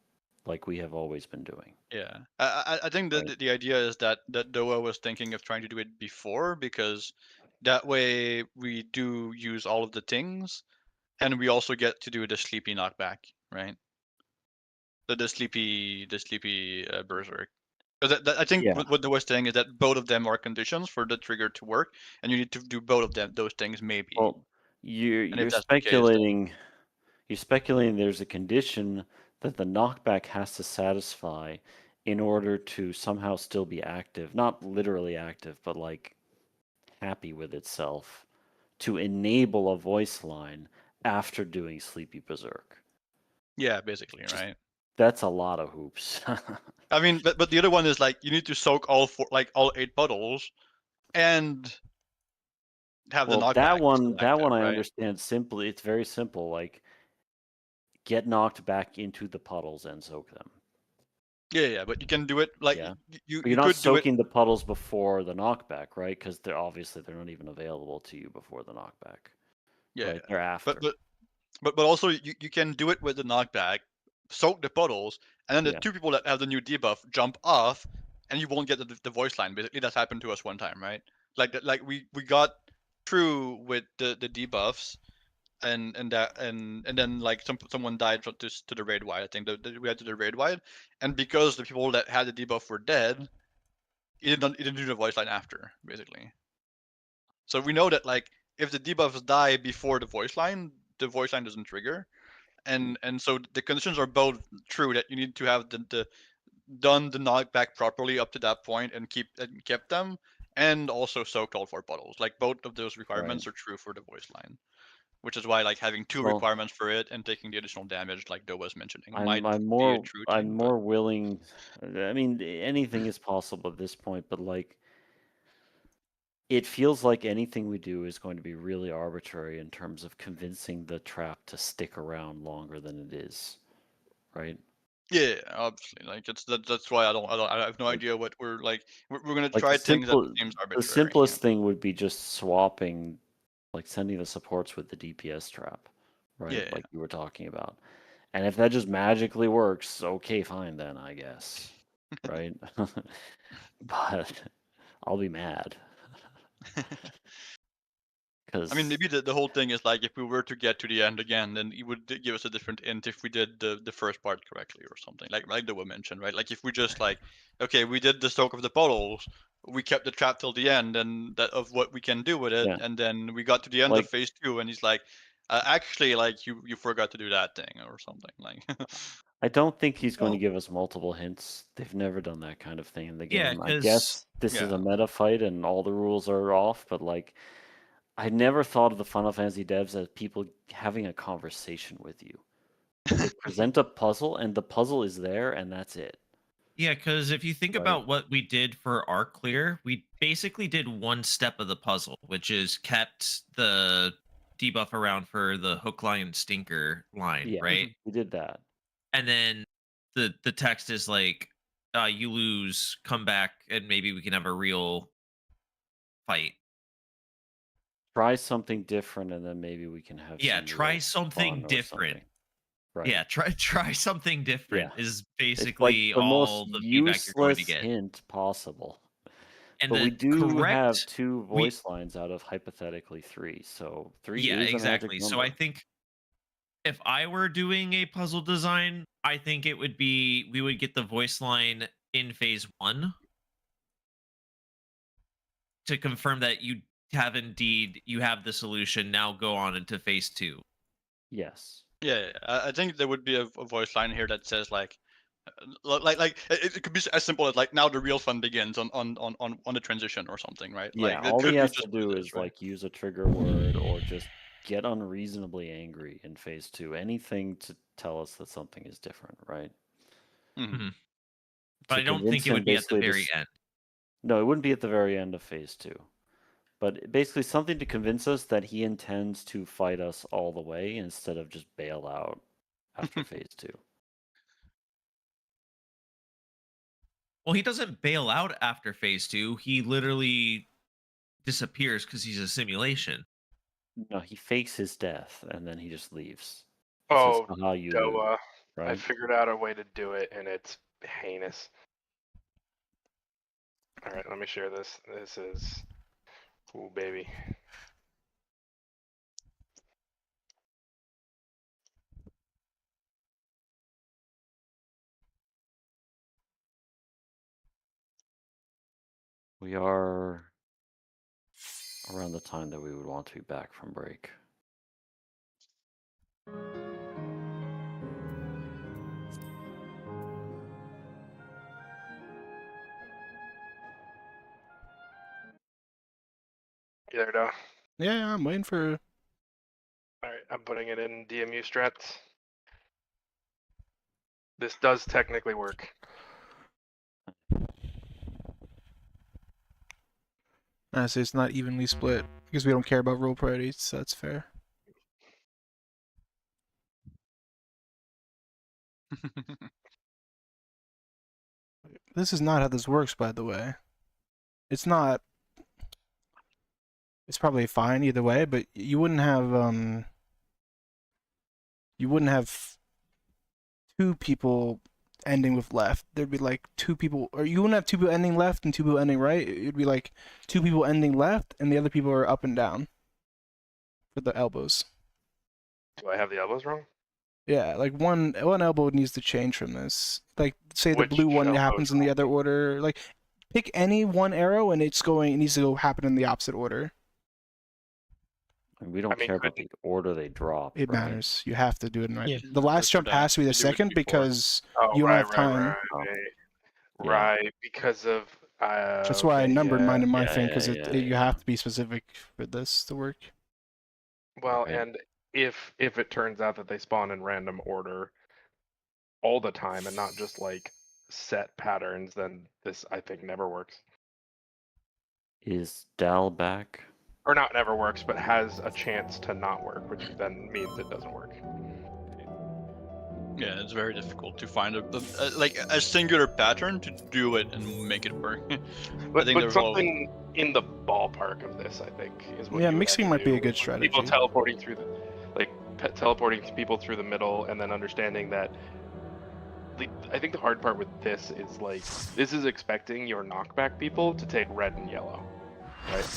like we have always been doing. Yeah, I think that the idea is that Doa was thinking of trying to do it before, because that way we do use all of the things, and we also get to do the sleepy knockback, right? The sleepy berserk. Because I think what Doa was saying is that both of them are conditions for the trigger to work, and you need to do both of them those things maybe. Well, you're that's speculating. You're speculating there's a condition that the knockback has to satisfy in order to somehow still be active, not literally active, but like happy with itself, to enable a voice line after doing Sleepy Berserk. Yeah, basically, right? That's a lot of hoops. I mean, but the other one is like you need to soak all 8 puddles, and have the knockback. That one I right? understand simply. It's very simple. Like, get knocked back into the puddles and soak them. Yeah, but you can do it like you're not soaking the puddles before the knockback, right? Because they're not even available to you before the knockback. Yeah, right? They're after. But also you can do it with the knockback, soak the puddles, and then the two people that have the new debuff jump off, and you won't get the voice line. Basically, that's happened to us one time, right? Like we got through with the debuffs, and then like someone died to the raid wide. I think we had to the raid wide, and because the people that had the debuff were dead, it didn't do the voice line after, basically. So we know that like if the debuffs die before the voice line doesn't trigger, and so the conditions are both true, that you need to have done the knockback properly up to that point and kept them, and also soaked all 4 puddles. Like both of those requirements are true for the voice line, which is why like having 2 requirements for it and taking the additional damage, like Doe was mentioning, might be a true thing. I'm more willing. I mean, anything is possible at this point, but like, it feels like anything we do is going to be really arbitrary in terms of convincing the trap to stick around longer than it is. right? Yeah, obviously. Like that's why I have no Like- idea what we're like. We're gonna Like try the things that simple, seems the arbitrary. simplest thing would be just swapping, like sending the supports with the DPS trap, right? Yeah. Like you were talking about. And if that just magically works, okay, fine then, I guess, right? But I'll be mad because I mean, maybe the whole thing is like if we were to get to the end again, then it would give us a different int if we did the first part correctly or something. Like the one mentioned, right? Like if we just like, okay, we did the stroke of the puddles, we kept the trap till the end, and that of what we can do with it, Yeah. and then we got to the end of Like- phase 2, and he's like, actually, like you forgot to do that thing or something. Like, I don't think he's going to Well- give us multiple hints. They've never done that kind of thing in the Yeah, game. I 'cause- guess this is a meta fight and all the rules are off, but like I never thought of the Final Fantasy devs as people having a conversation with you. They present a puzzle and the puzzle is there and that's it. Yeah, because if you think Right. about what we did for Arc Clear, we basically did one step of the puzzle, which is kept the debuff around for the hook, line, stinker line, Yeah, right? we did that. And then the text is like, you lose, come back, and maybe we can have a real fight. Try something different and then maybe we can have Yeah, some try real something fun or different. something. Right. Yeah, try something different Yeah. is It's basically like the all most the feedback you're going to useless get. hint possible. And But the we do have correct 2 voice lines out of hypothetically 3, so 3 Yeah, is a magic exactly. number. So I think if I were doing a puzzle design, I think it would be we would get the voice line in phase 1 to confirm that you have the solution. Now go on into phase 2. Yes. yeah, I think there would be a voice line here that says like it could be as simple as like now the real fun begins on the transition or something, right? Yeah, Like it all could he be has just to what do it is right? like use a trigger word or just get unreasonably angry in phase 2. Anything to tell us that something is different, right? Mhm. But To I don't convince think it him would be at the basically very this- end. No, it wouldn't be at the very end of phase 2. But basically something to convince us that he intends to fight us all the way instead of just bail out after phase 2. Well, he doesn't bail out after phase 2. He literally disappears because he's a simulation. No, he fakes his death and then he just leaves. Oh, This is how you lose, Doa. I right? figured out a way to do it, and it's heinous. All right, let me share this. This is, ooh, baby. We are around the time that we would want to be back from break. You there, Doa? Yeah, I'm waiting for. All right, I'm putting it in DMU strats. This does technically work. Honestly, it's not evenly split because we don't care about role priorities, so that's fair. This is not how this works, by the way. It's not. It's probably fine either way, but you wouldn't have 2 people ending with left. There'd be like 2 people, or you wouldn't have 2 people ending left and 2 people ending right. It'd be like 2 people ending left and the other people are up and down for the elbows. Do I have the elbows wrong? Yeah, like one elbow needs to change from this. Like say Which the blue one elbow happens in the other order. Like pick any one arrow and it needs to go happen in the opposite order. And we don't I mean, care could about the order they drop. It right? matters. You have to do it in right. Yeah. The last jump that. has to be the They do it second before. because Oh, you don't right, have time. right, Yeah. right, because of. That's why I okay, numbered yeah. mine in my Yeah, thing because yeah, you yeah. have to be specific for this to work. Well, Right. and if it turns out that they spawn in random order all the time and not just like set patterns, then this I think never works. Is Dal back? Or not never works, but has a chance to not work, which then means it doesn't work. Yeah, it's very difficult to find like a singular pattern to do it and make it work. But there's something in the ballpark of this, I think, is what. Yeah, you would mixing have to might be do a good with strategy. People teleporting through teleporting people through the middle, and then understanding that. I think the hard part with this is like this is expecting your knockback people to take red and yellow, right?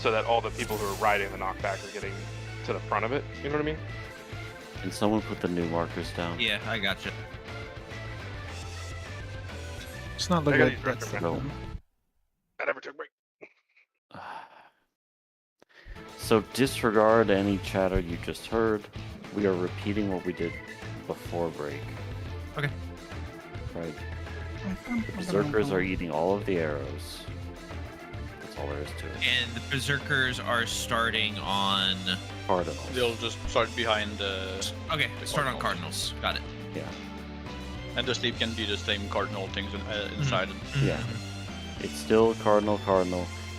So that all the people who are riding the knockback are getting to the front of it. You know what I mean? Can someone put the new markers down? Yeah, I gotcha. It's not I looking gotta like use that's retro the man. I never took break. So disregard any chatter you just heard. We are repeating what we did before break. Okay. Right. Berserkers are eating all of the arrows. That's all there is to it. And the berserkers are starting on. Cardinals. They'll just start behind the. Okay, start on cardinals. Got it. Yeah. And the sleep can be the same cardinal things inside. Yeah. It's still cardinal.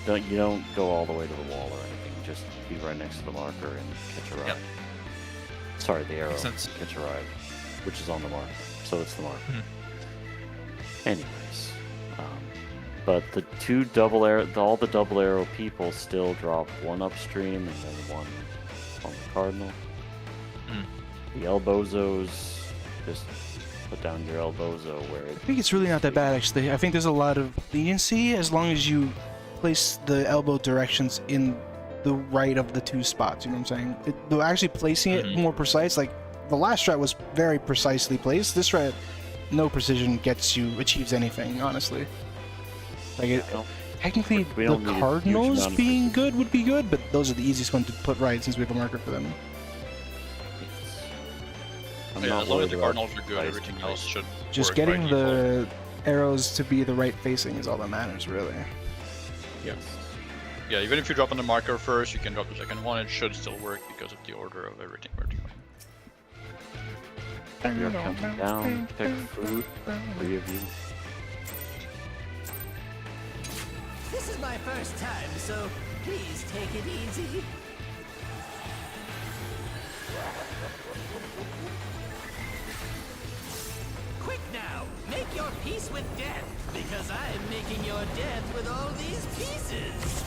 You don't go all the way to the wall or anything. Just be right next to the marker and catch a ride. Yep. Sorry, the arrow. Makes sense. Catch a ride, which is on the marker. So it's the marker. Anyways, but the all the double arrow people still drop one upstream and then one on the cardinal. The elbozos, just put down your elbozo where it. I think it's really not that bad actually. I think there's a lot of leniency as long as you place the elbow directions in the right of the two spots. You know what I'm saying? Though actually placing it more precise, like the last strat was very precisely placed. This strat, no precision achieves anything. Honestly, like technically the Cardinals being good would be good, but those are the easiest ones to put right since we have a marker for them. Yeah, as long as the Cardinals are good, everything else should. Just getting the arrows to be the right facing is all that matters, really. Yes. Yeah, even if you drop on the marker first, you can drop the second one. It should still work because of the order of everything we're doing. You're counting down. Pick food. 3 of you. This is my first time, so please take it easy. Quick now, make your peace with death, because I am making your death with all these pieces.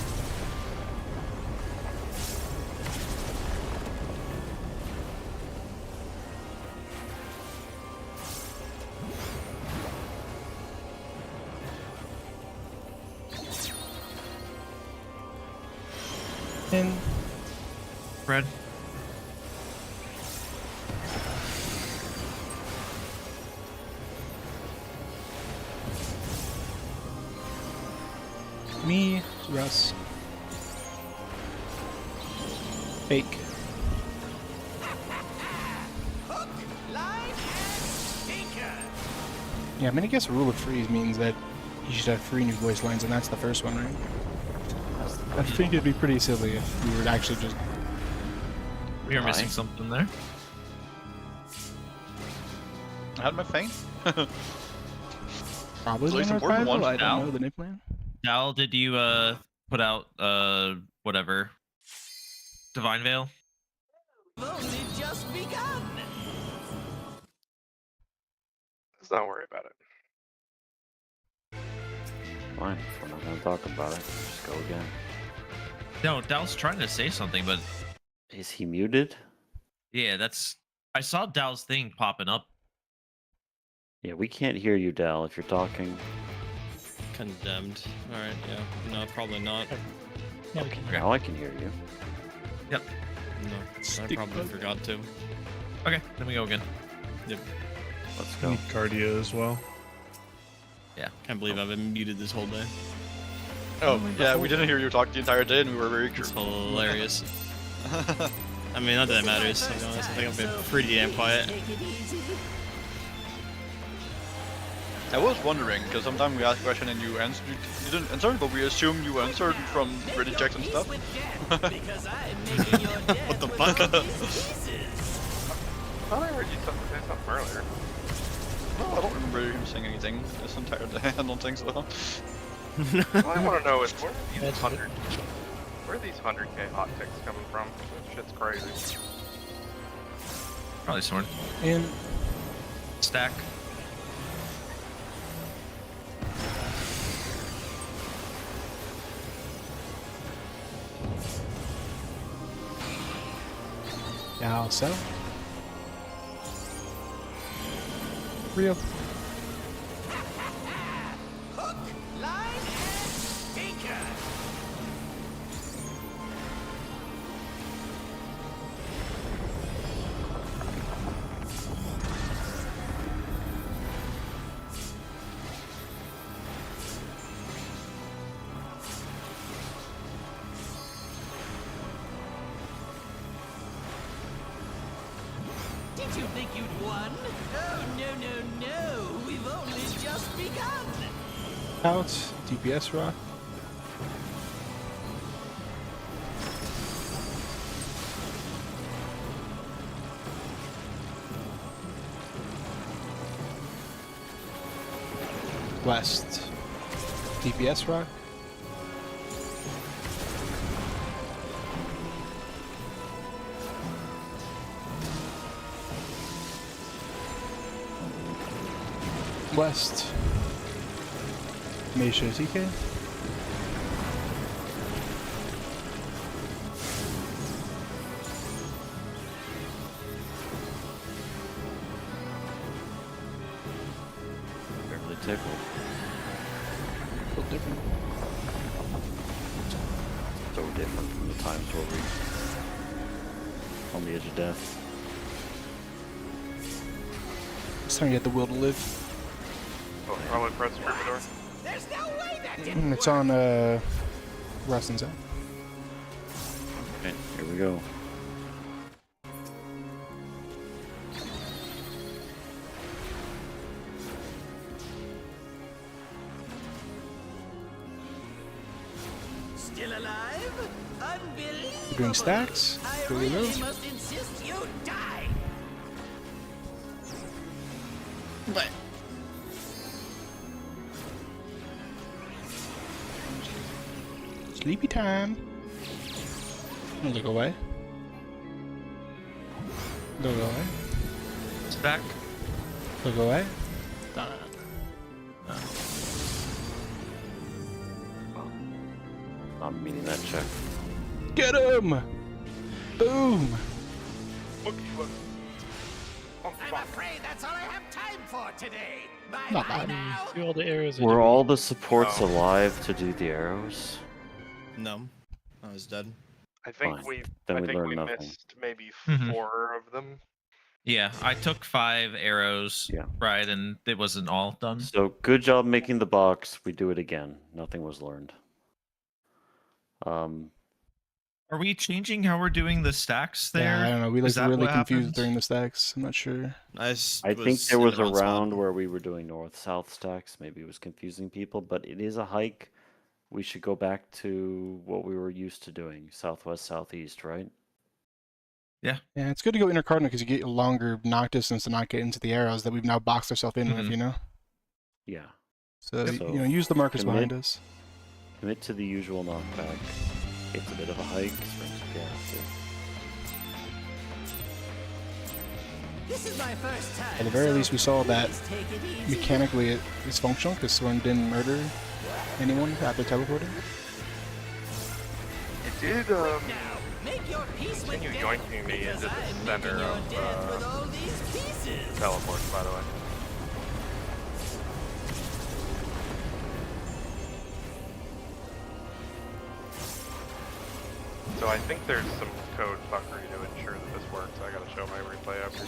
And Fred. Me, Russ. Fake. Hook, line, and sinker. Yeah, I mean, I guess rule of threes means that you should have 3 new voice lines, and that's the first one, right? I think it'd be pretty silly if we were actually just. We are missing something there. I had my thing. Probably At least the important ones I now. don't know the name plan. Dal, did you put out whatever Divine Veil? Only just begun. Let's not worry about it. Fine. If we're not gonna talk about it, just go again. No, Dal's trying to say something, but Is he muted? yeah, that's. I saw Dal's thing popping up. Yeah, we can't hear you, Dal, if you're talking. Condemned. Alright, yeah. No, probably not. Okay. Now I can hear you. Yep. No, I probably forgot to. Okay, then we go again. Yep. Let's go. Cardio as well. Yeah. Can't believe I've been muted this whole day. Oh, yeah, we didn't hear you talk the entire day, and we were very It's curious. hilarious. I mean, not that it matters, to be honest. I think I've been pretty damn quiet. Take it easy. I was wondering, because sometimes we ask a question and you didn't answer, but we assume you answered from Reddit checks and stuff. Because I am making your death What the with fuck? all these pieces. I thought I heard you say something earlier. I don't remember him saying anything this entire day. I don't think so. All I want to know is where are these 100K hot ticks coming from? That shit's crazy. Probably sword. In. Stack. Now, so. Real. Hook, line, and sinker. Did you think you'd won? Oh, no. We've only just begun. Out. DPS rock. West. DPS rock. West. Misha TK. Barely tickled. So different. So different from the times where we on the edge of death. It's time you get the will to live. Oh, probably press Gryffindor. There's no way that didn't It's work. on Rustin's out. Okay, here we go. Still alive? Unbelievable. We're doing stacks. I Here we go. really must insist you die. But sleepy time. Look away. Look away. Stack. Look away. I'm meaning that check. Get him! Boom! I'm afraid that's all I have time for today. Bye Not bye bad. now. See all the arrows. are Were doing- all the supports No. alive to do the arrows? No, I was dead. I think Fine. Then we learned nothing. missed maybe Mhm. 4 of them. Yeah, I took 5 arrows. Yeah. Right, and it wasn't all done. So good job making the box. We do it again. Nothing was learned. Are we changing how we're doing the stacks there? Yeah, I don't know. We Is like that really what confused happened? during the stacks. I'm not sure. I think there in was the a wrong spot. round where we were doing north-south stacks. Maybe it was confusing people, but it is a hike. We should go back to what we were used to doing, southwest, southeast, right? Yeah, it's good to go intercardinal because you get a longer knock distance to not get into the arrows that we've now boxed ourselves in with, Mhm. you know? Yeah. So, So, you know, use the markers commit. behind us. Commit to the usual knockback. It's a bit of a hike. Springs yeah, This is my first time. At the very so least, we saw that please take it easy. mechanically it's functional because Soren didn't murder anyone after teleporting. It did Now, make your peace with continue death, yoinking me because into the I'm center making your of death with all these pieces. teleports, by the way. So I think there's some code fuckery to ensure that this works. I gotta show my replay after.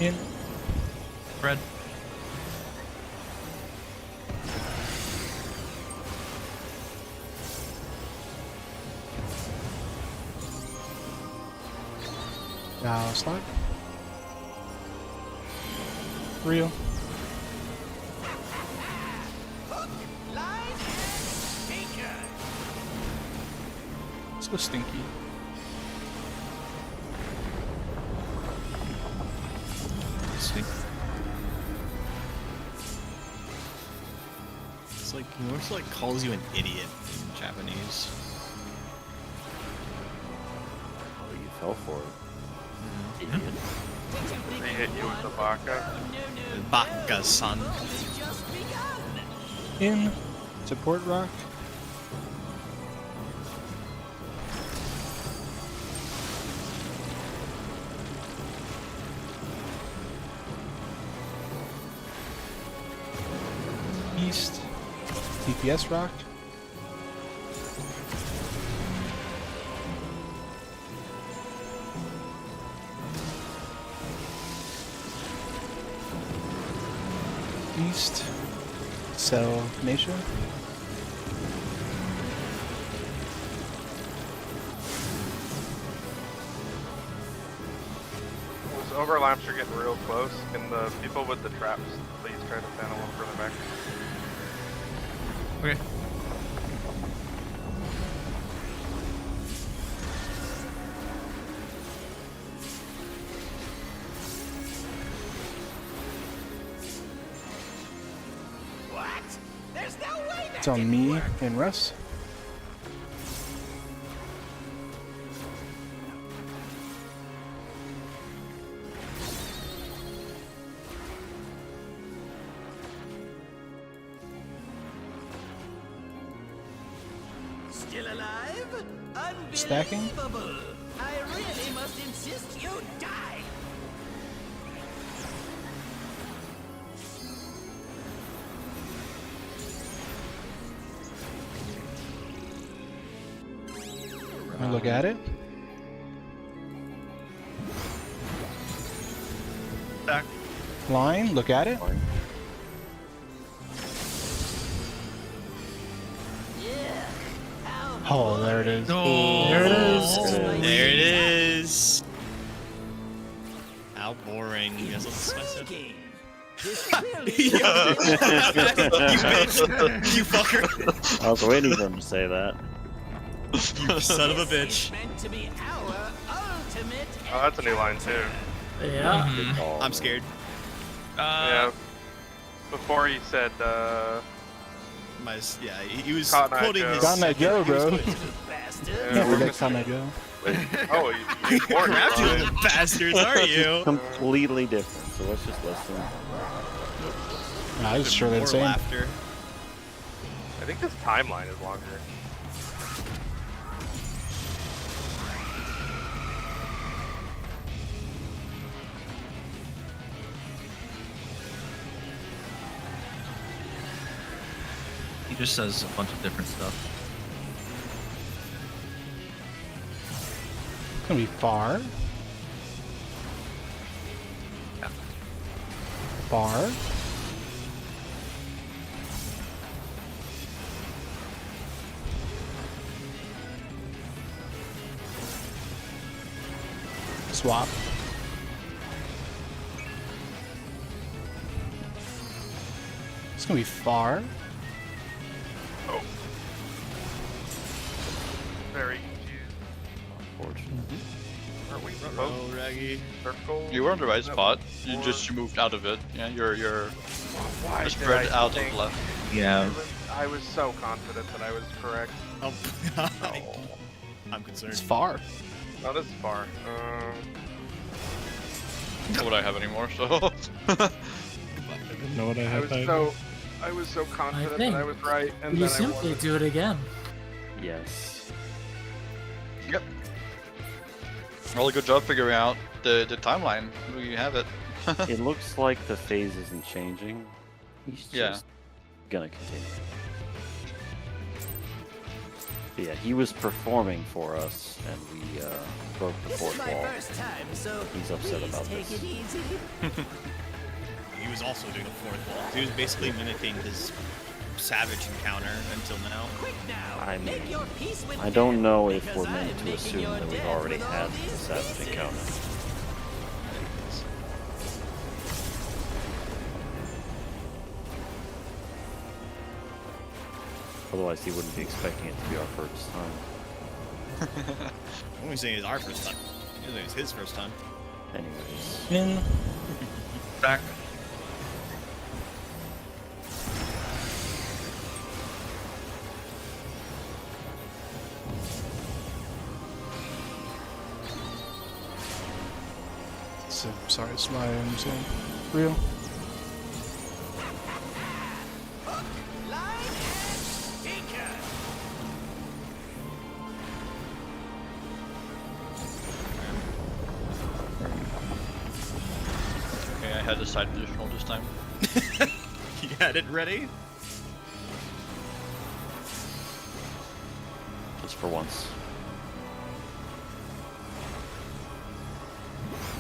In. Red. Now slide. Real. Hook, line, and sinker. So stinky. It's like he almost like calls you an idiot in Japanese. Oh, you Go for it. Idiot. They hit you with the Baka. Baka-san. In. Support rock. East. DPS rock. East. Salvation. Those overlaps are getting real close. Can the people with the traps please try to stand a little further back? Okay. What? There's no way that It's on didn't me work. and Russ. Still alive? Stacking? Unbelievable. I really must insist you die. I look at it. Back. Line, look at it. Oh, there it is. Oh, There it is. There it is. How boring. That's what I said. Intriguing. This really You bitch. You fucker. I was waiting for him to say that. You son of a is bitch. meant to be our ultimate. Oh, that's a new line too. Yeah. Mhm. Oh, I'm scared. Yeah. Before he said, Yeah, he was Cotton Eye quoting Joe. his. Cotton Eye Joe, he was bro. quoting- Bastard. Can't forget Cotton Eye Joe. oh, you ignored You're after it. the bastards, are you? completely different. So let's just listen. Nah, it's surely the More same. laughter. I think this timeline is longer. He just says a bunch of different stuff. It's gonna be far. Far. Swap. It's gonna be far. Oh. Very confused. Unfortunately. Are we Oh, both Raggy. circle? You were in the right Is that spot. what- You just moved out of it. Yeah, you're Why did spread I out think- of left. Yeah. I was so confident that I was correct. Oh, Oh, I'm concerned. It's far. not as far. Not what I have anymore, so. I didn't know what I I had. was so confident think that I was right, and You then I simply wasn't. do it again. Yes. Yep. Really good job figuring out the timeline. We have it. It looks like the phase isn't changing. He's just Yeah. gonna continue. But yeah, he was performing for us, and we broke the This is fourth my wall. first time, so He's upset please about take this. it easy. He was also doing the fourth wall. He was basically mimicking his savage encounter until now. Quick now, I make mean, your peace with I don't death, know if because we're meant I'm to making assume your that we've death already with had all the these savage pieces. encounter. Otherwise, he wouldn't be expecting it to be our first time. I'm only saying it's our first time. It's his first time. Anyways. In. Back. Sorry, it's my understanding. Real. Okay, I had a side positional this time. You had it ready? Just for once.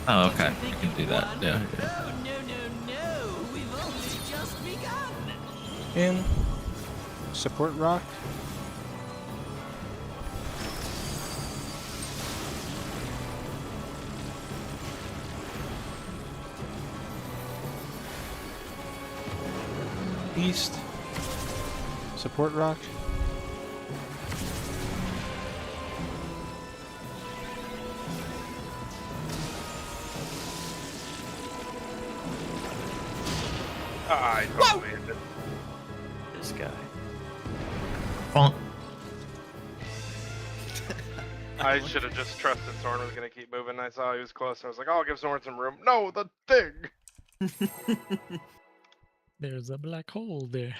Oh, okay. I can do that. Yeah. Oh, no. We've only just begun. In. Support rock. East. Support rock. I totally hit it. This guy. Well, I should have just trusted Zorn was gonna keep moving. I saw he was close. I was like, oh, I'll give Zorn some room. No, the thing. There's a black hole there.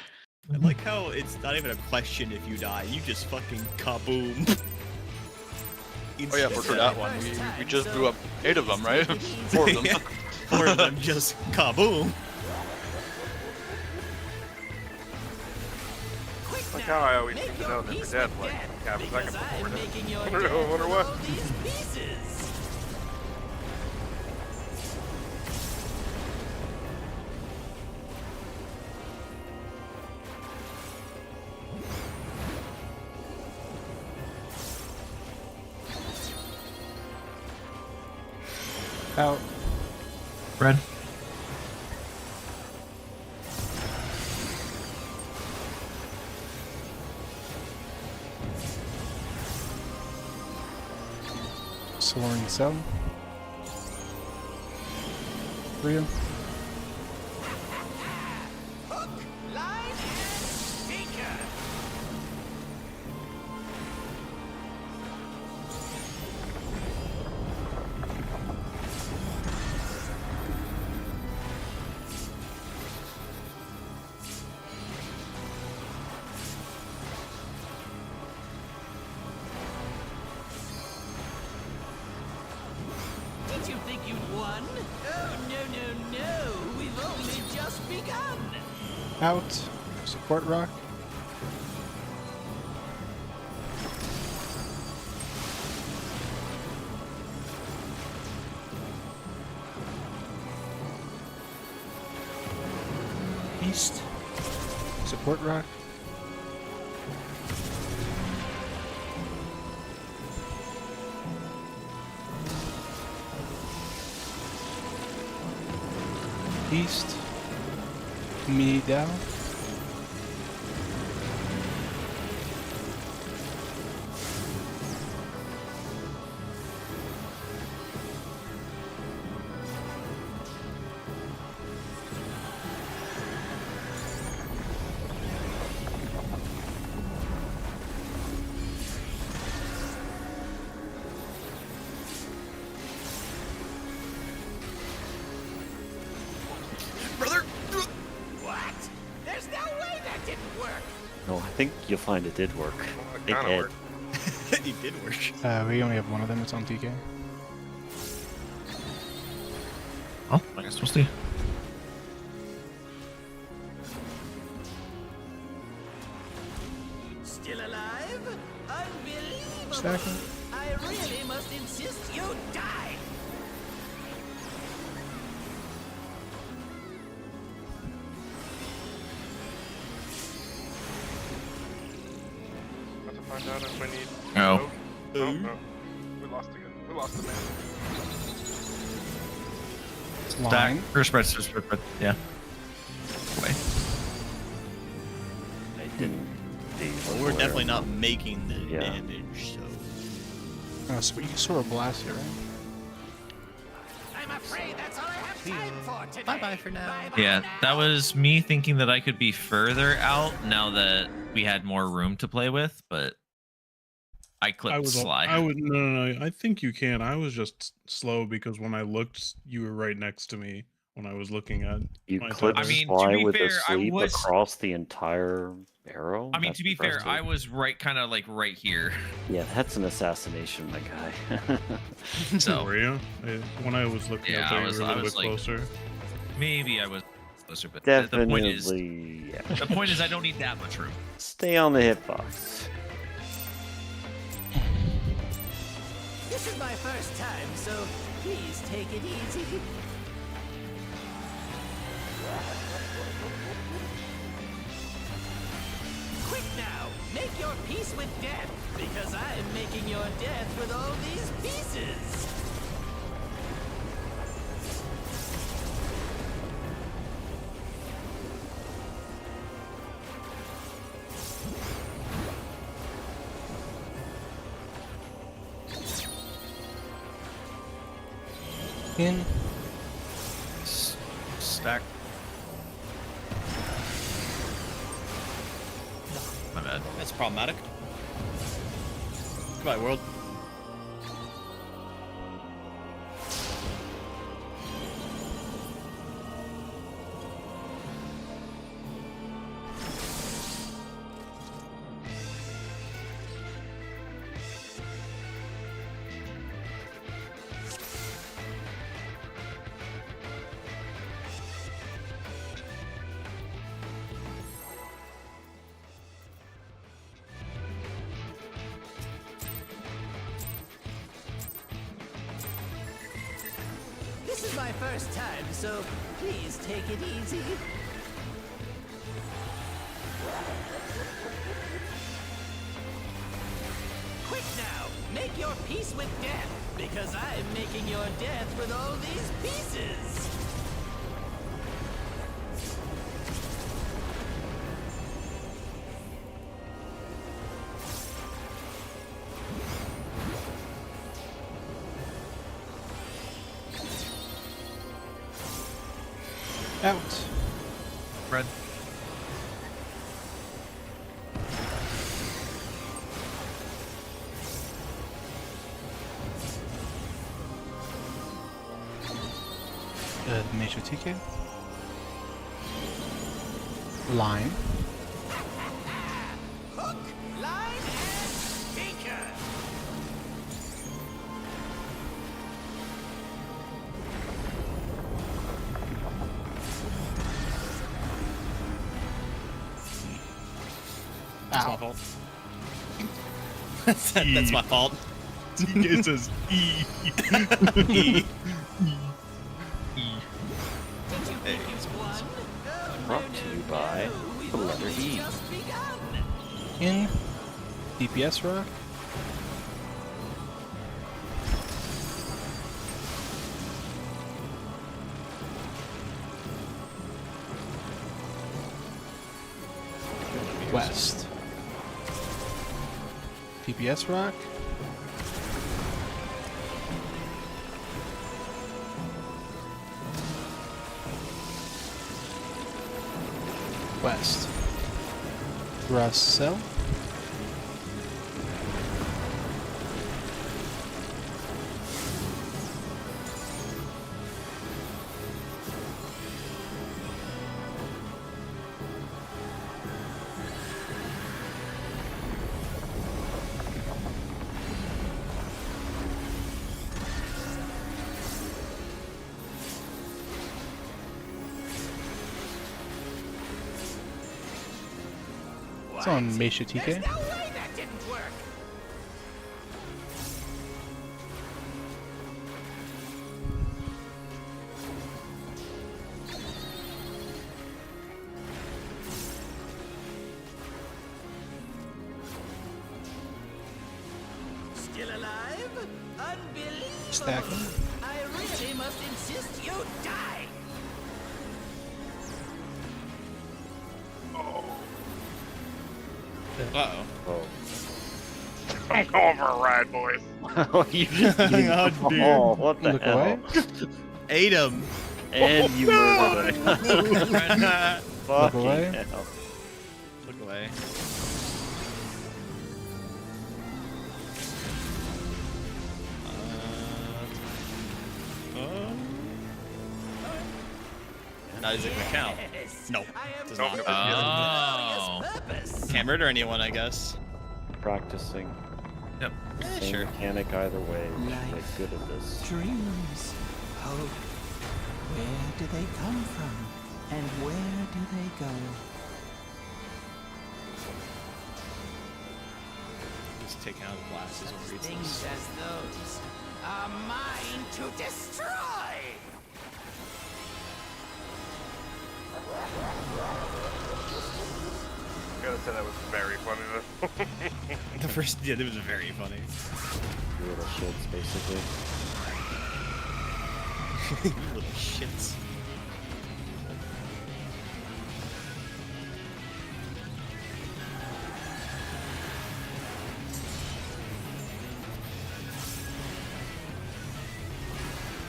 I like how it's not even a question if you die. You just fucking kaboom. Oh yeah, for sure that one. We just blew up 8 of them, right? 4 of them. Yeah. 4 of them just kaboom. Like how I always seem to know that they're dead like half a second before it. I wonder what. Out. red. Soaring 7. Real. Did you think you'd won? Oh, no. We've only just begun. Out. Support rock. East. Support rock. East. Me down. Brother! What? There's no way that didn't work. No, I think you'll find it did work. It Big kinda head. worked. It did work. We only have one of them. It's on TK. Oh, I guess we'll see. Still alive? Unbelievable. Stacking. I really must insist you die. Have to find out if we need. Oh. No. We lost again. We lost the man. Stack. Line. First spread. Yeah. Wait. I didn't. Well, we're definitely not making the Yeah. damage, so. Oh, so you can sort of blast here, right? I'm afraid that's all I have time for today. Bye-bye for now. Bye-bye Yeah, now. that was me thinking that I could be further out now that we had more room to play with, but I clipped Sly. I would no. I think you can. I was just slow because when I looked, you were right next to me when I was looking at. You my clip tether. I mean, to Sly be with fair, a I sleeve was- across the entire arrow? I mean, That's to be fair, I impressive. was right, kind of like right here. Yeah, that's an assassination, my guy. So Were you? When I was looking Yeah, up there, I you was- were a I little was bit like- closer. maybe I was closer, but Definitely. the point is, Yeah. the point is, I don't need that much room. Stay on the hitbox. This is my first time, so please take it easy. Quick now, make your peace with death, because I am making your death with all these pieces. In. Stack. My bad. That's problematic. Goodbye, world. This is my first time, so please take it easy. Quick now, make your peace with death, because I am making your death with all these pieces. Out. Red. Major TK. Line. Hook, line, and sinker. That's my Ow. fault. That's my fault. It says E. E. Did you think it's one? Oh, Brought to you by we've the letter only E. just begun. In. DPS rock. West. DPS rock. West. Russell. It's on Meisha TK. There's no way that didn't work. Still alive? Unbelievable. Stacking. I really must insist you die. Uh-oh. Oh. I'm going for a ride, boys. Oh, you just used Oh, the dear. ball. What the Look hell? away. Ate him. And you murdered him. Look Fucking away. hell. Look away. Is it gonna count? No, does not. Oh. Can't murder anyone, I guess. Practicing. Yep. Same Sure. mechanic either way. We should Life. get good at this. Dreams, hope. Where do they come from? And where do they go? Just take out the glasses or read Things this. as those are mine to destroy! I gotta say that was very funny though. The first, yeah, it was very funny. You little shits, basically. You little shits.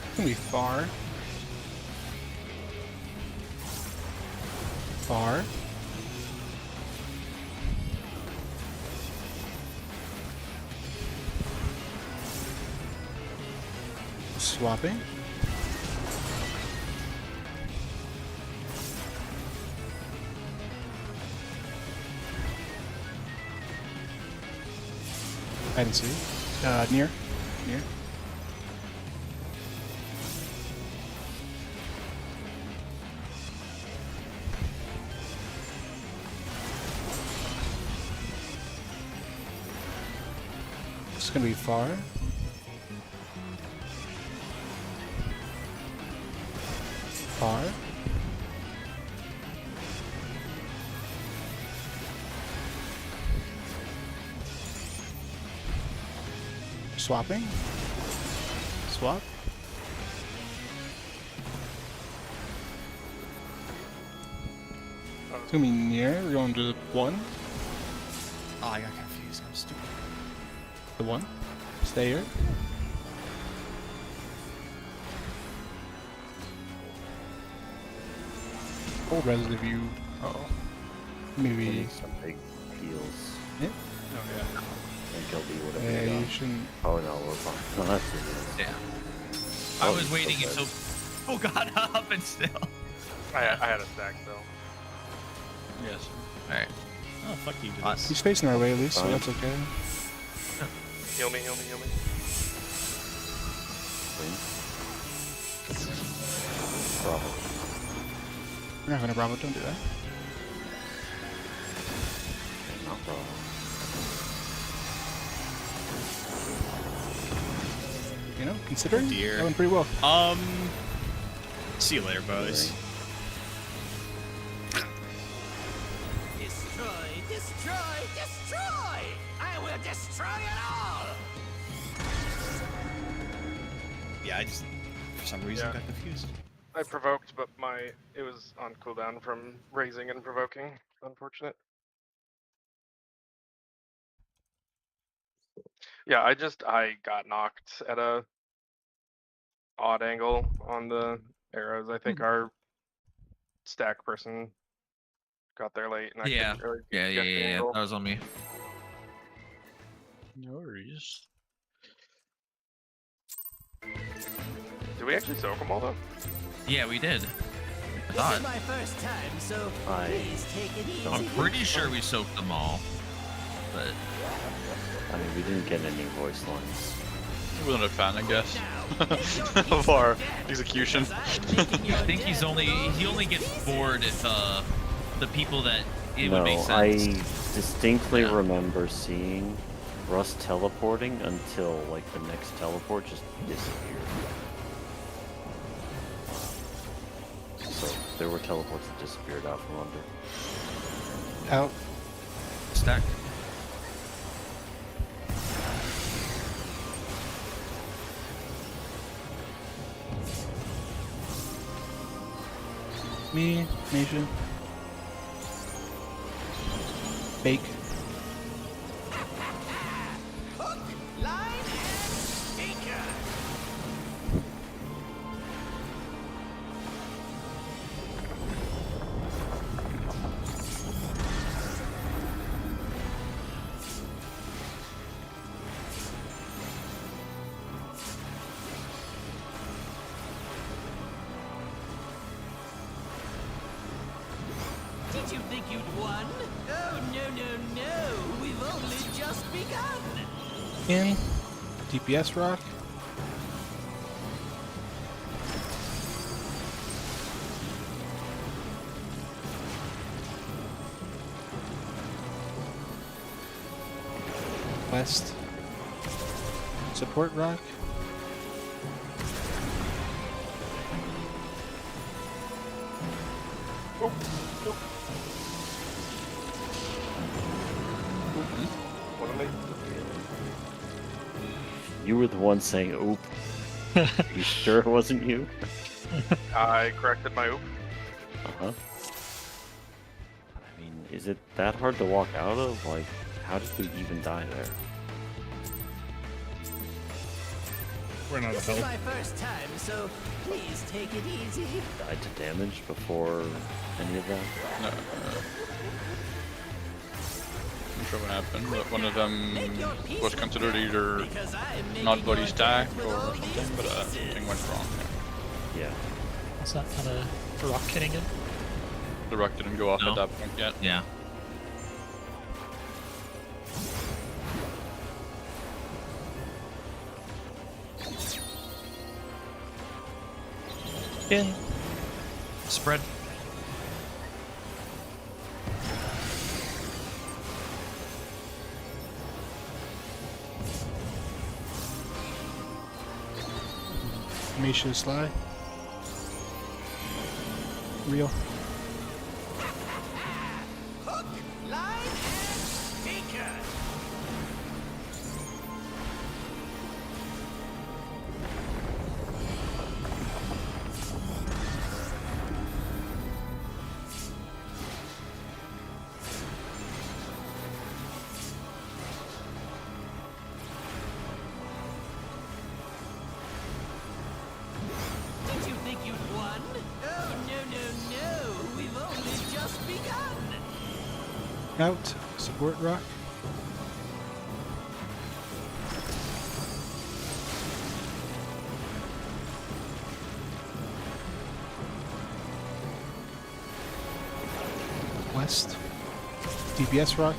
It's gonna be far. Far. Swapping. I didn't see. Near. Near. It's gonna be far. Far. Swapping. Swap. It's gonna be near. We're going to the 1. Oh, I got confused. I'm stupid. The 1. Stay here. Hold resident view. Oh. Maybe. Getting some big heals. Yeah. Oh yeah. I think I'll be whatever Yeah, you you got. shouldn't. Oh no, we're fine. No, that's it. Yeah. Oh, I was he's waiting so until good. people got up and still. I had a stack though. Yes. Alright. Oh, fuck you. Dude. He's facing our way at least, so Fine. that's okay. Heal me, heal me, heal me. Bravo. We're not gonna Bravo, don't do that. Not bravo. You know, considering. Oh, dear. That went pretty well. See you later, boys. Destroy, destroy, destroy! I will destroy it all! Yeah, I just for some reason Yeah. got confused. I provoked, but it was on cooldown from raising and provoking. Unfortunate. Yeah, I got knocked at a odd angle on the arrows. I think our stack person got there late, and I Yeah. couldn't really Yeah, get yeah, the yeah, yeah. angle. That was on me. No worries. Did we actually soak them all though? Yeah, we did. I This is thought. my first time, so I please take it easy. I'm pretty sure we soaked them all. But I mean, we didn't get any voice lines. He wasn't a fan, I guess, Now, make your peace of our with death, execution. because I'm making your I think death he only gets bored if the people that it would No, make I sense. distinctly Yeah. remember seeing Russ teleporting until like the next teleport just disappeared. So there were teleports that disappeared out from under. Out. Stack. Me, Nation. Bake. hook, line, and sinker. In. DPS rock. West. Support rock. You were the one saying oop. You sure it wasn't you? I corrected my oop. Uh-huh. I mean, is it that hard to walk out of? Like, how did we even die there? We're not a This is health. my first time, so please take it easy. Died to damage before any of that? No, I'm sure what happened, but one of them was considered either not body stack or something, but something went wrong. Yeah. It's not kind of rock hitting it. The rock didn't go off No. at that point yet. Yeah. In. Spread. Misha Sly. Real. Hook, line, and sinker. Did you think you'd won? Oh, no. We've only just begun. Out. Support rock. West. DPS rock.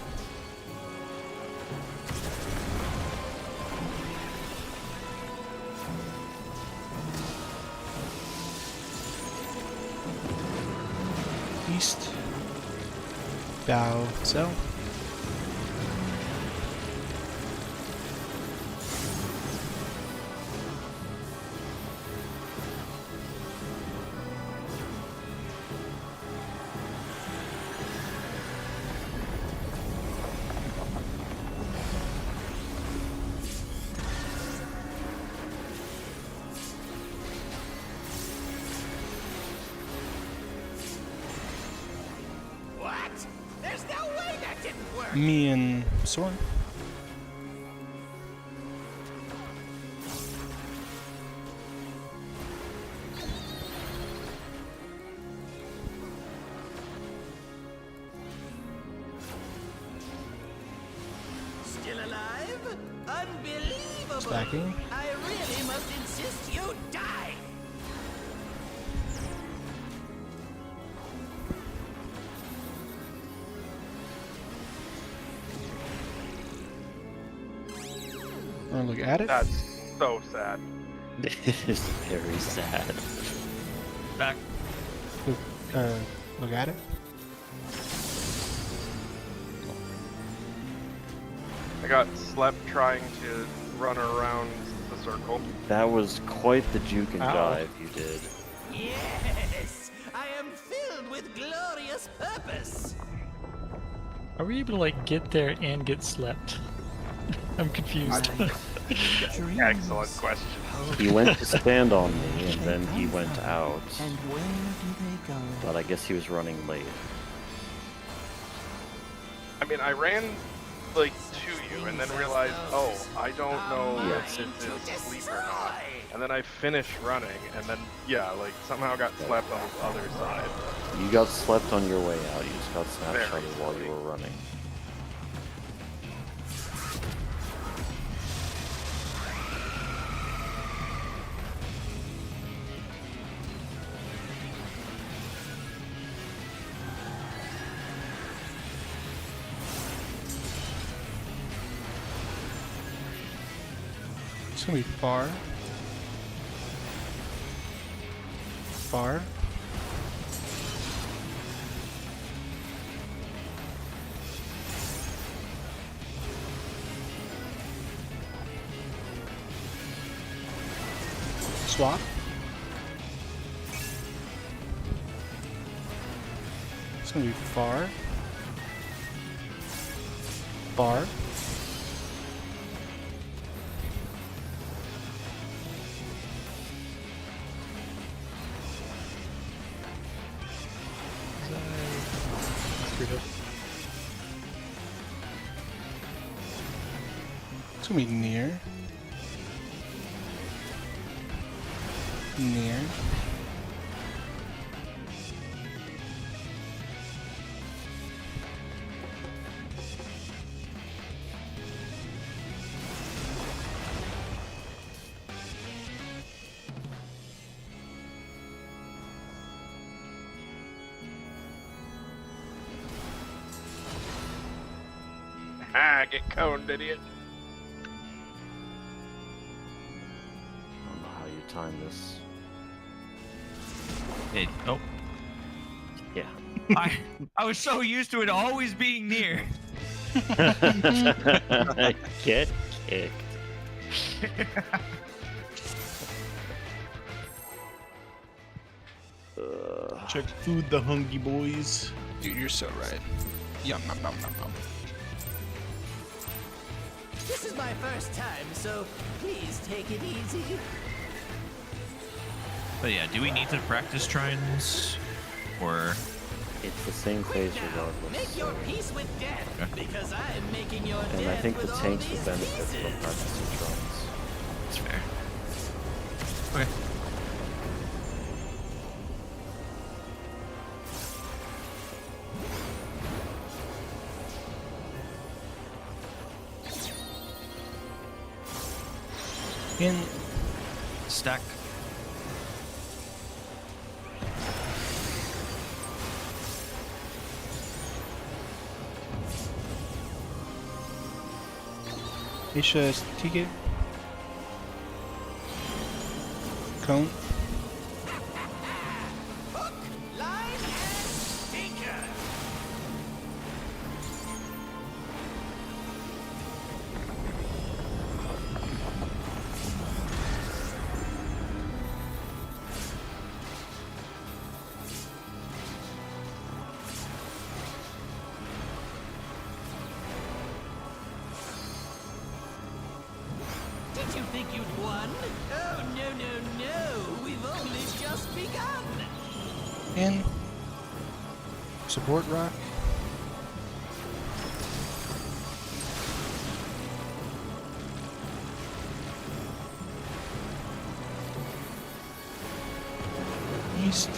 East. Bow cell. What? There's no way that didn't work. Me and Soren. Still alive? Unbelievable. Stacking. I really must insist you die. Wanna look at it? That's so sad. It is very sad. Back. Look at it. I got slept trying to run around the circle. That was quite the juke and Ow. dive you did. Yes, I am filled with glorious purpose. Are we able to like get there and get slept? I'm confused. Excellent question. He went to stand on me, and then he went out. But I guess he was running late. I mean, I ran like to you and then realized, oh, I don't know Yes. if this is sleep or not. And then I finished running, and then yeah, like somehow got slept on the other side. You got slept on your way out. You just got Very snapshotted while you were running. gonna be far. Far. Swap. It's gonna be far. Far. Screwed up. It's gonna be near. Near. Ah, get coned, idiot. I don't know how you time this. It, oh, Yeah. I was so used to it always being near. Get kicked. Check food, the hungry boys. Dude, you're so right. Yum, nom, nom, nom, nom. This is my first time, so please take it easy. But yeah, do we need to practice trines? Or It's the same phase Now, regardless. make your peace with death, Okay. because I am making your And death I think the with all tanks these would benefit from pieces. practicing trines. it's fair. Okay. In. Stack. Isha ticket. Cone. Hook, line, and sinker. Did you think you'd won? Oh, no, no, no. We've only just begun. In. Support rock. East.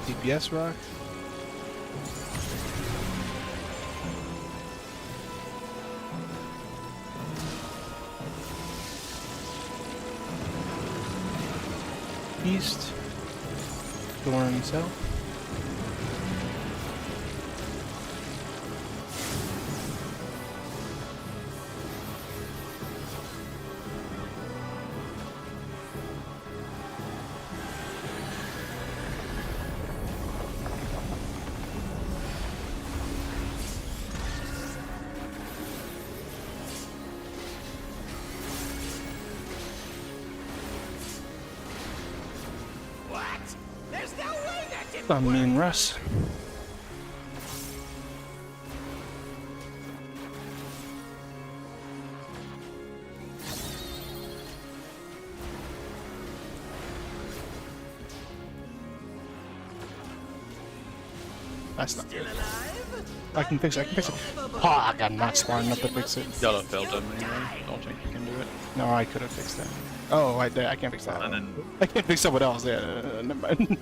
DPS rock. East. Thorn south. What? There's no way that didn't On me and work. Russ. That's not Still good. alive? I can fix it. I can fix it. Oh, I'm not smart enough to fix it. Gotta fail them anyway. Don't think you can do it. No, I could have fixed that. Oh, I can't fix that. And then I can't fix someone else. Yeah, never mind.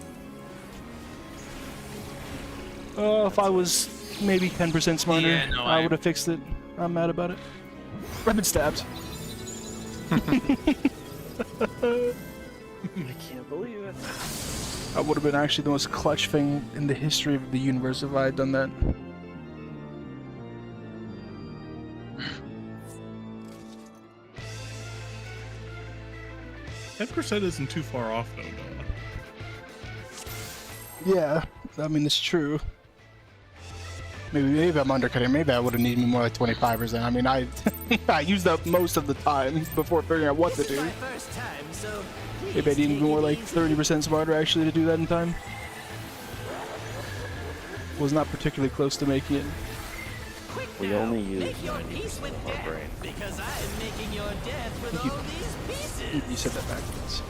Oh, if I was maybe 10% smarter, Yeah, no, I I- would have fixed it. I'm mad about it. I've been stabbed. I can't believe it. That would have been actually the most clutch thing in the history of the universe if I had done that. 10% isn't too far off though, Noah. Yeah, I mean it's true. Maybe I'm undercutting. Maybe I would have needed more like 25%. I mean, I I used up most of the time before figuring out what to do. Maybe I needed more like 30% smarter actually to do that in time. Was not particularly close to making it. We only use 90% of our brain. Because I am making your death with all these pieces. You said that backwards.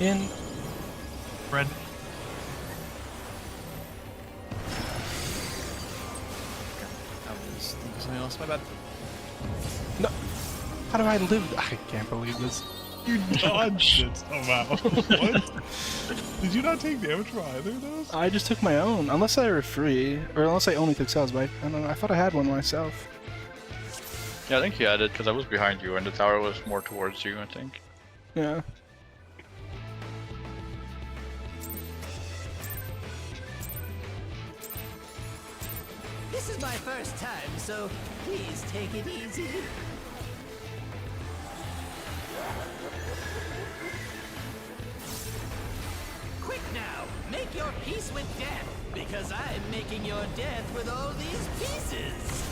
In Red. I was thinking something else. My bad. no, how do I live? I can't believe this. You dodged it somehow. What? Did you not take damage from either of those? I just took my own, unless I were free, or unless I only took cells. But I don't know. I thought I had one myself. Yeah, I think he had it because I was behind you and the tower was more towards you, I think. Yeah. This is my first time, so please take it easy. Quick now, make your peace with death, because I'm making your death with all these pieces.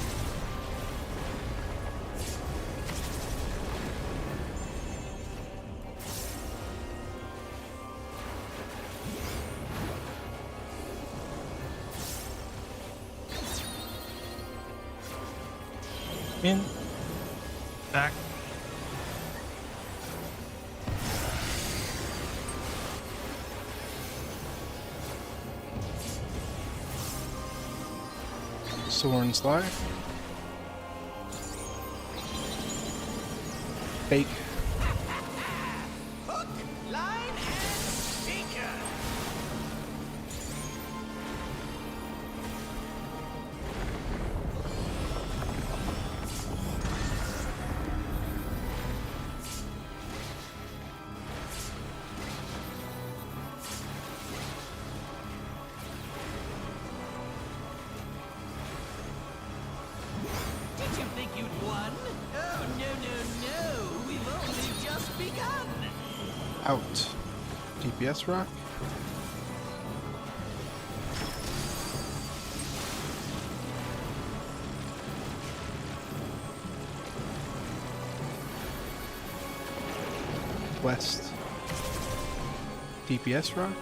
In. Back. Soren Sly. Fake. Hook, line, and sinker. Did you think you'd won? Oh, no. We've only just begun. Out. DPS rock. West. DPS rock.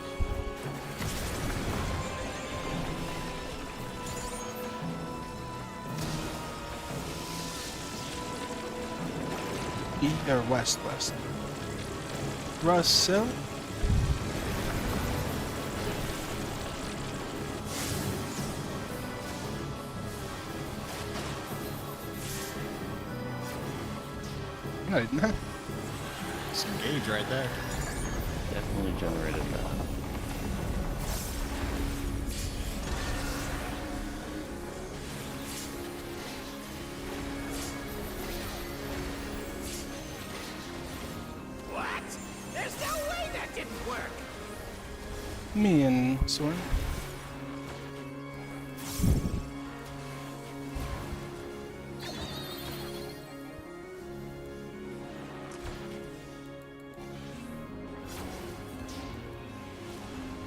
Or west. Russell. No, not. Some gauge right there. Definitely generated that. What? There's no way that didn't work. Me and Soren.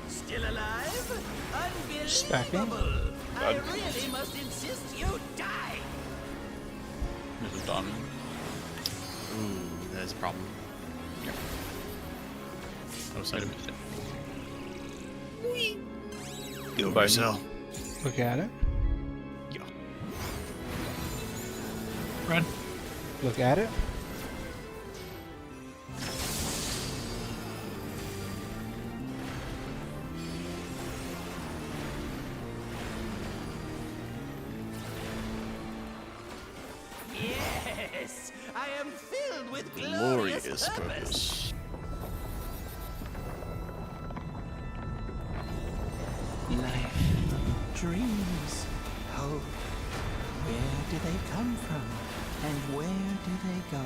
Still alive? Stacking. Unbelievable. I really must insist you die. This is done. Ooh, that's a problem. Yep. Oh, side of it. Go Bye. Marcel. Look at it. Yeah. Red. Look at it. Yes, I am filled with Glorious glorious purpose. purpose. Life, dreams, hope. Where do they come from? And where do they go?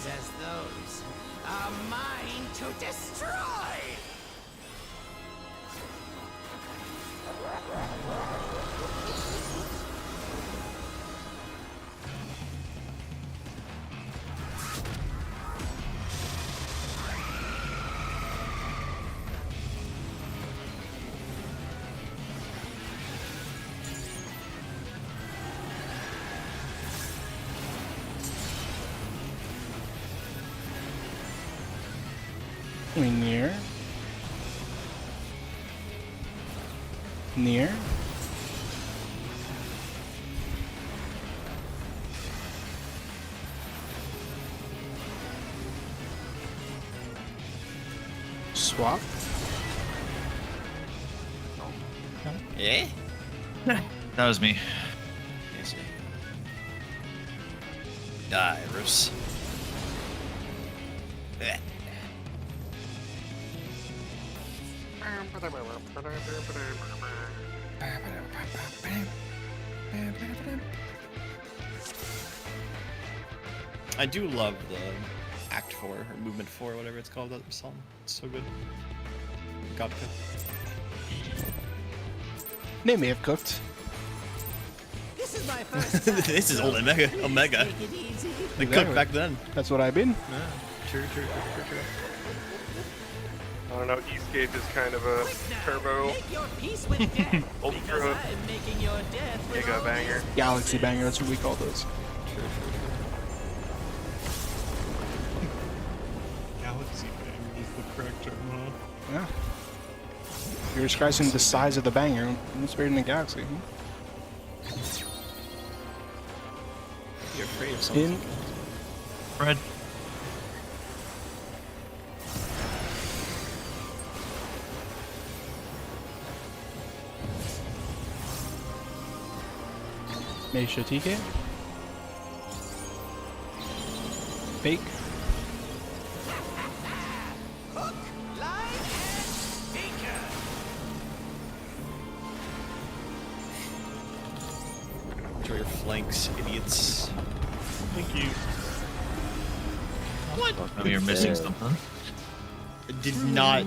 enemies as those are mine to destroy! Near. Near. Swap. Eh? That was me. Easy. Die, Bruce. Eh. I do love the Act 4 or Movement 4, whatever it's called, that song. It's so good. God cook. They may have cooked. This is my first time. This is old Omega. Omega. Take it easy. They cooked back then. That's what I've been. Yeah, true. I don't know, Eastgate is kind of a turbo Make your peace with death, because ultra I'm making your death with mega all banger. these Galaxy banger, that's what we call those. Galaxy banger is the correct term, huh? Yeah. You're describing the size of the banger. It's bigger than the galaxy. You're afraid of something. In. Fred. Meisha TK. Fake. hook, line, and sinker. Enjoy your flanks, idiots. Thank you. What? Oh, you're missing something. It did not.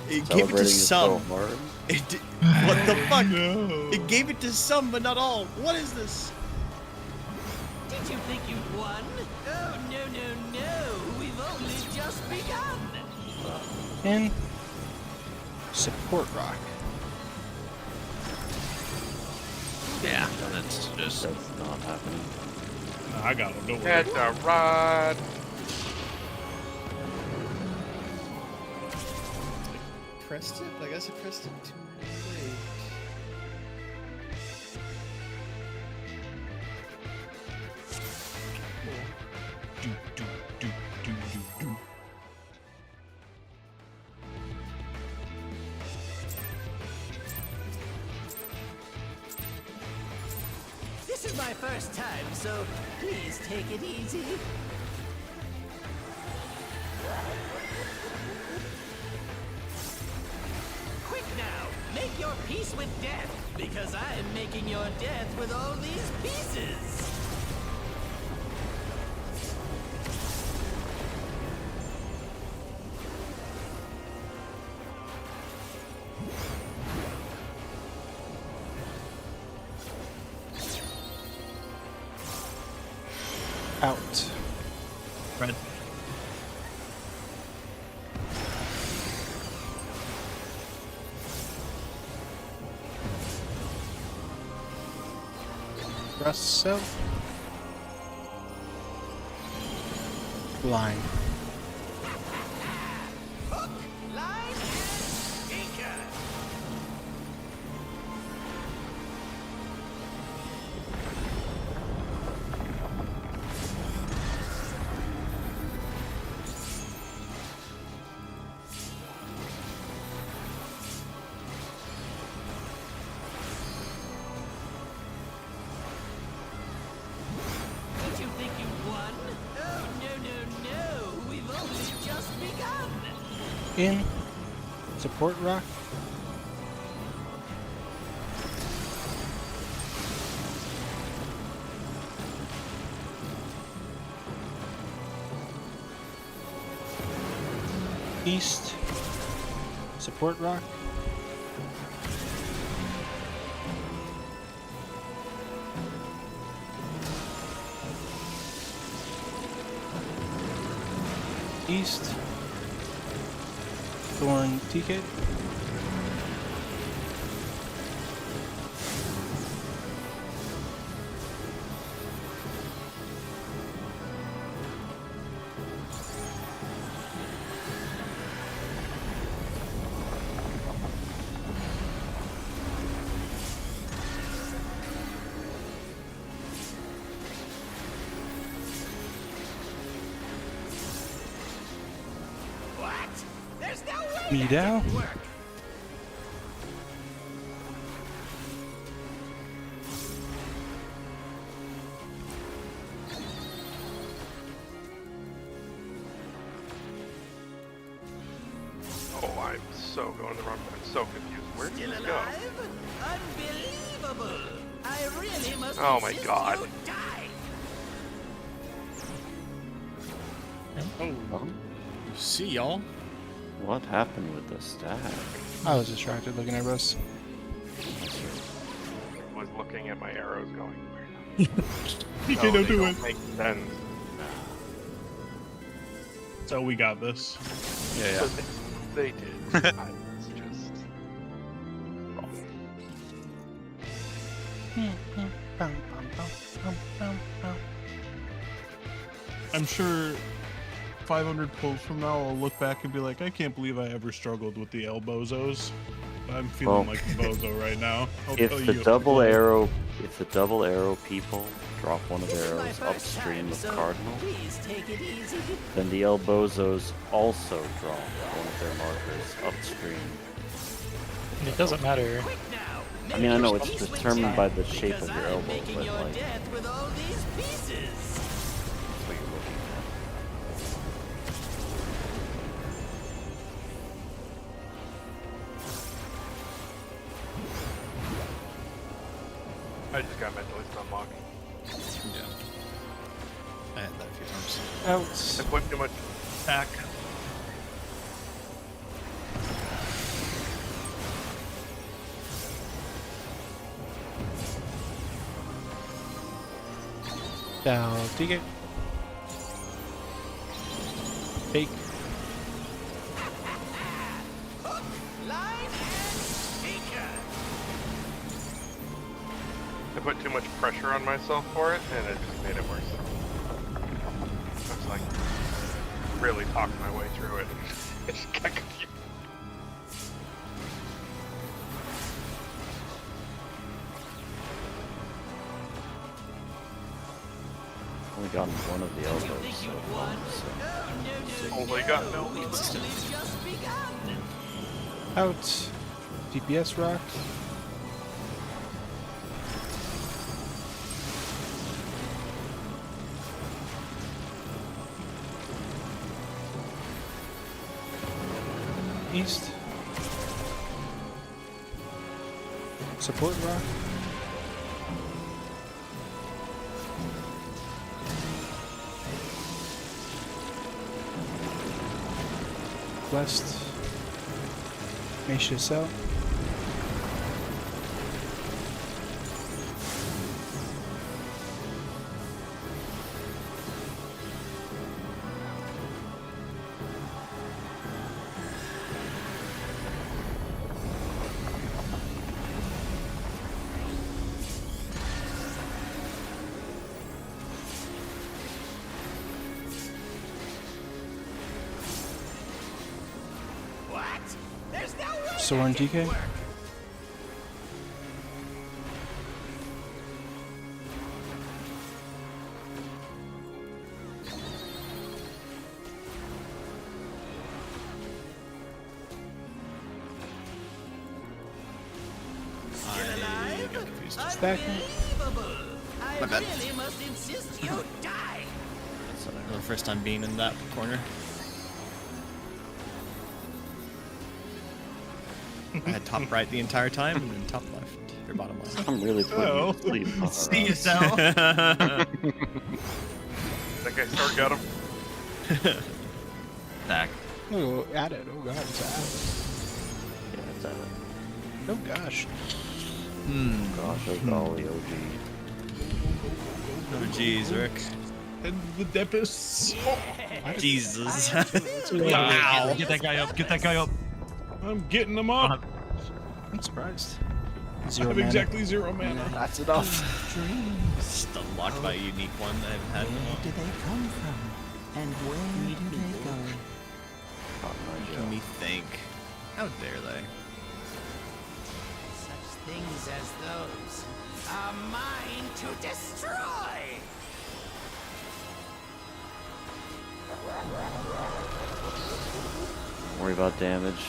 It gave it Celebrating to is so some. hard. It did, what the fuck? No. It gave it to some, but not all. What is this? Did you think you'd won? Oh, no. We've only just begun. In. Support rock. Yeah, that's just. That's not happening. Nah, I got him. Don't worry. That's a rod. Pressed it? I guess I pressed it too late. This is my first time, so please take it easy. Quick now, make your peace with death, because I am making your death with all these pieces. Out. Fred. Russell. Line. Hook, line, and sinker. Did you think you won? Oh, no. We've only just begun. In. Support rock. East. Support rock. East. Thorn TK. What? There's no way Me that down. can work. Oh, I'm so going the wrong way. I'm so confused. Where did Still this go? alive? Unbelievable! I really must Oh my insist God. you die. Oh, you see, y'all. What happened with the stack? I was distracted looking at Russ. I was looking at my arrows going, where? PK, No, don't they do don't it. make sense. So we got this. Yeah, But they did. It's just wrong. I'm sure 500 pulls from now I'll look back and be like, I can't believe I ever struggled with the elbozos. I'm feeling Well, like a bozo right now. I'll tell If the you double what. arrow, people drop one of This their is my arrows first upstream time, of so Cardinal, please take it easy. then the elbozos also drop one of their markers upstream. And it doesn't matter. Quick now. I mean, I know it's Peace with determined Jack, by the shape because of your I'm elbow, making but your like, death with all these pieces. that's what you're looking at. I just got mentally unlock. yeah. I had that a few times. Out. I put too much Back. Down. TK. Take. Hook, line, and sinker. I put too much pressure on myself for it, and it just made it worse. I was like, really talking my way through it. I just got confused. Only gotten one of the elbows Think so you far, won? so Oh, no, Only got no We've only just begun. Out. DPS rock. East. Support rock. West. Make yourself. What? There's no way Soren that can DK. work. Still I alive? got confused. Stacking. Unbelievable! I My bad. really must insist you die. That's the first time being in that corner. I had top right the entire time, and then top left, or bottom left. I'm really putting Oh. you to sleep. See you, Sal. That guy still got him. Back. Oh, add it. Oh god, it's add it. Yeah, it's at it. Oh gosh. Gosh, oh golly, OG. Oh jeez, Rick. And the Depis. Jesus. Wow. Get that guy up. Get that guy up. I'm getting them up. I'm surprised. I Zero have mana. exactly 0 mana. That's enough. Just unlocked by a unique one that I haven't had in a Where while. do they come from? And where do they go? Let me think. How dare they? Such things as those are mine to destroy! Don't worry about damage.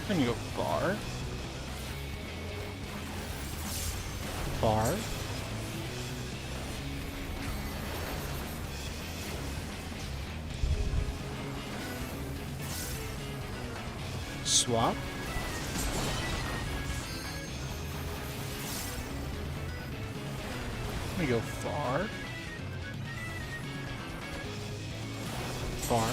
Then you go bar. Bar. Swap. We go far. Far.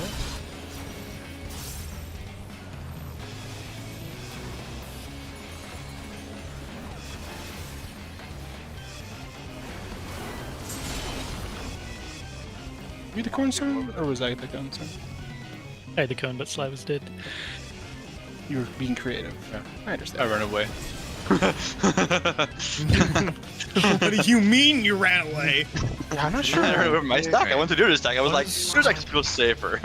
You the cornerstone, or was I the cornerstone? I had the cone, but Sly was dead. You were being creative. Yeah, I understand. I ran away. What do you mean you ran away? Yeah, I'm not sure. I ran away from my stack. I went to do this stack. I was like, Was- this stack feels safer.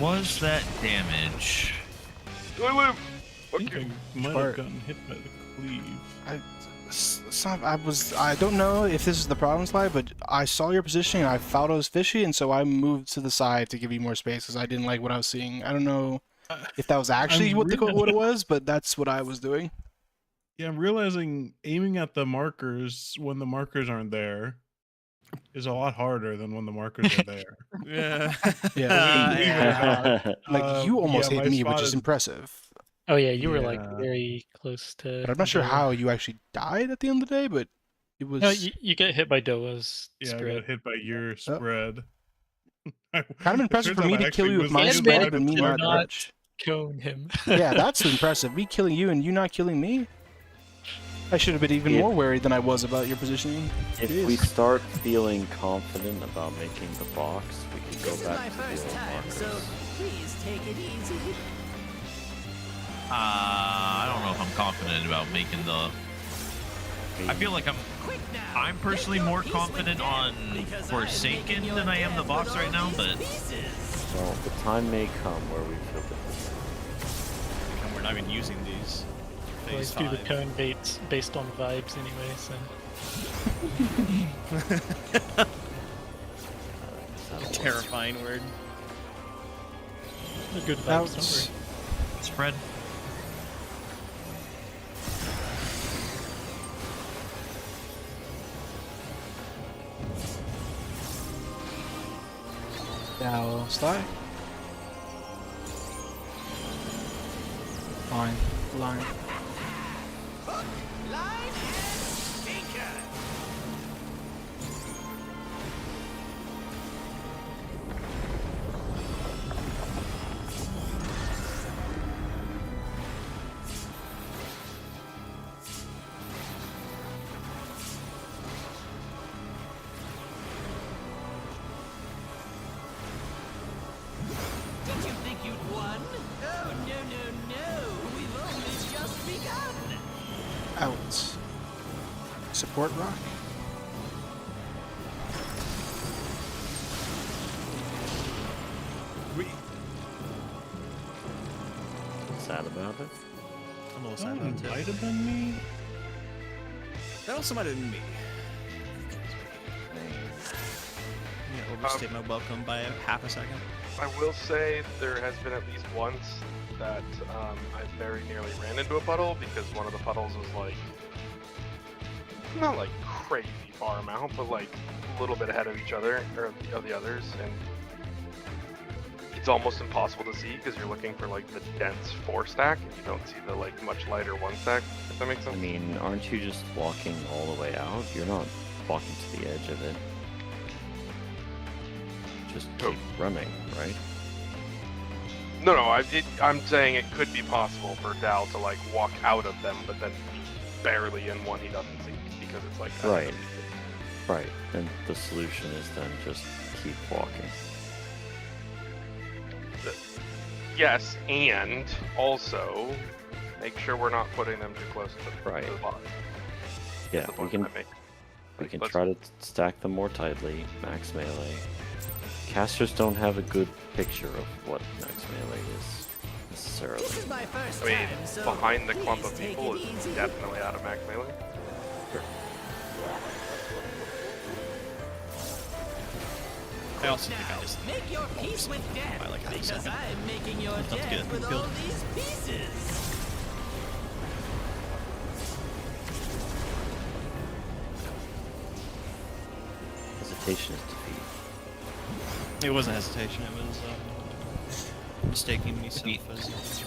Was that damage? I think I might Part. have gotten hit by the cleave. I don't know if this is the problem slide, but I saw your positioning and I thought it was fishy, and so I moved to the side to give you more space because I didn't like what I was seeing. I don't know if that was actually what it was, but that's what I was doing. Yeah, I'm realizing aiming at the markers when the markers aren't there is a lot harder than when the markers are there. Yeah. Yeah. Like you almost yeah, hit my me, spot which is is- impressive. Oh yeah, you were like Yeah. very close to. But I'm not sure Doa. how you actually died at the end of the day, but it was No, you get hit by Doa's Yeah, I spread. got hit by your spread. kind of impressive for Turns me out I to kill actually you with was my the Yes, spread, man, but me you're not not- rich. Cone him. Yeah, that's impressive. Me killing you and you not killing me. I should have been even Yeah. more worried than I was about your positioning. If Jeez. we start feeling confident about making the box, we can go This is back my to the first old time, markers. so please take it easy. I don't know if I'm confident about making the. I feel like Quick now. I'm personally more confident on Forsaken than I am the box right now, but Well, the time may come where we feel different. And we're not even using these. Always Phase do the 5. cone baits based on vibes anyway, so That'll work. Terrifying word. they're good vibes. Ouch. Don't worry. spread. Now, slide. Line. Line. Line and sinker. Did you think you'd won? Oh, no. We've only just begun. Out. Support rock. Sad about it. I'm a little That sad one about it. might have been me. That also might have been me. I'm gonna overstate my welcome by half a second. I will say there has been at least once that I very nearly ran into a puddle because one of the puddles was like not like crazy far amount, but like a little bit ahead of each other or of the others, and it's almost impossible to see because you're looking for like the dense 4 stack and you don't see the like much lighter 1 stack. If that makes sense. I mean, aren't you just walking all the way out? You're not walking to the edge of it. Just keep running, right? No, I'm saying it could be possible for Dal to like walk out of them, but then barely in one he doesn't see because it's like right. Right, and the solution is then just keep walking. Yes, and also make sure we're not putting them too close to the, right. to the bottom. Yeah, we can try to stack them more tightly, max melee. Casters don't have a good picture of what max melee is necessarily. This is my first I mean, time, so behind the clump please of take people it is easy. definitely out of max melee. Sure. I also think I just Make your peace with death, by like half a because second. I'm making your Enough to get death it with killed. all these pieces. Hesitation is defeat. It wasn't hesitation. It was mistaking myself as.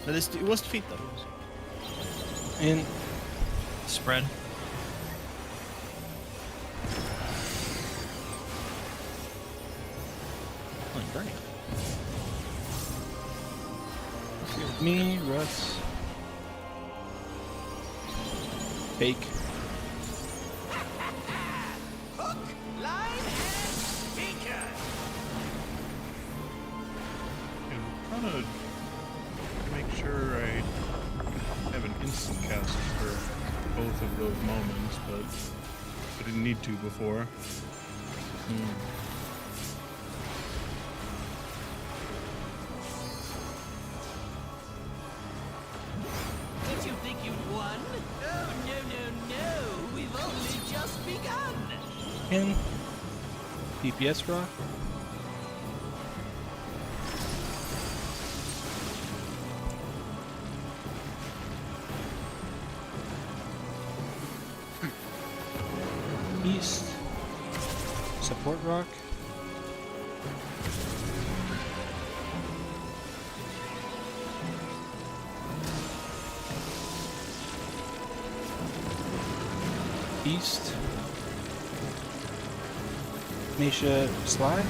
No, it was defeat though. In Spread. Oh, you're burning. me, Russ. Fake. Hook, line, and sinker. I'm trying to make sure I have an instant cast for both of those moments, but I didn't need to before. Did you think you'd won? Oh, no. We've only just begun. In PPS rock. East. Support rock. East. Misha slide.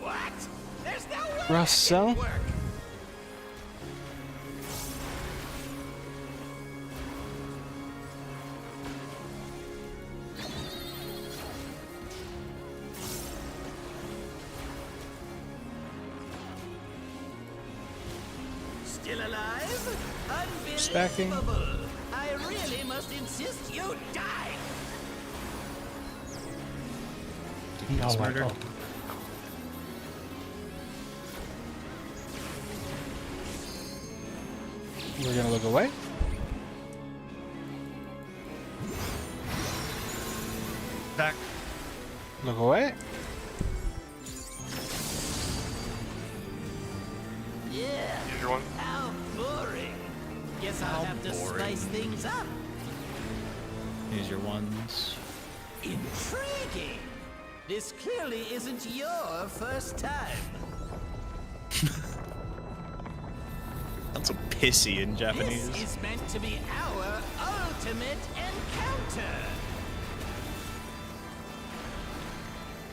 What? There's no way Russell. it can work. Still alive? Unbelievable! Stacking. I really must insist you die! No, murder. We're gonna look away. Back. Look away. Yeah, Use your one. how boring. Guess I'll have to spice things up. Use your ones. Intriguing! This clearly isn't your first time. That's so pissy in Japanese. This is meant to be our ultimate encounter.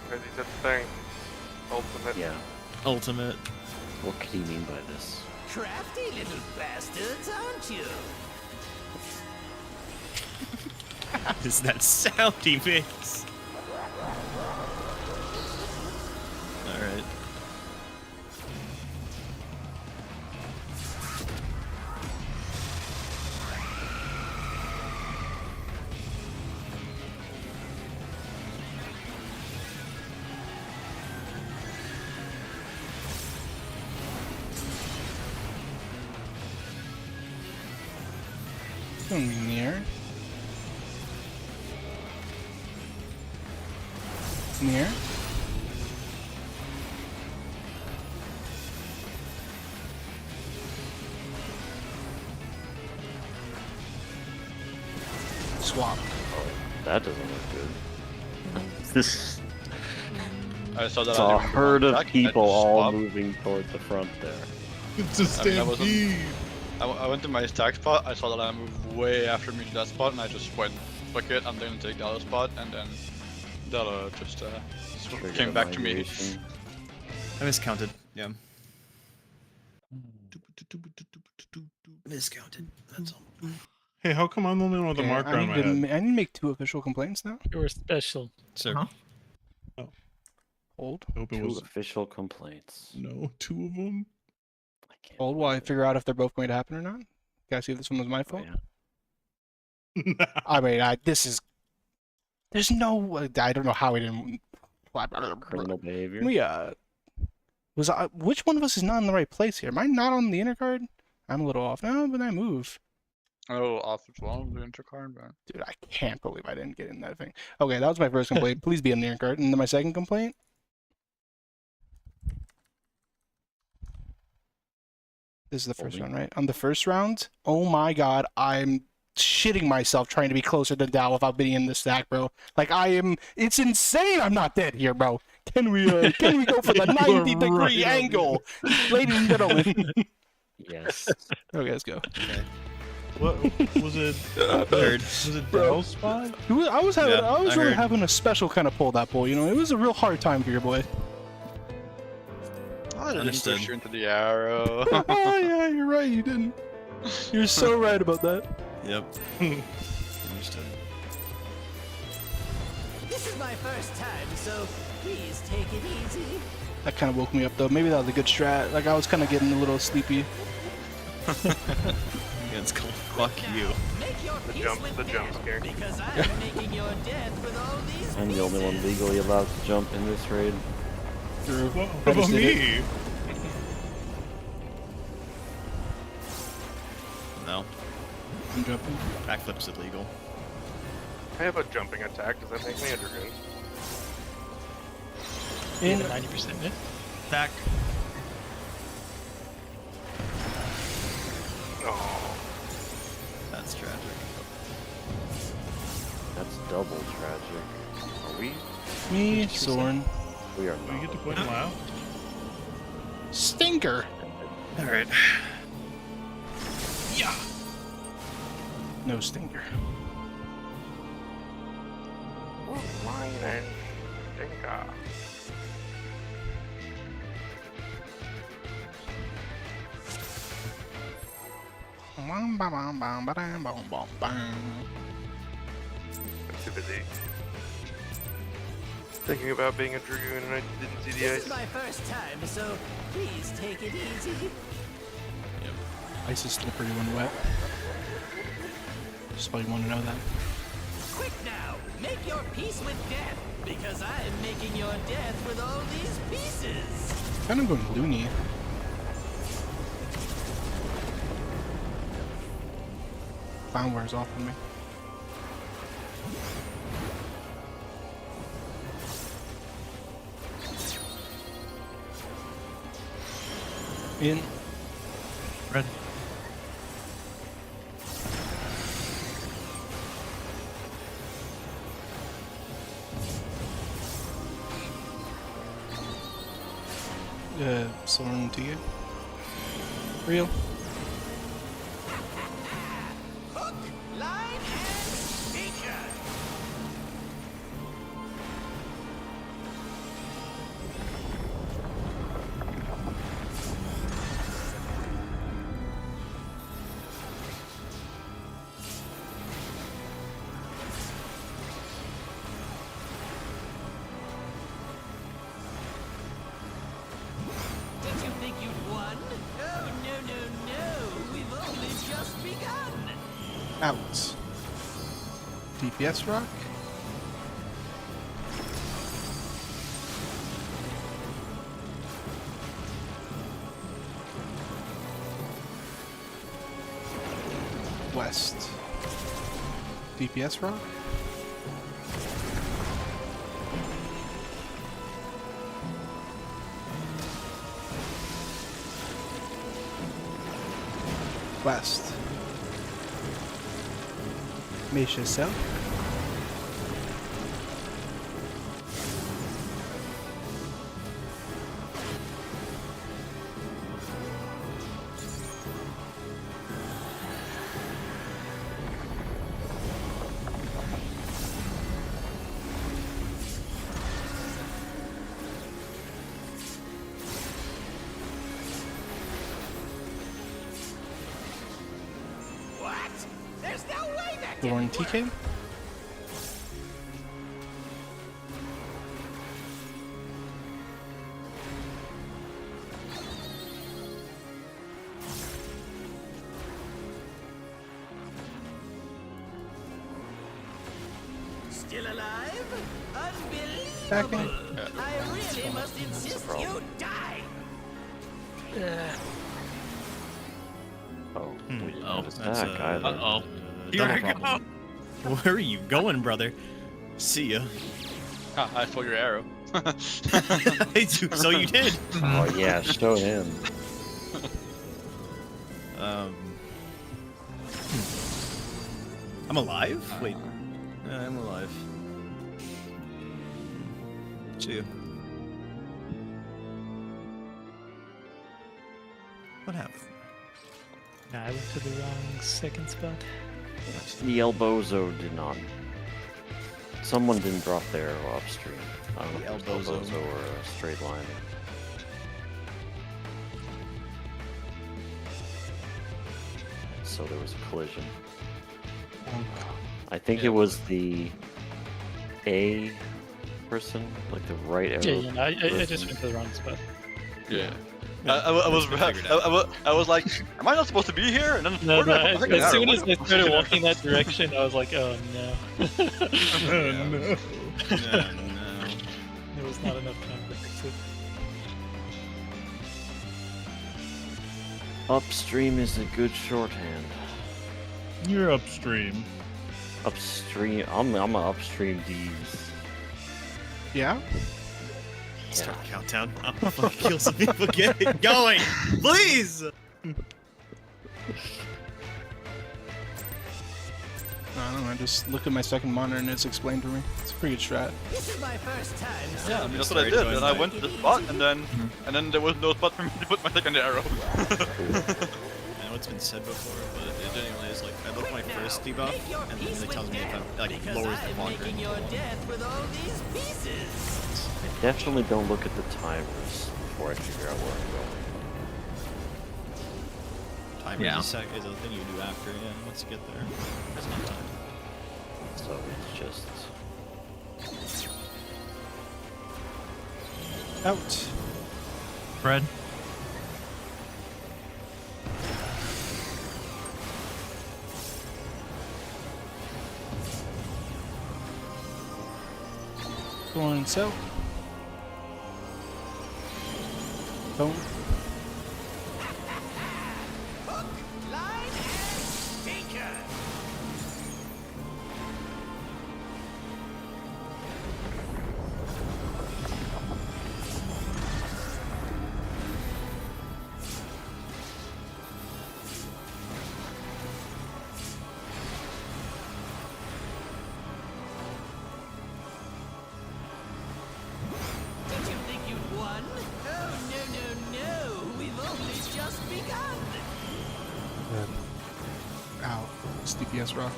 Crazy said the thing. Ultimate. Yeah. Ultimate. What could he mean by this? Crafty little bastards, aren't you? What is that sound he makes? Alright. Gonna be near. Near. Swap. That doesn't look good. This I saw that. it's I a didn't go herd of back, I people just all swapped. moving toward the front there. It's a I mean, I wasn't- stampede. I went to my stack spot. I saw that I moved way after me to that spot, and I just went, fuck it, I'm gonna take the other spot, and then that just Triggered came a back to me. migration. I miscounted. Yeah. Miscounted. That's all. Hey, how come I'm the only one with a Okay, marker on my head? I need to make 2 official complaints now. You're special. Sir. Huh? Hold. I hope it 2 was official complaints. no 2 of them. I can't Hold while I believe it. figure out if they're both going to happen or not. Gotta see if this one was my Oh, fault. yeah. I mean, this is. There's no. I don't know how we didn't. Criminal behavior. We which one of us is not in the right place here? Am I not on the inner card? I'm a little off now, but I move. Oh, off as well, the intercard, but Dude, I can't believe I didn't get in that thing. Okay, that was my first complaint. Please be in the inner card. And then my second complaint. This is the first Holding. round, right? On the first round, oh my god, I'm shitting myself trying to be closer to Dow without being in the stack, bro. Like it's insane I'm not dead here, bro. Can we go for the You are 90-degree right on angle? Ladies and gentlemen. Yes. Okay, let's go. Okay. What was it? Third. Was it Dell's spot? I was Yeah, I really heard. having a special kind of pull that pull, you know. It was a real hard time for your boy. I didn't Understood. push you into the arrow. Oh yeah, you're right, you didn't. You're so right about that. Yep. Understood. This is my first time, so please take it easy. That kind of woke me up though. Maybe that was a good strat. Like I was kind of getting a little sleepy. It's called fuck you. Make your peace jump- with the death, jump scare. Because I'm making your death with all these I'm the only one pieces. legally allowed to jump in this raid. True. What I about just did it. me? No. I'm jumping. Backflip's illegal. I have a jumping attack. Does that make me a dragoon? Yeah, In. 90% miss. Back. Oh, That's tragic. That's double tragic. Are we? Me, Soren. We are Do we not. get to point loud? Stinker. All right. Yeah. No stinker. mine and stinker. I'm too busy thinking about being a dragoon and I didn't see the This ice. is my first time, so please take it easy. Ice is slippery when wet. Just why you want to know that. Quick now, make your peace with death, because I am making your death with all these pieces. Kind of going loony. Clown wears off on me. In. Red. Soren to you. Real. Hook, line, and sinker. Did you think you'd won? Oh, no, no, no. We've only just begun. Out. DPS rock. West. DPS rock. West. Misha south. There's no way that Thorn TK. Still alive? Back in. Unbelievable! I really must insist you die! Oh, we didn't Oh, notice that's that either. Uh-oh. Here I I go. Where are you going, brother? See ya. Ah, I saw your arrow. So you did. Oh yeah, show him. I'm alive? Wait. Yeah, I'm alive. See ya. What happened? Nah, I went to the wrong second spot. The Elbozo did not. Someone didn't drop their arrow upstream. I don't know if it was Elbozo or a straight line. So there was a collision. I think it was the A person, like the right arrow. Yeah, I just went to the wrong spot. Yeah. Yeah, I was like, am I not supposed to be here? And then No, where did I put my as second soon arrow? as I started walking that direction, I was like, oh no. Oh, no. No. There was not enough time to fix it. Upstream is a good shorthand. You're upstream. Upstream, I'm a upstream D's. Yeah. Start the countdown. I'm gonna fucking kill some people. Get it going, please. I don't know. I just look at my second monitor and it's explained to me. It's a pretty good strat. This is my first time. Yeah, I mean, that's what I did. And I went to the spot, and then there was no spot for me to put my second arrow. I know it's been said before, but it genuinely is like I look at my first debuff, and then it tells me if I'm like lowers the blocker. Your death with all these pieces. I definitely don't look at the timers before I figure out where I'm going. Timer Yeah. is a thing you do after, yeah, once you get there. There's no time. So it's just... Out. Fred. Going south. Boom. Hook, line, and sinker. Did you think you'd won? Oh, no. We've only just begun. Ow. It's DPS rock.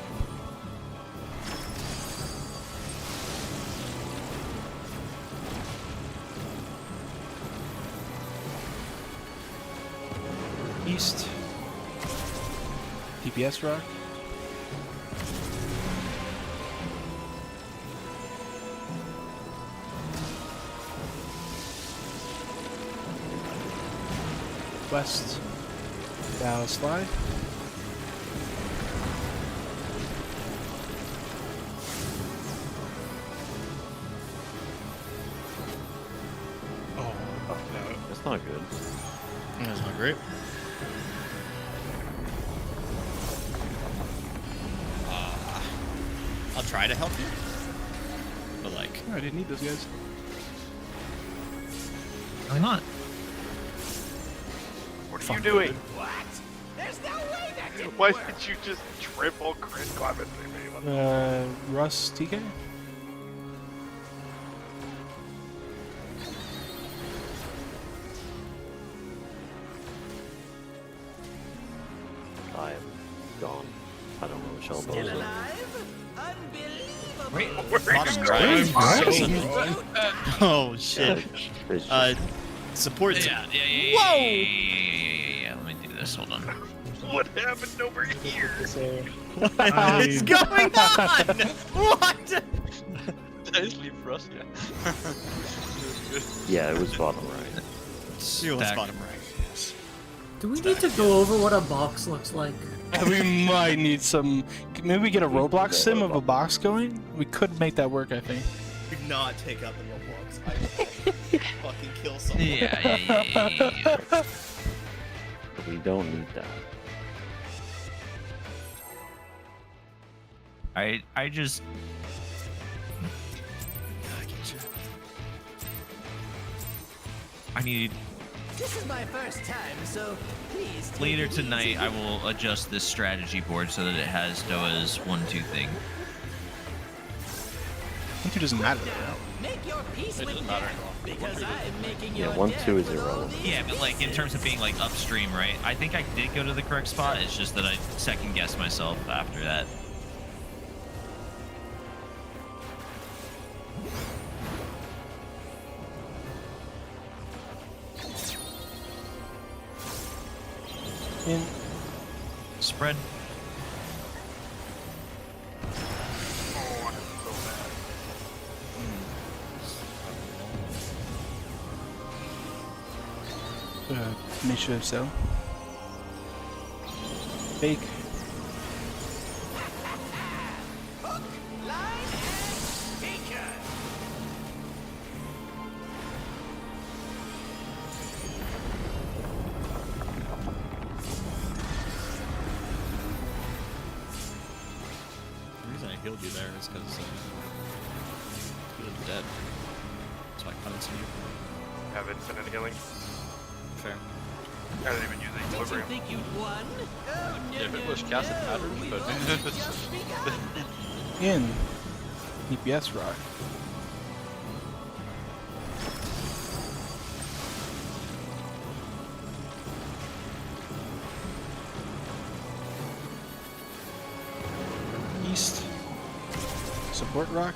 East. DPS rock. West. Dallas slide. Oh, no. That's not good. That's not great. I'll try to help you. But like, I didn't need those guys. Why not? What are you doing? What? There's no way that didn't Why work. did you just triple crit climate me? Russ, TK? I am gone. I don't know which elbow Still is it. alive? Unbelievable. Wait, bottom right. Oh shit. It's Support. Yeah. Let me do this. Hold on. What happened over here? What is going on? What? Nice leave for us, yeah. yeah, it was bottom right. You was bottom right. Yes. Do we need to go over what a box looks like? We might need some. Maybe we get a Roblox sim of a box going. We could make that work, I think. Do not take out the Roblox. I will fucking kill someone. Yeah. We don't need that. I just I need This is my first time, so please. take later it tonight. easy. I will adjust this strategy board so that it has Doa's 1-2 thing. 1-2 doesn't matter. Now, make your peace It with doesn't matter. death, because I'm making Yeah, your 1-2 death is with all irrelevant. these Yeah, but like in terms of being like upstream, right? I think I did go to the correct spot. It's just that I second guessed myself after that. In. Spread. Initiative so. Fake. line and sinker. The reason I healed you there is because you were dead. So I couldn't see you. Have infinite healing. Fair. I didn't even use Did you equilibrium. think you'd won? Oh, no, Yeah, if it no, was cast, it no. matters, We've but- only just begun. In. EPS rock. East. Support rock.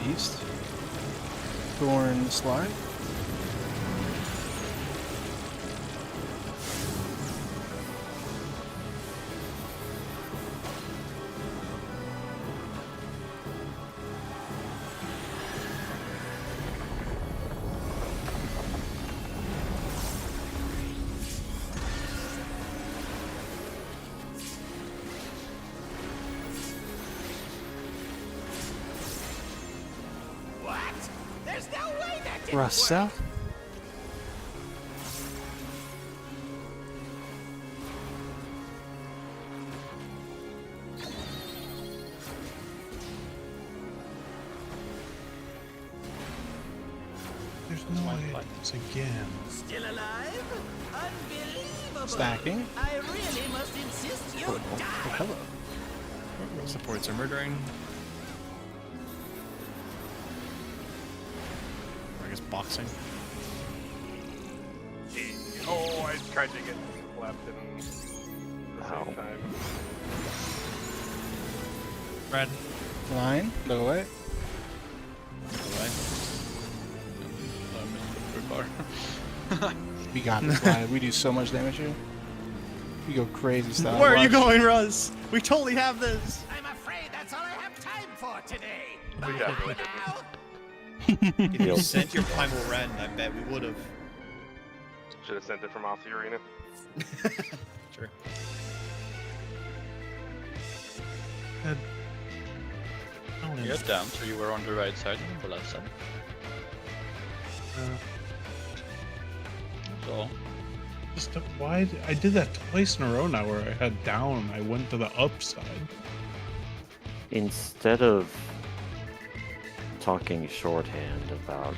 East. Thorn slide. What? There's no way that didn't Russ work. south. There's no way it's again. Still alive? Unbelievable. Stacking. I really must insist you die. Hello. Supports are murdering. Or I guess boxing. Oh, I tried to get left in the same time. Red. Line. Go away. Away. We got this line. We do so much damage here. We go crazy style. Where are you Watch. going, Russ? We totally have this. I'm afraid that's all I have time for today. We Bye definitely now. If you sent your Primal Rend, I bet we would have. Should have sent it from off the arena. Sure. You got down, so you were on the right side and on the left side. Just why I did that twice in a row now, where I had down, I went to the upside. Instead of talking shorthand about,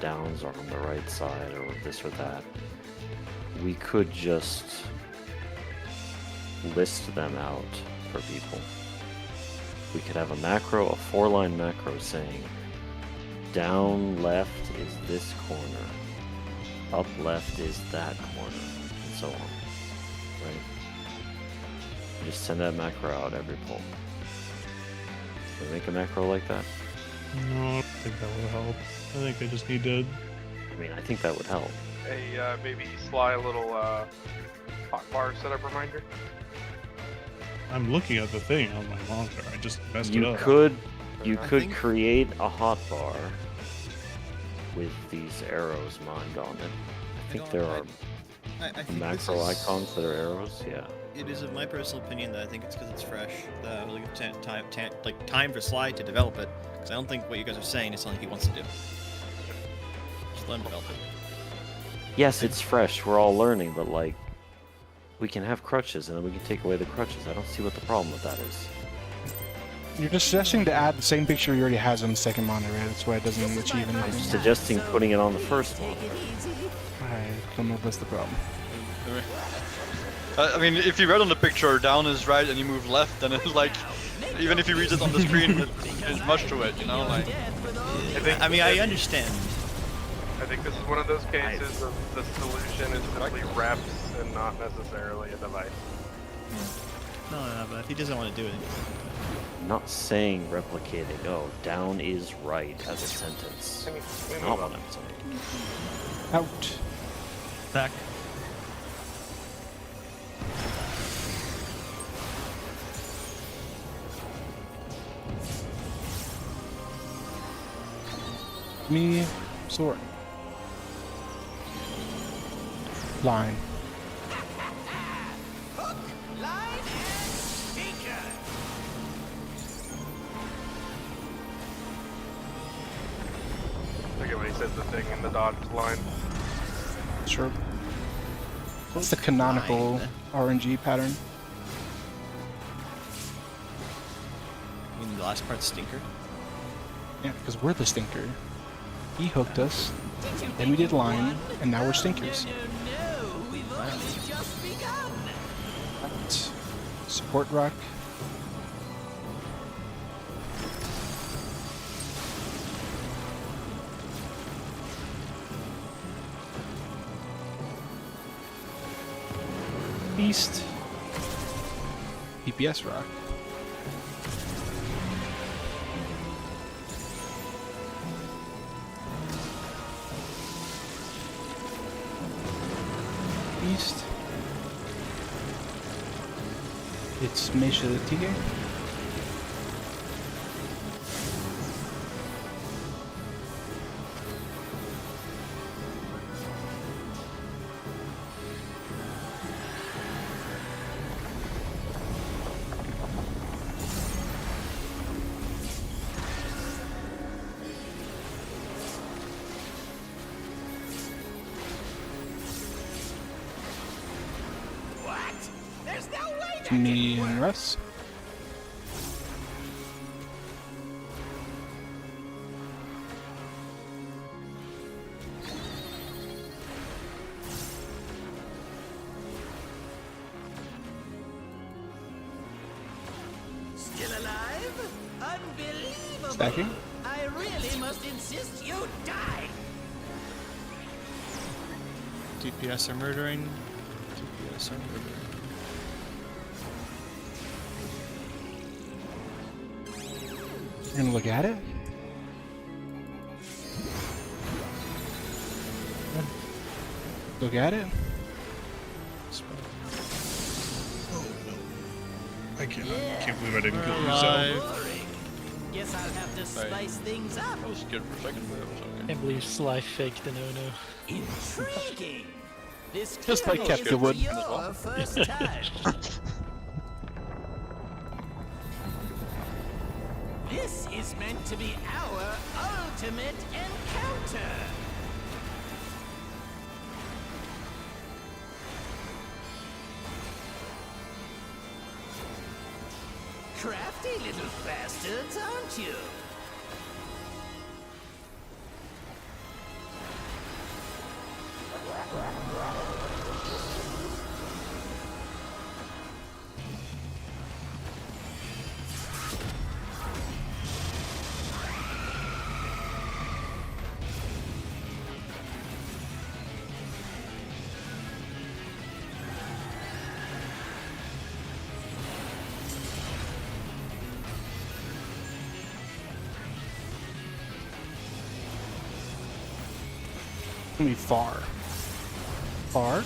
downs are on the right side or this or that, we could just list them out for people. We could have a 4-line macro saying, down left is this corner, up left is that corner, and so on. Right? Just send that macro out every pull. Can we make a macro like that? No, I don't think that would help. I think I just need to. I mean, I think that would help. Maybe Sly a little hotbar setup reminder. I'm looking at the thing on my monitor. I just messed it You up. could create a hotbar with these arrows mined on it. I think there are I think macro icons that are arrows. Yeah. It is my personal opinion that I think it's because it's fresh. That really time for Sly to develop it. Because I don't think what you guys are saying is something he wants to do. Just let him develop it. Yes, it's fresh. We're all learning, but we can have crutches, and then we can take away the crutches. I don't see what the problem with that is. You're just suggesting to add the same picture he already has on the second monitor, right? That's why it doesn't achieve I'm anything. suggesting putting it on the first one. I don't know if that's the problem. I mean, if you read on the picture, down is right and you move left, then it's like, even if you read it on the screen, there's much to it, I understand. I think this is one of those cases of the solution is simply reps and not necessarily a device. No, but if he doesn't want to do it, I'm not saying replicating, down is right as a sentence. Not what I'm saying. Out. Back. Me, sword. Line. Look at when he says the thing in the dodge line. Sure. What's the canonical RNG pattern? I mean, the last part's stinker. Yeah, because we're the stinker. He hooked us, then we did line, and now we're stinkers. Right. Support rock. Beast. PPS rock. Beast. It's Misha the Tigre. Me and Russ. Still alive? Unbelievable! Stacking. I really must insist you die! DPS are murdering. DPS are murdering. You're gonna look at it? Look at it? Oh no. I can't believe I didn't kill myself. Guess I'll have to spice things up. I was scared for a second, but it was okay. Can't believe Sly faked the no-no. Intriguing! This Just like clearly Captain Wood. isn't your first time. This is meant to be our ultimate encounter. crafty little bastards, aren't you? Gonna be far. Far?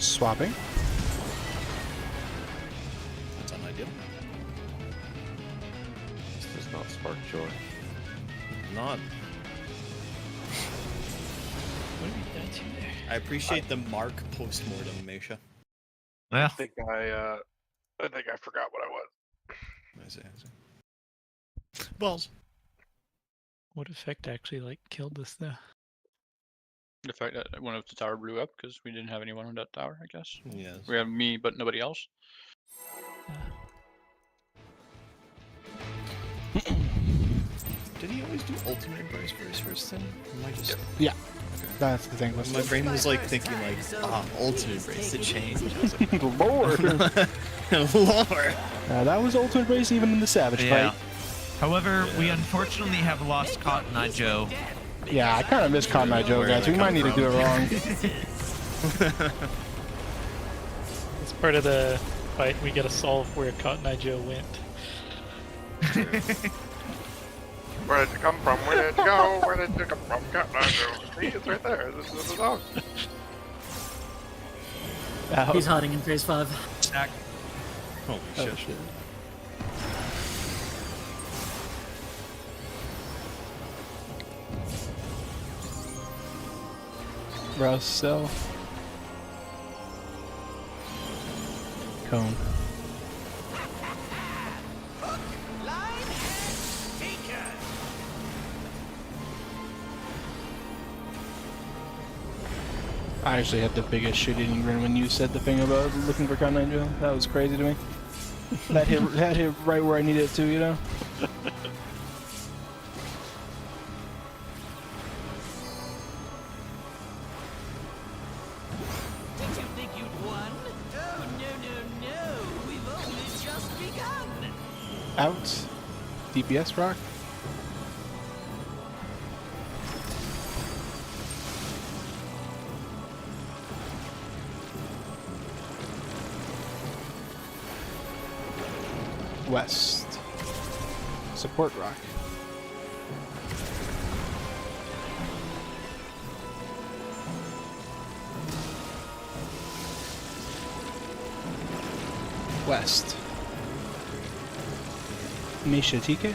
Swapping. That's unideal. This does not spark joy. Not. What have you done to there? I appreciate the mark post-mortem, Mesha. Well, I think I forgot what I was. I see. Balls. What effect actually like killed us though? The fact that one of the tower blew up because we didn't have anyone on that tower, I guess. Yes. We have me, but nobody else. Did he always do ultimate embrace for his first thing? Am I just... Yeah. Okay. That's the thing. My brain was like thinking like, ultimate embrace, the change. I was like, Lord. Lord. That was ultimate race even in the Savage yeah. fight. However, we unfortunately have lost Cotton Eye Joe. Yeah, I kind of miss Cotton Eye Joe, guys. We might need to do it wrong. It's part of the fight. We gotta solve where Cotton Eye Joe went. Where did you come from? Where did you go? Where did you come from? Cotton Eye Joe. See, it's right there. This is the dog. He's hiding in phase 5. Stack. Holy shit. Rouse cell. Cone. I actually had the biggest shit-eating grin when you said the thing about looking for Cotton Eye Joe. That was crazy to me. That hit right where I needed it to, you know? Did you think you'd won? Oh, no. We've only just begun. Out. DPS rock. West. Support rock. West. Misha TK.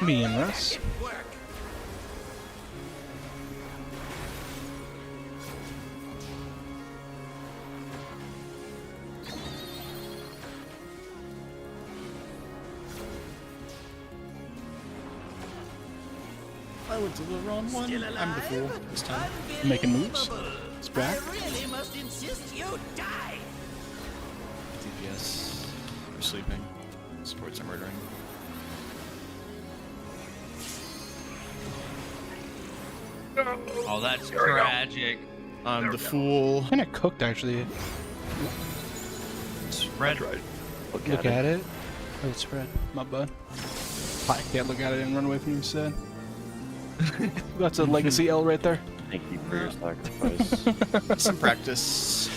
Me and Russ. I went to the wrong one. I'm the fool this time. Making moves. It's back. I really must insist you die. DPS. We're sleeping. Sports are murdering. Oh, that's tragic. I'm the fool. Kinda cooked, actually. Spread. Look at it. Oh, it's spread. My bud. I can't look at it and run away from you instead. That's a legacy L right there. Thank you for your sacrifice. Some practice.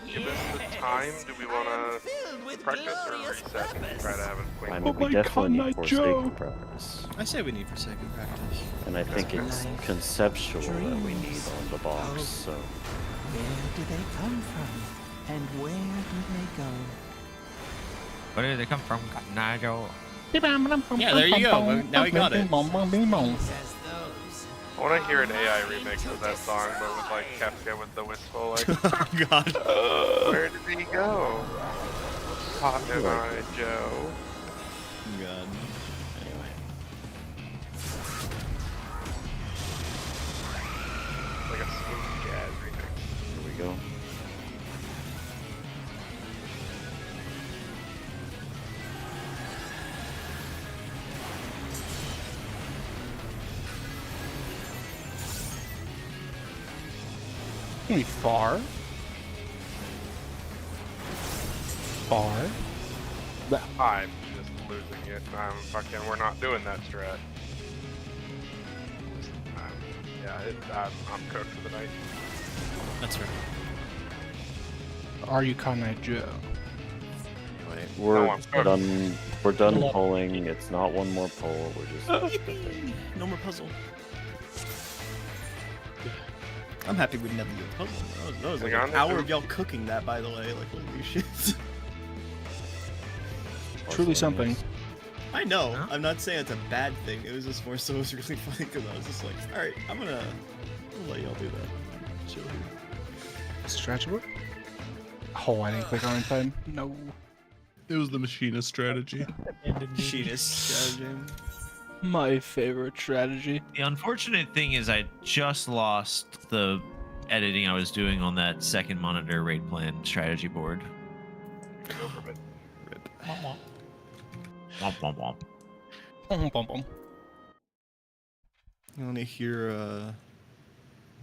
Given the time do we want to practice or reset and try to have it quick? I mean, we definitely need Forsaken practice. I say we need Forsaken practice. And I think it's conceptual that we need on the box, so... Where do they come from? And where do they go? Where did they come from, Nigel? Yeah, there you go. Now we got it. Says those. I want to hear an AI remix of that song, but with like Kefka with the wistful, like, Oh god. where did he go? Cotton Eye Joe. God. Anyway. Like a smooth jazz remix. Here we go. Gonna be far. Far. I'm just losing it. We're not doing that strat. I'm cooked for the night. That's right. Are you Conrad Joe? Wait. We're I'm cooked. done. We're done pulling. It's not one more pull. We're just. Yippee! No more puzzle. I'm happy we never do a puzzle. That was like Hang an on, hour there's of y'all cooking that, by the way. Like, holy shit. Truly something. I know. I'm not saying it's a bad thing. It was just more so it was really funny because I was just like, all right, I'm gonna let y'all do that. Chill here. Stretchable? Oh, I didn't click on it in time. No. It was the machinist strategy. Machinist strategy. My favorite strategy. The unfortunate thing is I just lost the editing I was doing on that second monitor raid plan strategy board. Rip. Womp womp womp. Bum, bum, bum. You want to hear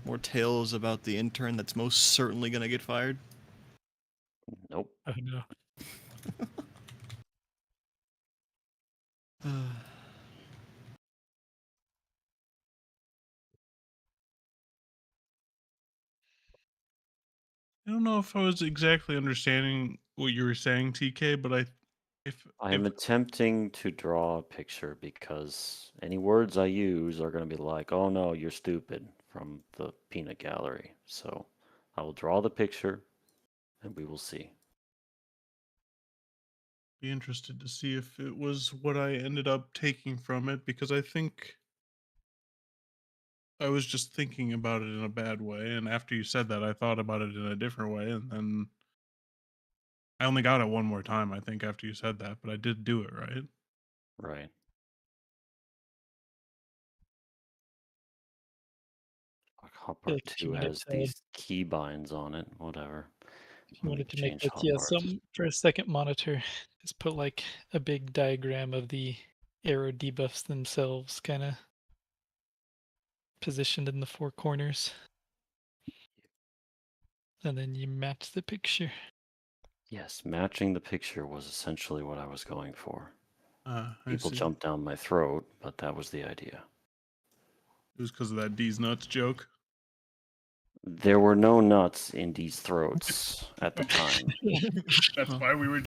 more tales about the intern that's most certainly gonna get fired? Nope. Oh no. I don't know if I was exactly understanding what you were saying, TK, but I am attempting to draw a picture because any words I use are going to be like, oh no, you're stupid from the peanut gallery. So I will draw the picture and we will see. be interested to see if it was what I ended up taking from it, because I think I was just thinking about it in a bad way, and after you said that, I thought about it in a different way, and then I only got it one more time, I think, after you said that, but I did do it, right? Right. Hopper like if you 2 wanted has to- these key binds on it, whatever. If you wanted to make Change that hot parts. TSM for a second monitor, just put like a big diagram of the arrow debuffs themselves, kind of positioned in the four corners. And then you match the picture. Yes, matching the picture was essentially what I was going for. I People see. jumped down my throat, but that was the idea. It was because of that D's nuts joke. There were no nuts in these throats at the time. That's why we were